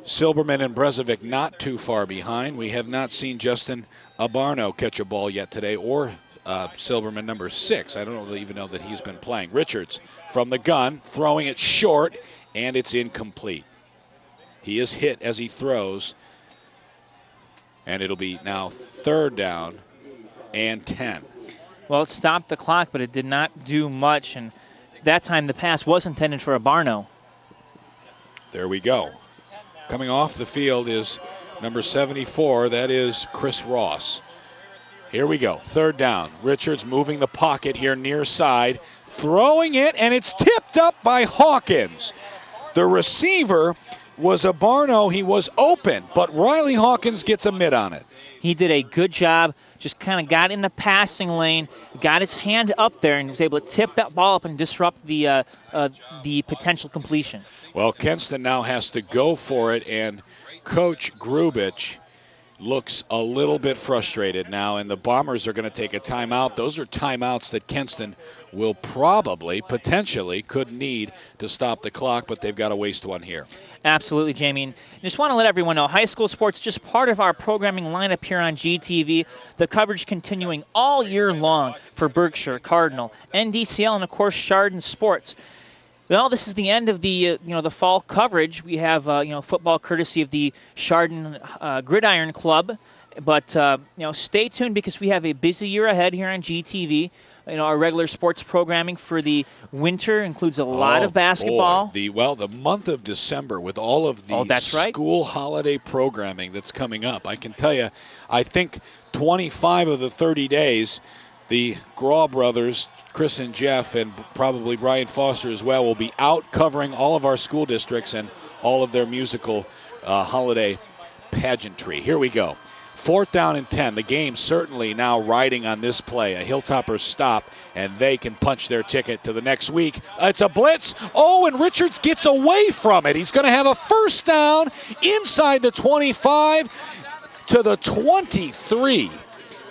Silberman and Brezovic not too far behind. We have not seen Justin Abarno catch a ball yet today, or Silberman, number 6. I don't even know that he's been playing. Richards from the gun, throwing it short, and it's incomplete. He is hit as he throws, and it'll be now third down and 10. Well, it stopped the clock, but it did not do much, and that time the pass was intended for Abarno. There we go. Coming off the field is number 74. That is Chris Ross. Here we go. Third down. Richards moving the pocket here near side. Throwing it, and it's tipped up by Hawkins. The receiver was Abarno. He was open, but Riley Hawkins gets a mid on it. He did a good job. Just kind of got in the passing lane, got his hand up there, and was able to tip that ball up and disrupt the potential completion. Well, Kenston now has to go for it, and Coach Grubich looks a little bit frustrated now, and the Bombers are going to take a timeout. Those are timeouts that Kenston will probably, potentially, could need to stop the clock, but they've got to waste one here. Absolutely, Jamie. And just want to let everyone know, high school sports is just part of our programming lineup here on GTV. The coverage continuing all year long for Berkshire, Cardinal, NDCL, and, of course, Chardon Sports. Well, this is the end of the the fall coverage. We have football courtesy of the Chardon Gridiron Club, but stay tuned because we have a busy year ahead here on GTV. Our regular sports programming for the winter includes a lot of basketball. Boy. The month of December with all of the school holiday programming that's coming up. I can tell you, I think 25 of the 30 days, the Graw brothers, Chris and Jeff, and probably Brian Foster as well, will be out covering all of our school districts and all of their musical holiday pageantry. Here we go. 4th down and 10. The game certainly now riding on this play. A Hilltoppers stop, and they can punch their ticket to the next week. It's a blitz. Oh, and Richards gets away from it. He's going to have a first down inside the 25 to the 23.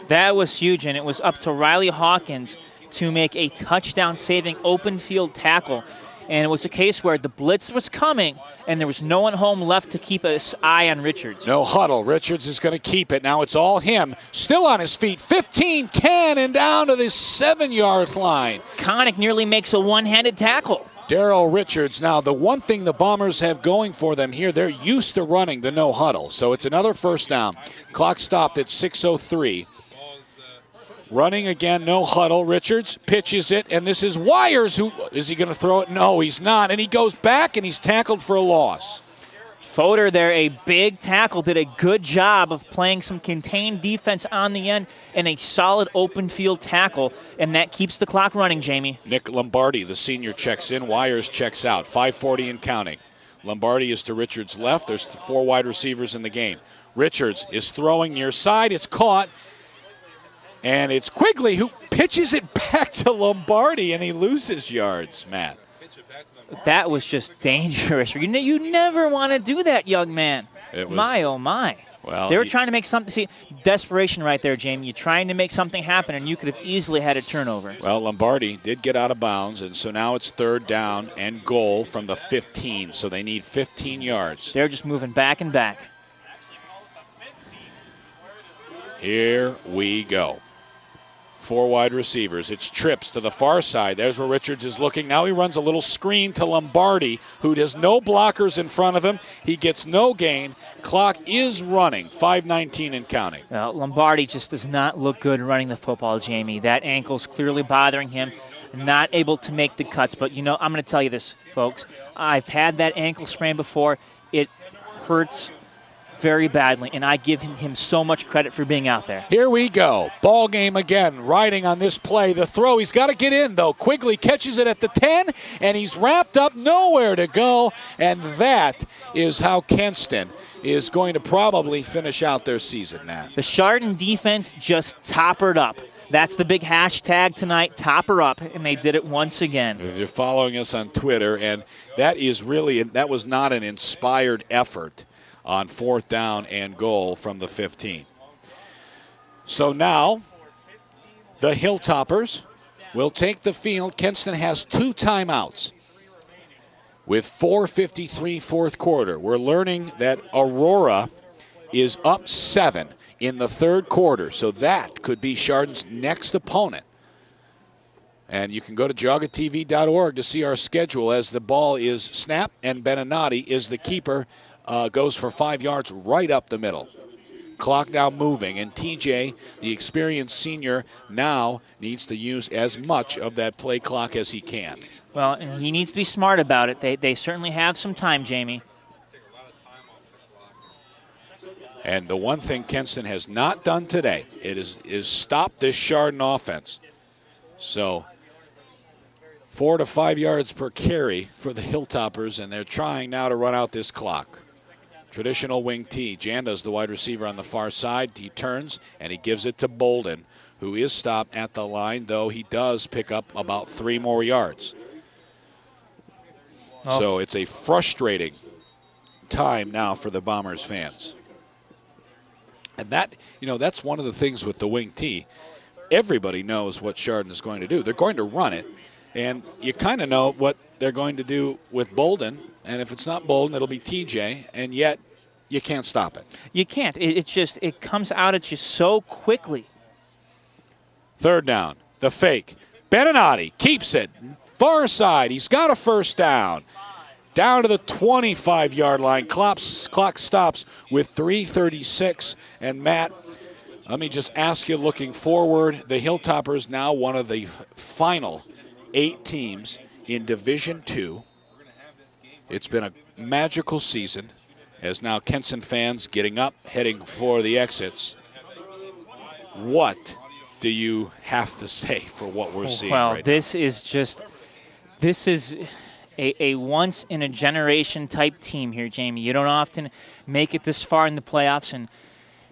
That was huge, and it was up to Riley Hawkins to make a touchdown-saving open field tackle. And it was a case where the blitz was coming, and there was no one home left to keep an eye on Richards. No huddle. Richards is going to keep it. Now it's all him. Still on his feet. 15, 10, and down to the 7-yard line. Connick nearly makes a one-handed tackle. Darrell Richards. Now, the one thing the Bombers have going for them here, they're used to running the no huddle. So it's another first down. Clock stopped at 6:03. Running again, no huddle. Richards pitches it, and this is Wires. Is he going to throw it? No, he's not. And he goes back, and he's tackled for a loss. Fodor there, a big tackle, did a good job of playing some contained defense on the end and a solid open field tackle, and that keeps the clock running, Jamie. Nick Lombardi, the senior, checks in. Wires checks out. 5:40 and counting. Lombardi is to Richards' left. There's 4 wide receivers in the game. Richards is throwing near side. It's caught. And it's Quigley who pitches it back to Lombardi, and he loses yards, Matt. That was just dangerous. You never want to do that, young man. My, oh, my. Well, they were trying to make something. See, desperation right there, Jamie. You're trying to make something happen, and you could have easily had a turnover. Well, Lombardi did get out of bounds, and so now it's 3rd down and goal from the 15. So they need 15 yards. They're just moving back and back. Here we go. 4 wide receivers. It's trips to the far side. There's where Richards is looking. Now he runs a little screen to Lombardi, who has no blockers in front of him. He gets no gain. Clock is running, 5:19 and counting. Lombardi just does not look good running the football, Jamie. That ankle's clearly bothering him. Not able to make the cuts. But, you know, I'm going to tell you this, folks. I've had that ankle sprain before. It hurts very badly, and I give him so much credit for being out there. Here we go. Ball game again, riding on this play. The throw, he's got to get in, though. Quigley catches it at the 10, and he's wrapped up, nowhere to go. And that is how Kenston is going to probably finish out their season now. The Chardon defense just toppered up. That's the big hashtag tonight, topper up, and they did it once again. If you're following us on Twitter, and that was not an inspired effort on 4th down and goal from the 15. So now the Hilltoppers will take the field. Kenston has 2 timeouts with 4:53 fourth quarter. We're learning that Aurora is up 7 in the 3rd quarter, so that could be Chardon's next opponent. And you can go to jogatv.org to see our schedule as the ball is snapped, and Beninati is the keeper. Goes for 5 yards right up the middle. Clock now moving, and TJ, the experienced senior, now needs to use as much of that play clock as he can. Well, and he needs to be smart about it. They certainly have some time, Jamie. And the one thing Kenston has not done today is stop this Chardon offense. So 4 to 5 yards per carry for the Hilltoppers, and they're trying now to run out this clock. Traditional wing T. Janda's the wide receiver on the far side. He turns, and he gives it to Bolden, who is stopped at the line, though he does pick up about 3 more yards. Oh. So it's a frustrating time now for the Bombers fans. And that, that's one of the things with the wing T. Everybody knows what Chardon is going to do. They're going to run it, and you kind of know what they're going to do with Bolden. And if it's not Bolden, it'll be TJ, and yet you can't stop it. You can't. It comes out at you so quickly. 3rd down, the fake. Beninati keeps it. Far side, he's got a 1st down. Down to the 25-yard line. Clock stops with 3:36. And, Matt, let me just ask you, looking forward, the Hilltoppers now one of the final 8 teams in Division II. It's been a magical season as now Kenston fans getting up, heading for the exits. What do you have to say for what we're seeing right now? This is a once-in-a-generation type team here, Jamie. You don't often make it this far in the playoffs,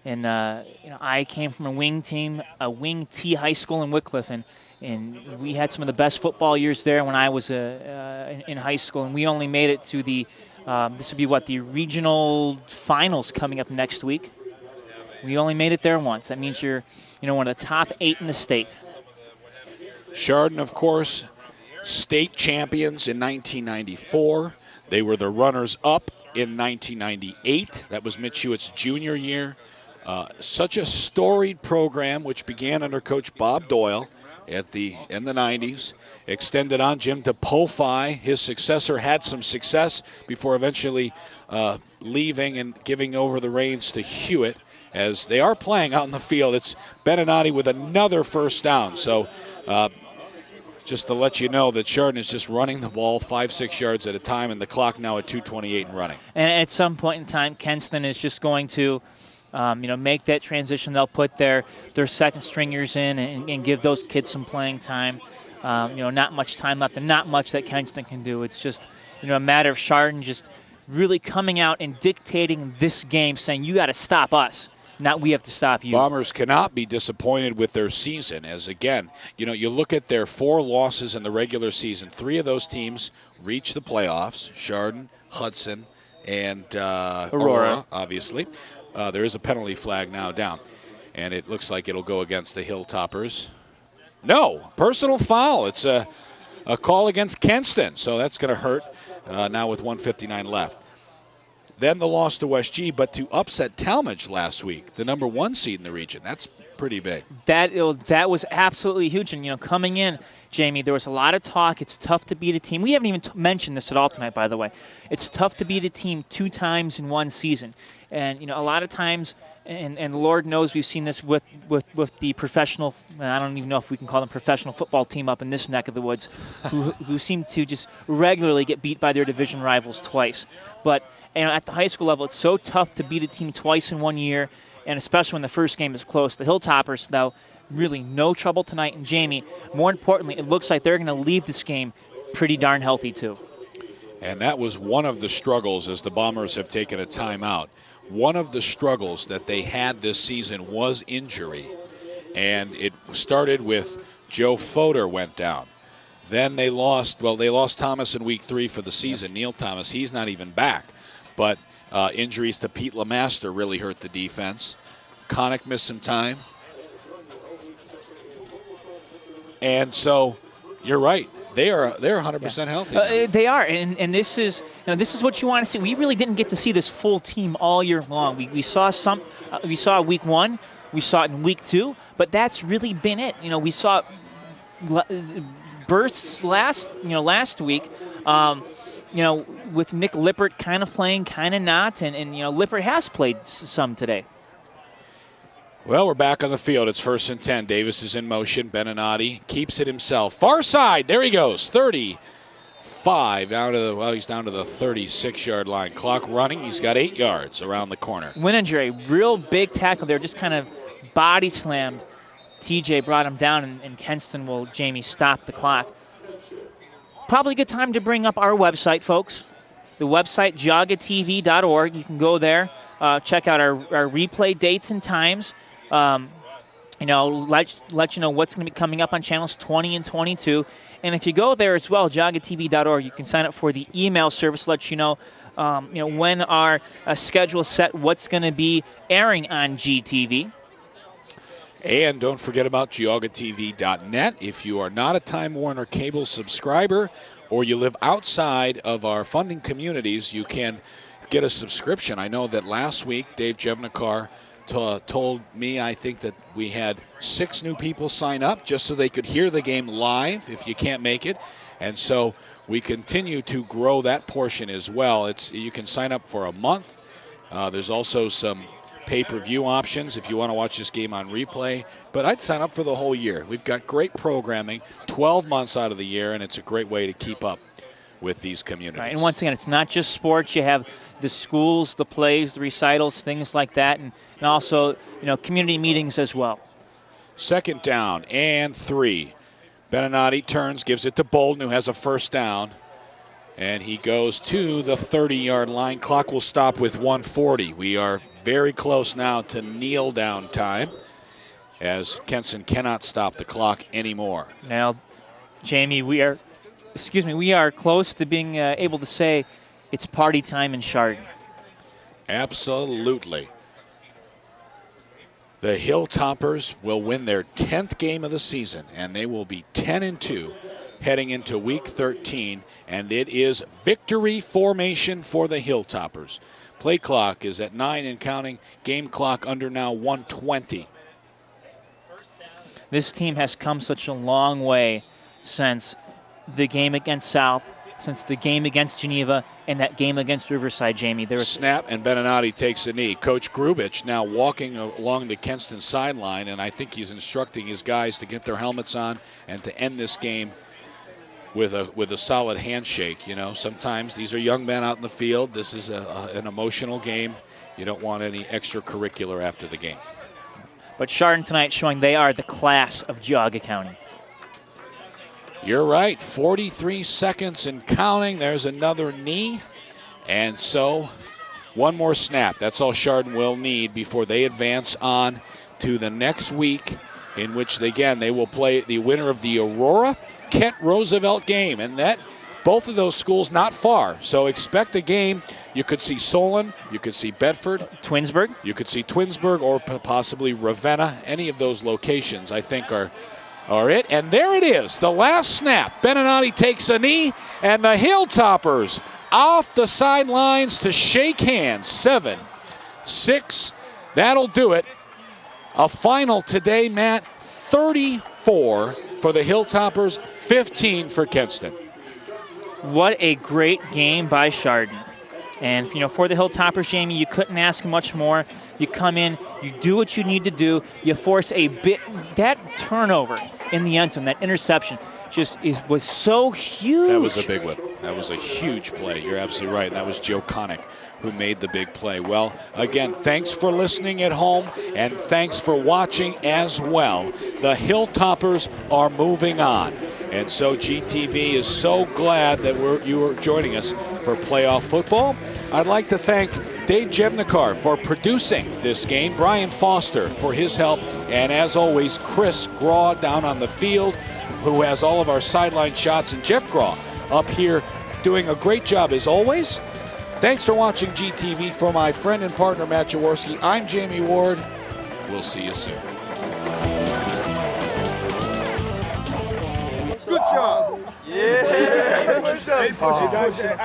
and I came from a wing team, a wing T high school in Wickliffe, and we had some of the best football years there when I was in high school, and we only made it to the this would be the regional finals coming up next week. We only made it there once. That means you're one of the top 8 in the state. Chardon, of course, state champions in 1994. They were the runners-up in 1998. That was Mitch Hewitt's junior year. Such a storied program, which began under Coach Bob Doyle in the 90s. Extended on Jim DePofi. His successor had some success before eventually leaving and giving over the reins to Hewitt. As they are playing out in the field, it's Beninati with another 1st down. So just to let you know that Chardon is just running the ball 5-6 yards at a time, and the clock now at 2:28 and running. And at some point in time, Kenston is just going to make that transition. They'll put their second stringers in and give those kids some playing time. Not much time left, and not much that Kenston can do. It's just a matter of Chardon just really coming out and dictating this game, saying you got to stop us. Not we have to stop you. Bombers cannot be disappointed with their season, as again, you look at their 4 losses in the regular season. 3 of those teams reached the playoffs: Chardon, Hudson, and Aurora, obviously. There is a penalty flag now down, and it looks like it'll go against the Hilltoppers. No, personal foul. It's a call against Kenston, so that's going to hurt now with 1:59 left. then the loss to West G, but to upset Talmadge last week, the number 1 seed in the region. That's pretty big. That was absolutely huge. And, coming in, Jamie, there was a lot of talk. It's tough to beat a team. We haven't even mentioned this at all tonight, by the way. It's tough to beat a team 2 times in one season. And, a lot of times, and Lord knows we've seen this with the professional, I don't even know if we can call them professional football team up in this neck of the woods, who seem to just regularly get beat by their division rivals twice. But, at the high school level, it's so tough to beat a team twice in 1 year, and especially when the first game is close. The Hilltoppers, though, really no trouble tonight. And Jamie, more importantly, it looks like they're going to leave this game pretty darn healthy too. And that was one of the struggles as the Bombers have taken a timeout. One of the struggles that they had this season was injury. And it started with Joe Fodor went down. Then they lost Thomas in week 3 for the season. Neil Thomas, he's not even back. But injuries to Pete Lemaster really hurt the defense. Connick missed some time. And so you're right. They're 100% healthy. They are, and this is what you want to see. We really didn't get to see this full team all year long. We saw we saw week 1, we saw it in week 2, but that's really been it. We saw bursts last week. With Nick Lippert kind of playing, kind of not, and Lippert has played some today. Well, we're back on the field. It's 1st and 10. Davis is in motion. Beninati keeps it himself. Far side. There he goes. 35 he's down to the 36-yard line. Clock running. He's got 8 yards around the corner. Wininger, a real big tackle there, just kind of body slammed. TJ brought him down, and Kenston will, Jamie, stop the clock. Probably a good time to bring up our website, folks. The website, jogatv.org. You can go there, check out our replay dates and times. Let you know what's going to be coming up on channels 20 and 22. And if you go there as well, jogatv.org, you can sign up for the email service, let you know, when our schedule is set, what's going to be airing on GTV. And don't forget about GeaugaTV.net. If you are not a Time Warner Cable subscriber or you live outside of our funding communities, you can get a subscription. I know that last week Dave Jevnikar told me, I think that we had 6 new people sign up just so they could hear the game live if you can't make it. And so we continue to grow that portion as well. You can sign up for a month. There's also some pay-per-view options if you want to watch this game on replay. But I'd sign up for the whole year. We've got great programming 12 months out of the year, and it's a great way to keep up with these communities. Right, and once again, it's not just sports. You have the schools, the plays, the recitals, things like that, and also community meetings as well. 2nd down and 3. Beninati turns, gives it to Bolden, who has a 1st down. And he goes to the 30-yard line. Clock will stop with 1:40. We are very close now to kneel down time as Kenston cannot stop the clock anymore. Now, Jamie, we are close to being able to say it's party time in Chardon. Absolutely. The Hilltoppers will win their 10th game of the season, and they will be 10-2 heading into Week 13, and it is victory formation for the Hilltoppers. Play clock is at 9 and counting. Game clock under now 1:20. This team has come such a long way since the game against South, since the game against Geneva, and that game against Riverside, Jamie. Snap, and Beninati takes a knee. Coach Grubich now walking along the Kenston sideline, and I think he's instructing his guys to get their helmets on and to end this game with a solid handshake. Sometimes these are young men out in the field. This is an emotional game. You don't want any extracurricular after the game. But Chardon tonight showing they are the class of Geauga County. You're right. 43 seconds and counting. There's another knee. And so one more snap. That's all Chardon will need before they advance on to the next week, in which, again, they will play the winner of the Aurora Kent Roosevelt game, and that both of those schools not far. So expect a game. You could see Solon, you could see Bedford, Twinsburg. You could see Twinsburg or possibly Ravenna. Any of those locations, I think, are it. And there it is, the last snap. Beninati takes a knee, and the Hilltoppers off the sidelines to shake hands. 7-6. That'll do it. A final today, Matt, 34 for the Hilltoppers, 15 for Kenston. What a great game by Chardon. And, for the Hilltoppers, Jamie, you couldn't ask much more. You come in, you do what you need to do. You force a bit. That turnover in the end zone, that interception, was so huge. That was a big one. That was a huge play. You're absolutely right. And that was Joe Connick who made the big play. Well, again, thanks for listening at home, and thanks for watching as well. The Hilltoppers are moving on. And so GTV is so glad that you are joining us for playoff football. I'd like to thank Dave Jevnikar for producing this game, Brian Foster for his help, and as always, Chris Graw down on the field, who has all of our sideline shots, and Jeff Graw up here doing a great job as always. Thanks for watching GTV. For my friend and partner Matt Jaworski, I'm Jamie Ward. We'll see you soon. Good job. Yeah.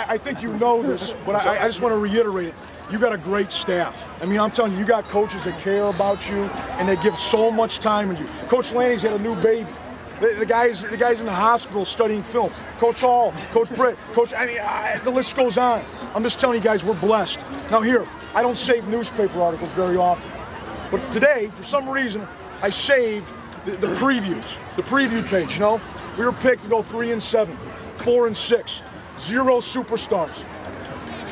I think you know this, but I just want to reiterate it. You got a great staff. I mean, I'm telling you, you got coaches that care about you, and they give so much time into you. Coach Laney's had a new baby. The guy's in the hospital studying film. Coach Hall, Coach Britt, the list goes on. I'm just telling you guys, we're blessed. Now here, I don't save newspaper articles very often, but today, for some reason, I saved the previews, the preview page. We were picked to go 3-7, 4-6, 0 superstars.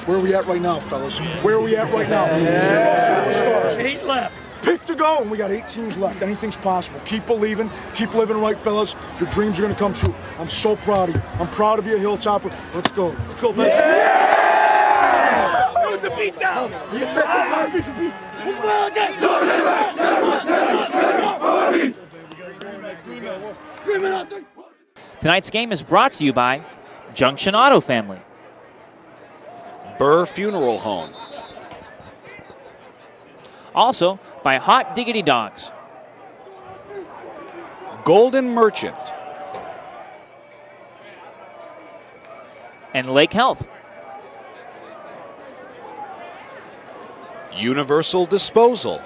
Where are we at right now, fellas? Where are we at right now? 0 superstars. 8 left. Pick to go, and we got 8 teams left. Anything's possible. Keep believing, keep living right, fellas. Your dreams are going to come true. I'm so proud of you. I'm proud to be a Hilltopper. Let's go. Let's go, baby. Yeah! It was a beat down. Tonight's game is brought to you by Junction Auto Family, Burr Funeral Home, also by Hot Diggity Dogs, Golden Merchant, and Lake Health. Universal Disposal,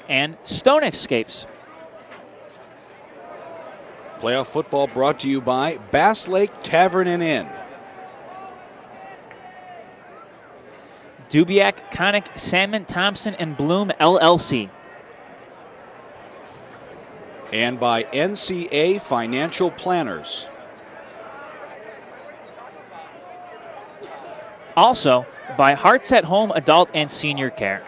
and Stone Escapes. Playoff football brought to you by Bass Lake Tavern and Inn, Dubiak, Connick, Salmon, Thompson, and Bloom, LLC. and by NCA Financial Planners. Also by Hearts at Home Adult and Senior Care.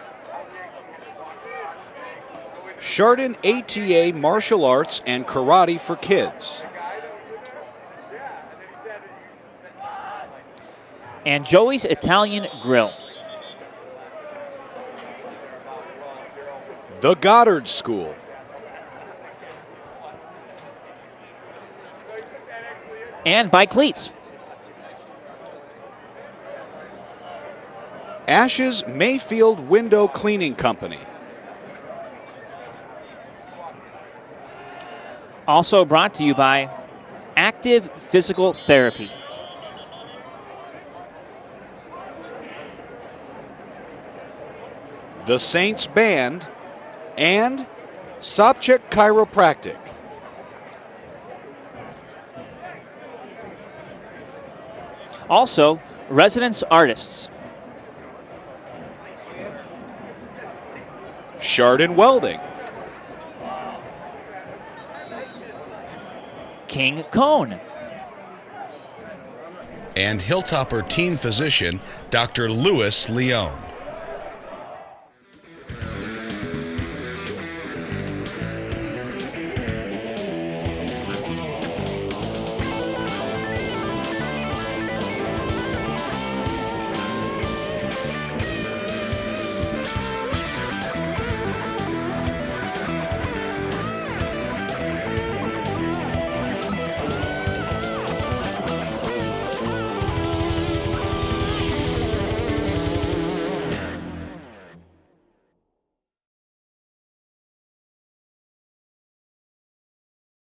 Chardon ATA Martial Arts and Karate for Kids. And Joey's Italian Grill. The Goddard School. And by Cleats. Ash's Mayfield Window Cleaning Company. Also brought to you by Active Physical Therapy. The Saints Band, and Sopchik Chiropractic. Also, Residence Artists. Chardon Welding. King Cone. And Hilltopper team physician, Dr. Louis Leone.